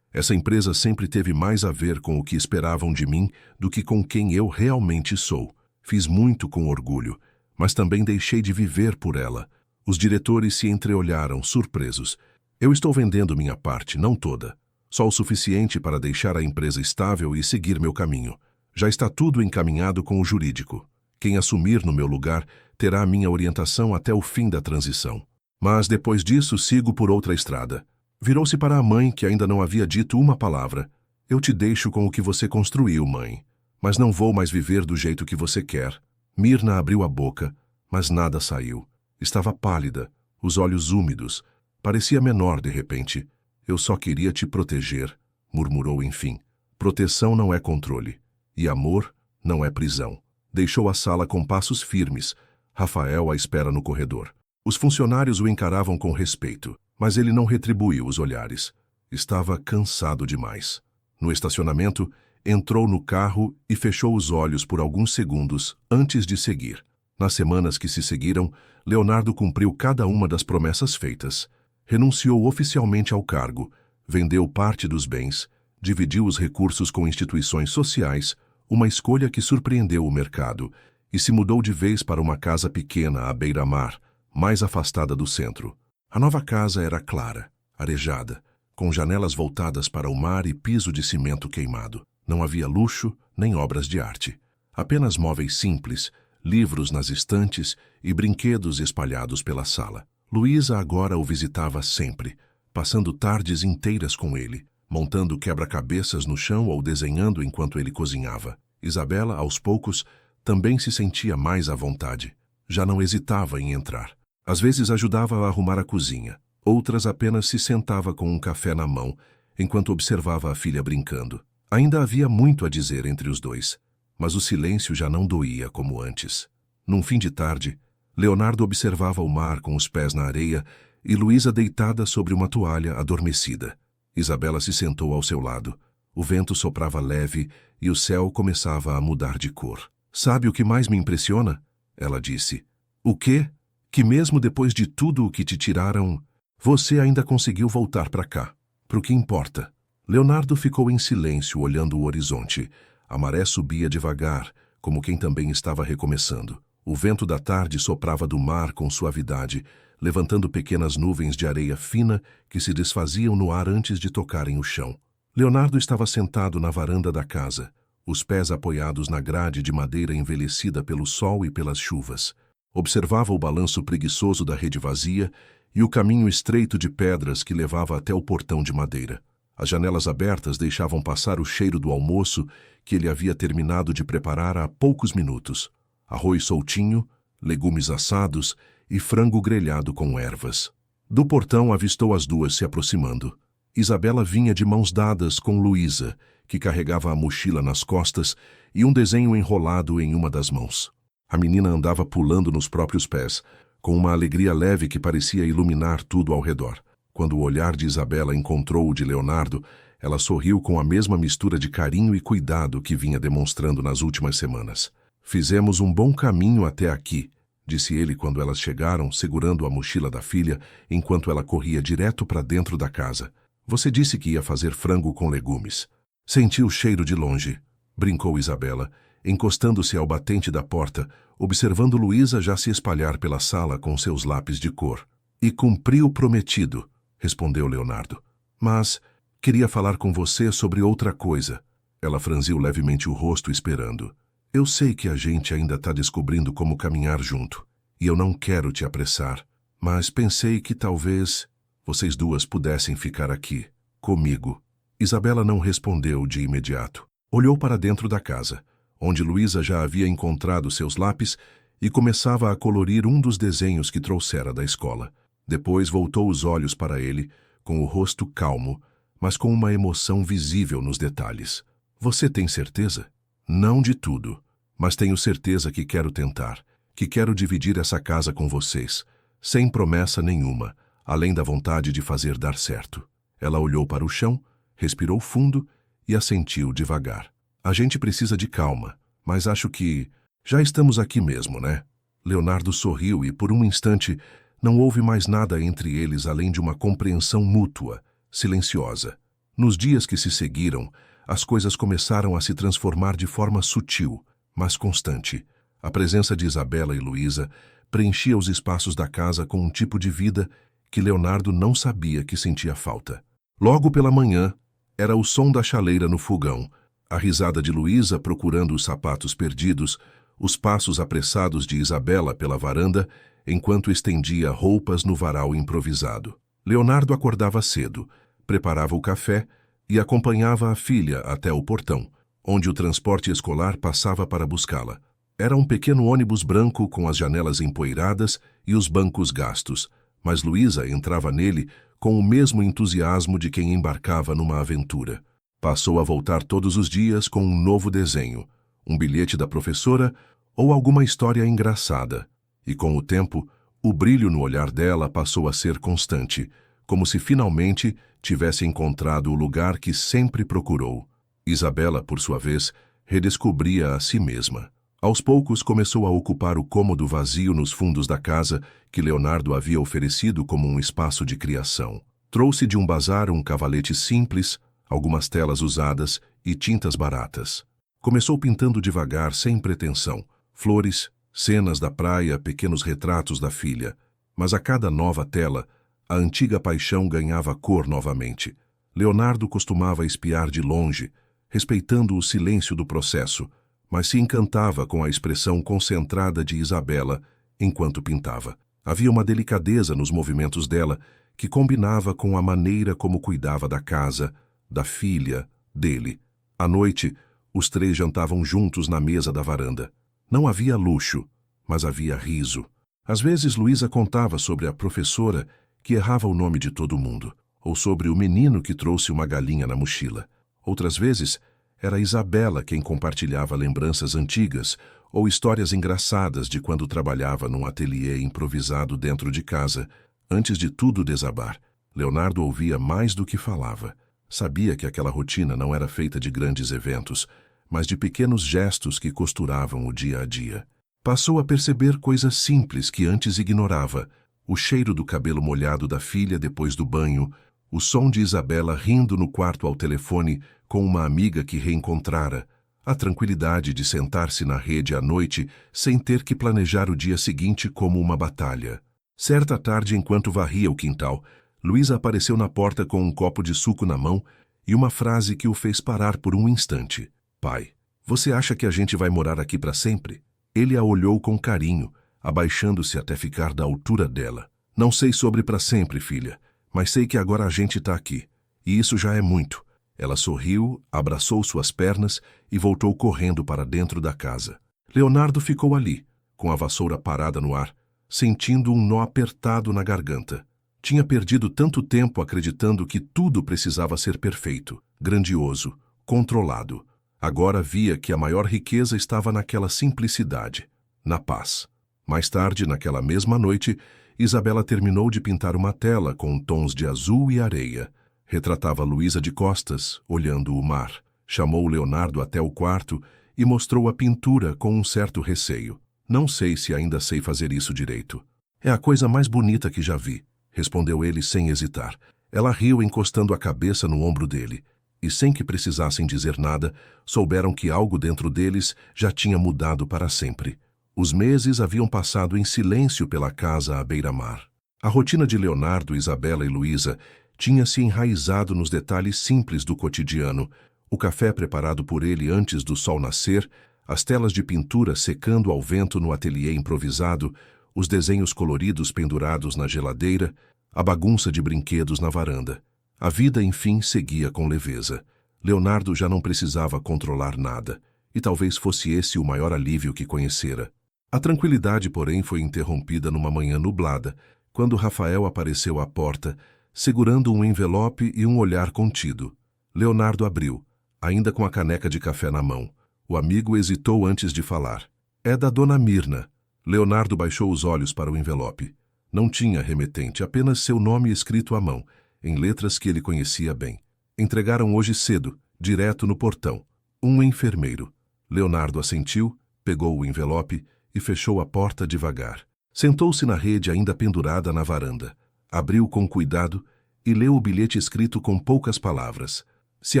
Essa empresa sempre teve mais a ver com o que esperavam de mim do que com quem eu realmente sou. Fiz muito com orgulho, mas também deixei de viver por ela." Os diretores se entreolharam, surpresos. "Eu estou vendendo minha parte, não toda. Só o suficiente para deixar a empresa estável e seguir meu caminho. Já está tudo encaminhado com o jurídico. Quem assumir no meu lugar terá a minha orientação até o fim da transição. Mas depois disso sigo por outra estrada." Virou-se para a mãe, que ainda não havia dito uma palavra. "Eu te deixo com o que você construiu, mãe. Mas não vou mais viver do jeito que você quer." Mirna abriu a boca, mas nada saiu. Estava pálida, os olhos úmidos. Parecia menor de repente. "Eu só queria te proteger", murmurou enfim. "Proteção não é controle. E amor não é prisão." Deixou a sala com passos firmes, Rafael à espera no corredor. Os funcionários o encaravam com respeito, mas ele não retribuiu os olhares. Estava cansado demais. No estacionamento, entrou no carro e fechou os olhos por alguns segundos antes de seguir. Nas semanas que se seguiram, Leonardo cumpriu cada uma das promessas feitas. Renunciou oficialmente ao cargo, vendeu parte dos bens, dividiu os recursos com instituições sociais, uma escolha que surpreendeu o mercado, e se mudou de vez para uma casa pequena à beira-mar, mais afastada do centro. A nova casa era clara, arejada, com janelas voltadas para o mar e piso de cimento queimado. Não havia luxo nem obras de arte. Apenas móveis simples, livros nas estantes e brinquedos espalhados pela sala. Luísa agora o visitava sempre, passando tardes inteiras com ele, montando quebra-cabeças no chão ou desenhando enquanto ele cozinhava. Isabela, aos poucos, também se sentia mais à vontade. Já não hesitava em entrar. Às vezes ajudava a arrumar a cozinha. Outras apenas se sentava com um café na mão, enquanto observava a filha brincando. Ainda havia muito a dizer entre os dois, mas o silêncio já não doía como antes. Num fim de tarde, Leonardo observava o mar com os pés na areia e Luísa deitada sobre uma toalha adormecida. Isabela se sentou ao seu lado. O vento soprava leve e o céu começava a mudar de cor. Sabe o que mais me impressiona? Ela disse. O quê? Que mesmo depois de tudo o que te tiraram, você ainda conseguiu voltar para cá. Pro que importa. Leonardo ficou em silêncio olhando o horizonte. A maré subia devagar, como quem também estava recomeçando. O vento da tarde soprava do mar com suavidade, levantando pequenas nuvens de areia fina que se desfaziam no ar antes de tocarem o chão. Leonardo estava sentado na varanda da casa, os pés apoiados na grade de madeira envelhecida pelo sol e pelas chuvas. Observava o balanço preguiçoso da rede vazia e o caminho estreito de pedras que levava até o portão de madeira. As janelas abertas deixavam passar o cheiro do almoço que ele havia terminado de preparar há poucos minutos. Arroz soltinho, legumes assados e frango grelhado com ervas. Do portão avistou as duas se aproximando. Isabela vinha de mãos dadas com Luísa, que carregava a mochila nas costas e um desenho enrolado em uma das mãos. A menina andava pulando nos próprios pés, com uma alegria leve que parecia iluminar tudo ao redor. Quando o olhar de Isabela encontrou o de Leonardo, ela sorriu com a mesma mistura de carinho e cuidado que vinha demonstrando nas últimas semanas. Fizemos um bom caminho até aqui, disse ele quando elas chegaram, segurando a mochila da filha, enquanto ela corria direto para dentro da casa. Você disse que ia fazer frango com legumes. Senti o cheiro de longe, brincou Isabela, encostando-se ao batente da porta, observando Luísa já se espalhar pela sala com seus lápis de cor. E cumpri o prometido, respondeu Leonardo. Mas queria falar com você sobre outra coisa. Ela franziu levemente o rosto esperando. Eu sei que a gente ainda está descobrindo como caminhar junto, e eu não quero te apressar, mas pensei que talvez vocês duas pudessem ficar aqui, comigo. Isabela não respondeu de imediato. Olhou para dentro da casa, onde Luísa já havia encontrado seus lápis e começava a colorir um dos desenhos que trouxera da escola. Depois voltou os olhos para ele, com o rosto calmo, mas com uma emoção visível nos detalhes. Você tem certeza? Não de tudo, mas tenho certeza que quero tentar, que quero dividir essa casa com vocês, sem promessa nenhuma, além da vontade de fazer dar certo. Ela olhou para o chão, respirou fundo e assentiu devagar. A gente precisa de calma, mas acho que já estamos aqui mesmo, né? Leonardo sorriu e, por um instante, não houve mais nada entre eles além de uma compreensão mútua, silenciosa. Nos dias que se seguiram, as coisas começaram a se transformar de forma sutil, mas constante. A presença de Isabela e Luísa preenchia os espaços da casa com um tipo de vida que Leonardo não sabia que sentia falta. Logo pela manhã, era o som da chaleira no fogão, a risada de Luísa procurando os sapatos perdidos, os passos apressados de Isabela pela varanda, enquanto estendia roupas no varal improvisado. Leonardo acordava cedo, preparava o café e acompanhava a filha até o portão, onde o transporte escolar passava para buscá-la. Era um pequeno ônibus branco com as janelas empoeiradas e os bancos gastos, mas Luísa entrava nele com o mesmo entusiasmo de quem embarcava numa aventura. Passou a voltar todos os dias com um novo desenho, um bilhete da professora ou alguma história engraçada. E com o tempo, o brilho no olhar dela passou a ser constante, como se finalmente tivesse encontrado o lugar que sempre procurou. Isabela, por sua vez, redescobria a si mesma. Aos poucos começou a ocupar o cômodo vazio nos fundos da casa que Leonardo havia oferecido como um espaço de criação. Trouxe de um bazar um cavalete simples, algumas telas usadas e tintas baratas. Começou pintando devagar, sem pretensão, flores, cenas da praia, pequenos retratos da filha. Mas a cada nova tela, a antiga paixão ganhava cor novamente. Leonardo costumava espiar de longe, respeitando o silêncio do processo, mas se encantava com a expressão concentrada de Isabela enquanto pintava. Havia uma delicadeza nos movimentos dela que combinava com a maneira como cuidava da casa, da filha, dele. À noite, os três jantavam juntos na mesa da varanda. Não havia luxo, mas havia riso. Às vezes Luísa contava sobre a professora que errava o nome de todo mundo, ou sobre o menino que trouxe uma galinha na mochila. Outras vezes, era Isabela quem compartilhava lembranças antigas ou histórias engraçadas de quando trabalhava num ateliê improvisado dentro de casa, Antes de tudo desabar, Leonardo ouvia mais do que falava. Sabia que aquela rotina não era feita de grandes eventos, mas de pequenos gestos que costuravam o dia a dia. Passou a perceber coisas simples que antes ignorava: o cheiro do cabelo molhado da filha depois do banho, o som de Isabela rindo no quarto ao telefone com uma amiga que reencontrara, a tranquilidade de sentar-se na rede à noite sem ter que planejar o dia seguinte como uma batalha. Certa tarde, enquanto varria o quintal, Luísa apareceu na porta com um copo de suco na mão e uma frase que o fez parar por um instante. Pai, você acha que a gente vai morar aqui para sempre? Ele a olhou com carinho, abaixando-se até ficar da altura dela. Não sei sobre para sempre, filha, mas sei que agora a gente está aqui. E isso já é muito. Ela sorriu, abraçou suas pernas e voltou correndo para dentro da casa. Leonardo ficou ali, com a vassoura parada no ar, sentindo um nó apertado na garganta. Tinha perdido tanto tempo acreditando que tudo precisava ser perfeito, grandioso, controlado. Agora via que a maior riqueza estava naquela simplicidade, na paz. Mais tarde, naquela mesma noite, Isabela terminou de pintar uma tela com tons de azul e areia. Retratava Luísa de costas, olhando o mar. Chamou Leonardo até o quarto e mostrou a pintura com um certo receio. Não sei se ainda sei fazer isso direito. É a coisa mais bonita que já vi, respondeu ele sem hesitar. Ela riu encostando a cabeça no ombro dele. E sem que precisassem dizer nada, souberam que algo dentro deles já tinha mudado para sempre. Os meses haviam passado em silêncio pela casa à beira-mar. A rotina de Leonardo, Isabela e Luísa tinha se enraizado nos detalhes simples do cotidiano: o café preparado por ele antes do sol nascer, as telas de pintura secando ao vento no ateliê improvisado, os desenhos coloridos pendurados na geladeira, a bagunça de brinquedos na varanda. A vida, enfim, seguia com leveza. Leonardo já não precisava controlar nada, e talvez fosse esse o maior alívio que conhecera. A tranquilidade, porém, foi interrompida numa manhã nublada, quando Rafael apareceu à porta, segurando um envelope e um olhar contido. Leonardo abriu, ainda com a caneca de café na mão. O amigo hesitou antes de falar. É da dona Mirna. Leonardo baixou os olhos para o envelope. Não tinha remetente, apenas seu nome escrito à mão, em letras que ele conhecia bem. Entregaram hoje cedo, direto no portão. Um enfermeiro. Leonardo assentiu, pegou o envelope e fechou a porta devagar. Sentou-se na rede ainda pendurada na varanda. Abriu com cuidado e leu o bilhete escrito com poucas palavras. Se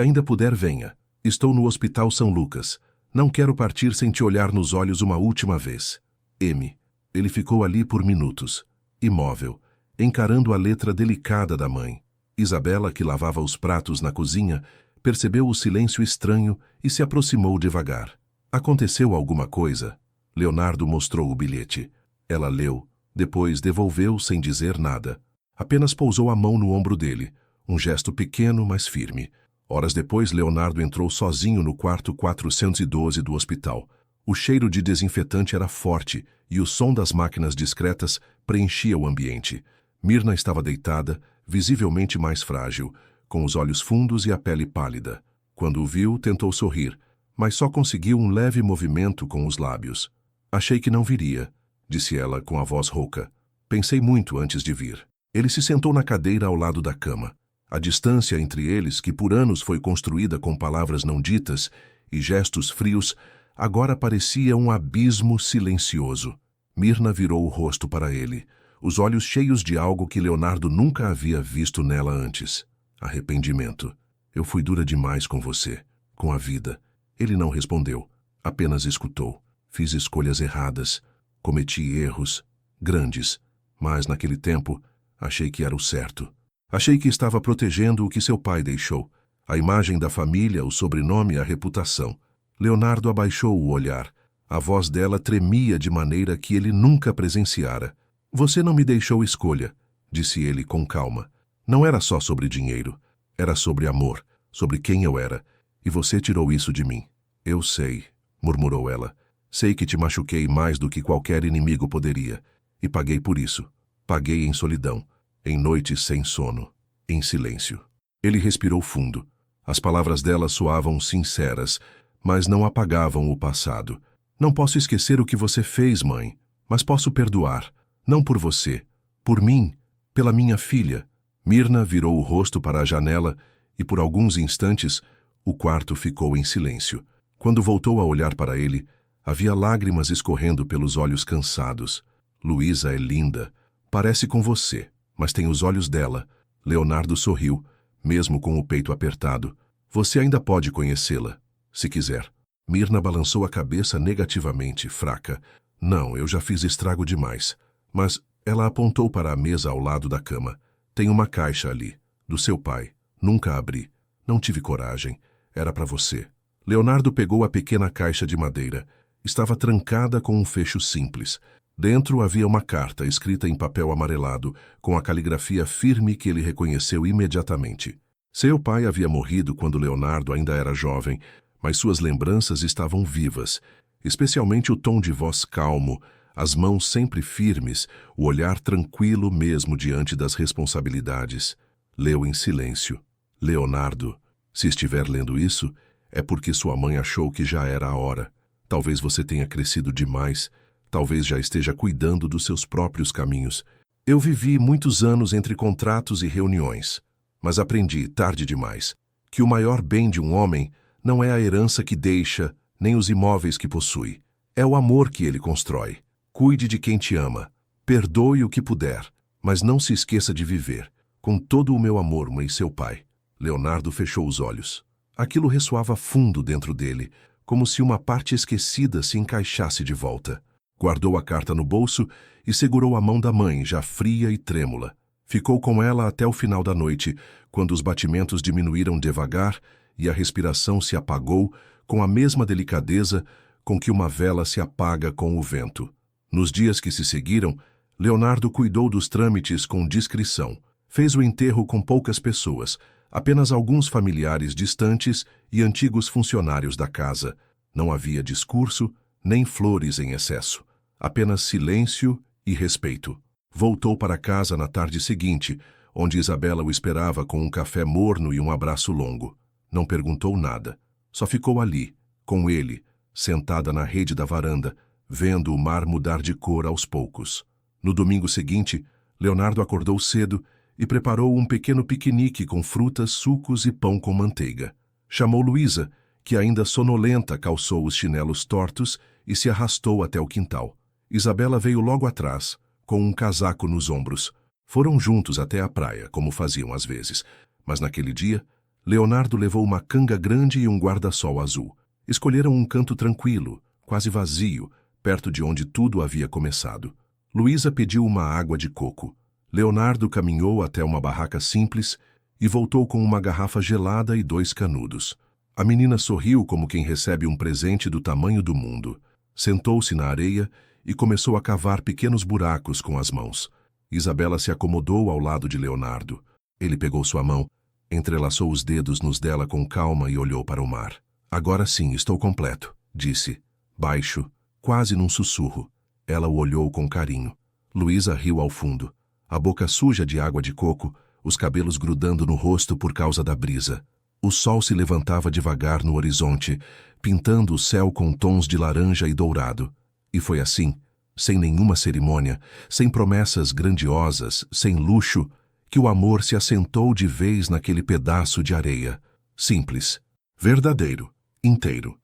ainda puder, venha. Estou no Hospital São Lucas. Não quero partir sem te olhar nos olhos uma última vez. M. Ele ficou ali por minutos, imóvel, encarando a letra delicada da mãe. Isabela, que lavava os pratos na cozinha, percebeu o silêncio estranho e se aproximou devagar. Aconteceu alguma coisa? Leonardo mostrou o bilhete. Ela leu, depois devolveu sem dizer nada. Apenas pousou a mão no ombro dele, um gesto pequeno, mas firme. Horas depois, Leonardo entrou sozinho no quarto 412 do hospital. O cheiro de desinfetante era forte e o som das máquinas discretas preenchia o ambiente. Mirna estava deitada, visivelmente mais frágil, com os olhos fundos e a pele pálida. Quando o viu, tentou sorrir, mas só conseguiu um leve movimento com os lábios. Achei que não viria, disse ela com a voz rouca. Pensei muito antes de vir. Ele se sentou na cadeira ao lado da cama. A distância entre eles, que por anos foi construída com palavras não ditas e gestos frios, agora parecia um abismo silencioso. Mirna virou o rosto para ele, os olhos cheios de algo que Leonardo nunca havia visto nela antes. Arrependimento. Eu fui dura demais com você, com a vida. Ele não respondeu, apenas escutou. Fiz escolhas erradas, cometi erros, grandes, mas naquele tempo achei que era o certo. Achei que estava protegendo o que seu pai deixou, a imagem da família, o sobrenome e a reputação. Leonardo abaixou o olhar. A voz dela tremia de maneira que ele nunca presenciara. Você não me deixou escolha, disse ele com calma. Não era só sobre dinheiro. Era sobre amor, sobre quem eu era. E você tirou isso de mim. Eu sei, murmurou ela. Sei que te machuquei mais do que qualquer inimigo poderia. E paguei por isso. Paguei em solidão, em noites sem sono, em silêncio. Ele respirou fundo. As palavras dela soavam sinceras, mas não apagavam o passado. Não posso esquecer o que você fez, mãe, mas posso perdoar. Não por você, por mim. Pela minha filha. Mirna virou o rosto para a janela e, por alguns instantes, o quarto ficou em silêncio. Quando voltou a olhar para ele, havia lágrimas escorrendo pelos olhos cansados. Luísa é linda. Parece com você, mas tem os olhos dela. Leonardo sorriu, mesmo com o peito apertado. Você ainda pode conhecê-la, se quiser. Mirna balançou a cabeça negativamente, fraca. Não, eu já fiz estrago demais. Mas ela apontou para a mesa ao lado da cama. Tem uma caixa ali, do seu pai. Nunca abri. Não tive coragem. Era para você. Leonardo pegou a pequena caixa de madeira. Estava trancada com um fecho simples. Dentro havia uma carta escrita em papel amarelado, com a caligrafia firme que ele reconheceu imediatamente. Seu pai havia morrido quando Leonardo ainda era jovem, mas suas lembranças estavam vivas, especialmente o tom de voz calmo, as mãos sempre firmes, o olhar tranquilo mesmo diante das responsabilidades. Leu em silêncio. Leonardo, se estiver lendo isso, é porque sua mãe achou que já era a hora. Talvez você tenha crescido demais, talvez já esteja cuidando dos seus próprios caminhos. Eu vivi muitos anos entre contratos e reuniões, mas aprendi, tarde demais, que o maior bem de um homem não é a herança que deixa, nem os imóveis que possui. É o amor que ele constrói. Cuide de quem te ama. Perdoe o que puder, mas não se esqueça de viver. Com todo o meu amor, mãe, seu pai. Leonardo fechou os olhos. Aquilo ressoava fundo dentro dele, como se uma parte esquecida se encaixasse de volta. Guardou a carta no bolso e segurou a mão da mãe, já fria e trêmula. Ficou com ela até o final da noite, quando os batimentos diminuíram devagar e a respiração se apagou com a mesma delicadeza com que uma vela se apaga com o vento. Nos dias que se seguiram, Leonardo cuidou dos trâmites com discrição. Fez o enterro com poucas pessoas, apenas alguns familiares distantes e antigos funcionários da casa. Não havia discurso, nem flores em excesso. Apenas silêncio e respeito. Voltou para casa na tarde seguinte, onde Isabela o esperava com um café morno e um abraço longo. Não perguntou nada. Só ficou ali, com ele, sentada na rede da varanda, vendo o mar mudar de cor aos poucos. No domingo seguinte, Leonardo acordou cedo e preparou um pequeno piquenique com frutas, sucos e pão com manteiga. Chamou Luísa, que ainda sonolenta calçou os chinelos tortos e se arrastou até o quintal. Isabela veio logo atrás, com um casaco nos ombros. Foram juntos até a praia, como faziam às vezes. Mas naquele dia, Leonardo levou uma canga grande e um guarda-sol azul. Escolheram um canto tranquilo, quase vazio, perto de onde tudo havia começado. Luísa pediu uma água de coco. Leonardo caminhou até uma barraca simples e voltou com uma garrafa gelada e 2 canudos. A menina sorriu como quem recebe um presente do tamanho do mundo. Sentou-se na areia e começou a cavar pequenos buracos com as mãos. Isabela se acomodou ao lado de Leonardo. Ele pegou sua mão, entrelaçou os dedos nos dela com calma e olhou para o mar. Agora sim, estou completo, disse, baixo, quase num sussurro. Ela o olhou com carinho. Luísa riu ao fundo, a boca suja de água de coco, os cabelos grudando no rosto por causa da brisa. O sol se levantava devagar no horizonte, pintando o céu com tons de laranja e dourado. E foi assim, sem nenhuma cerimônia, sem promessas grandiosas, sem luxo, que o amor se assentou de vez naquele pedaço de areia. Simples, verdadeiro, inteiro.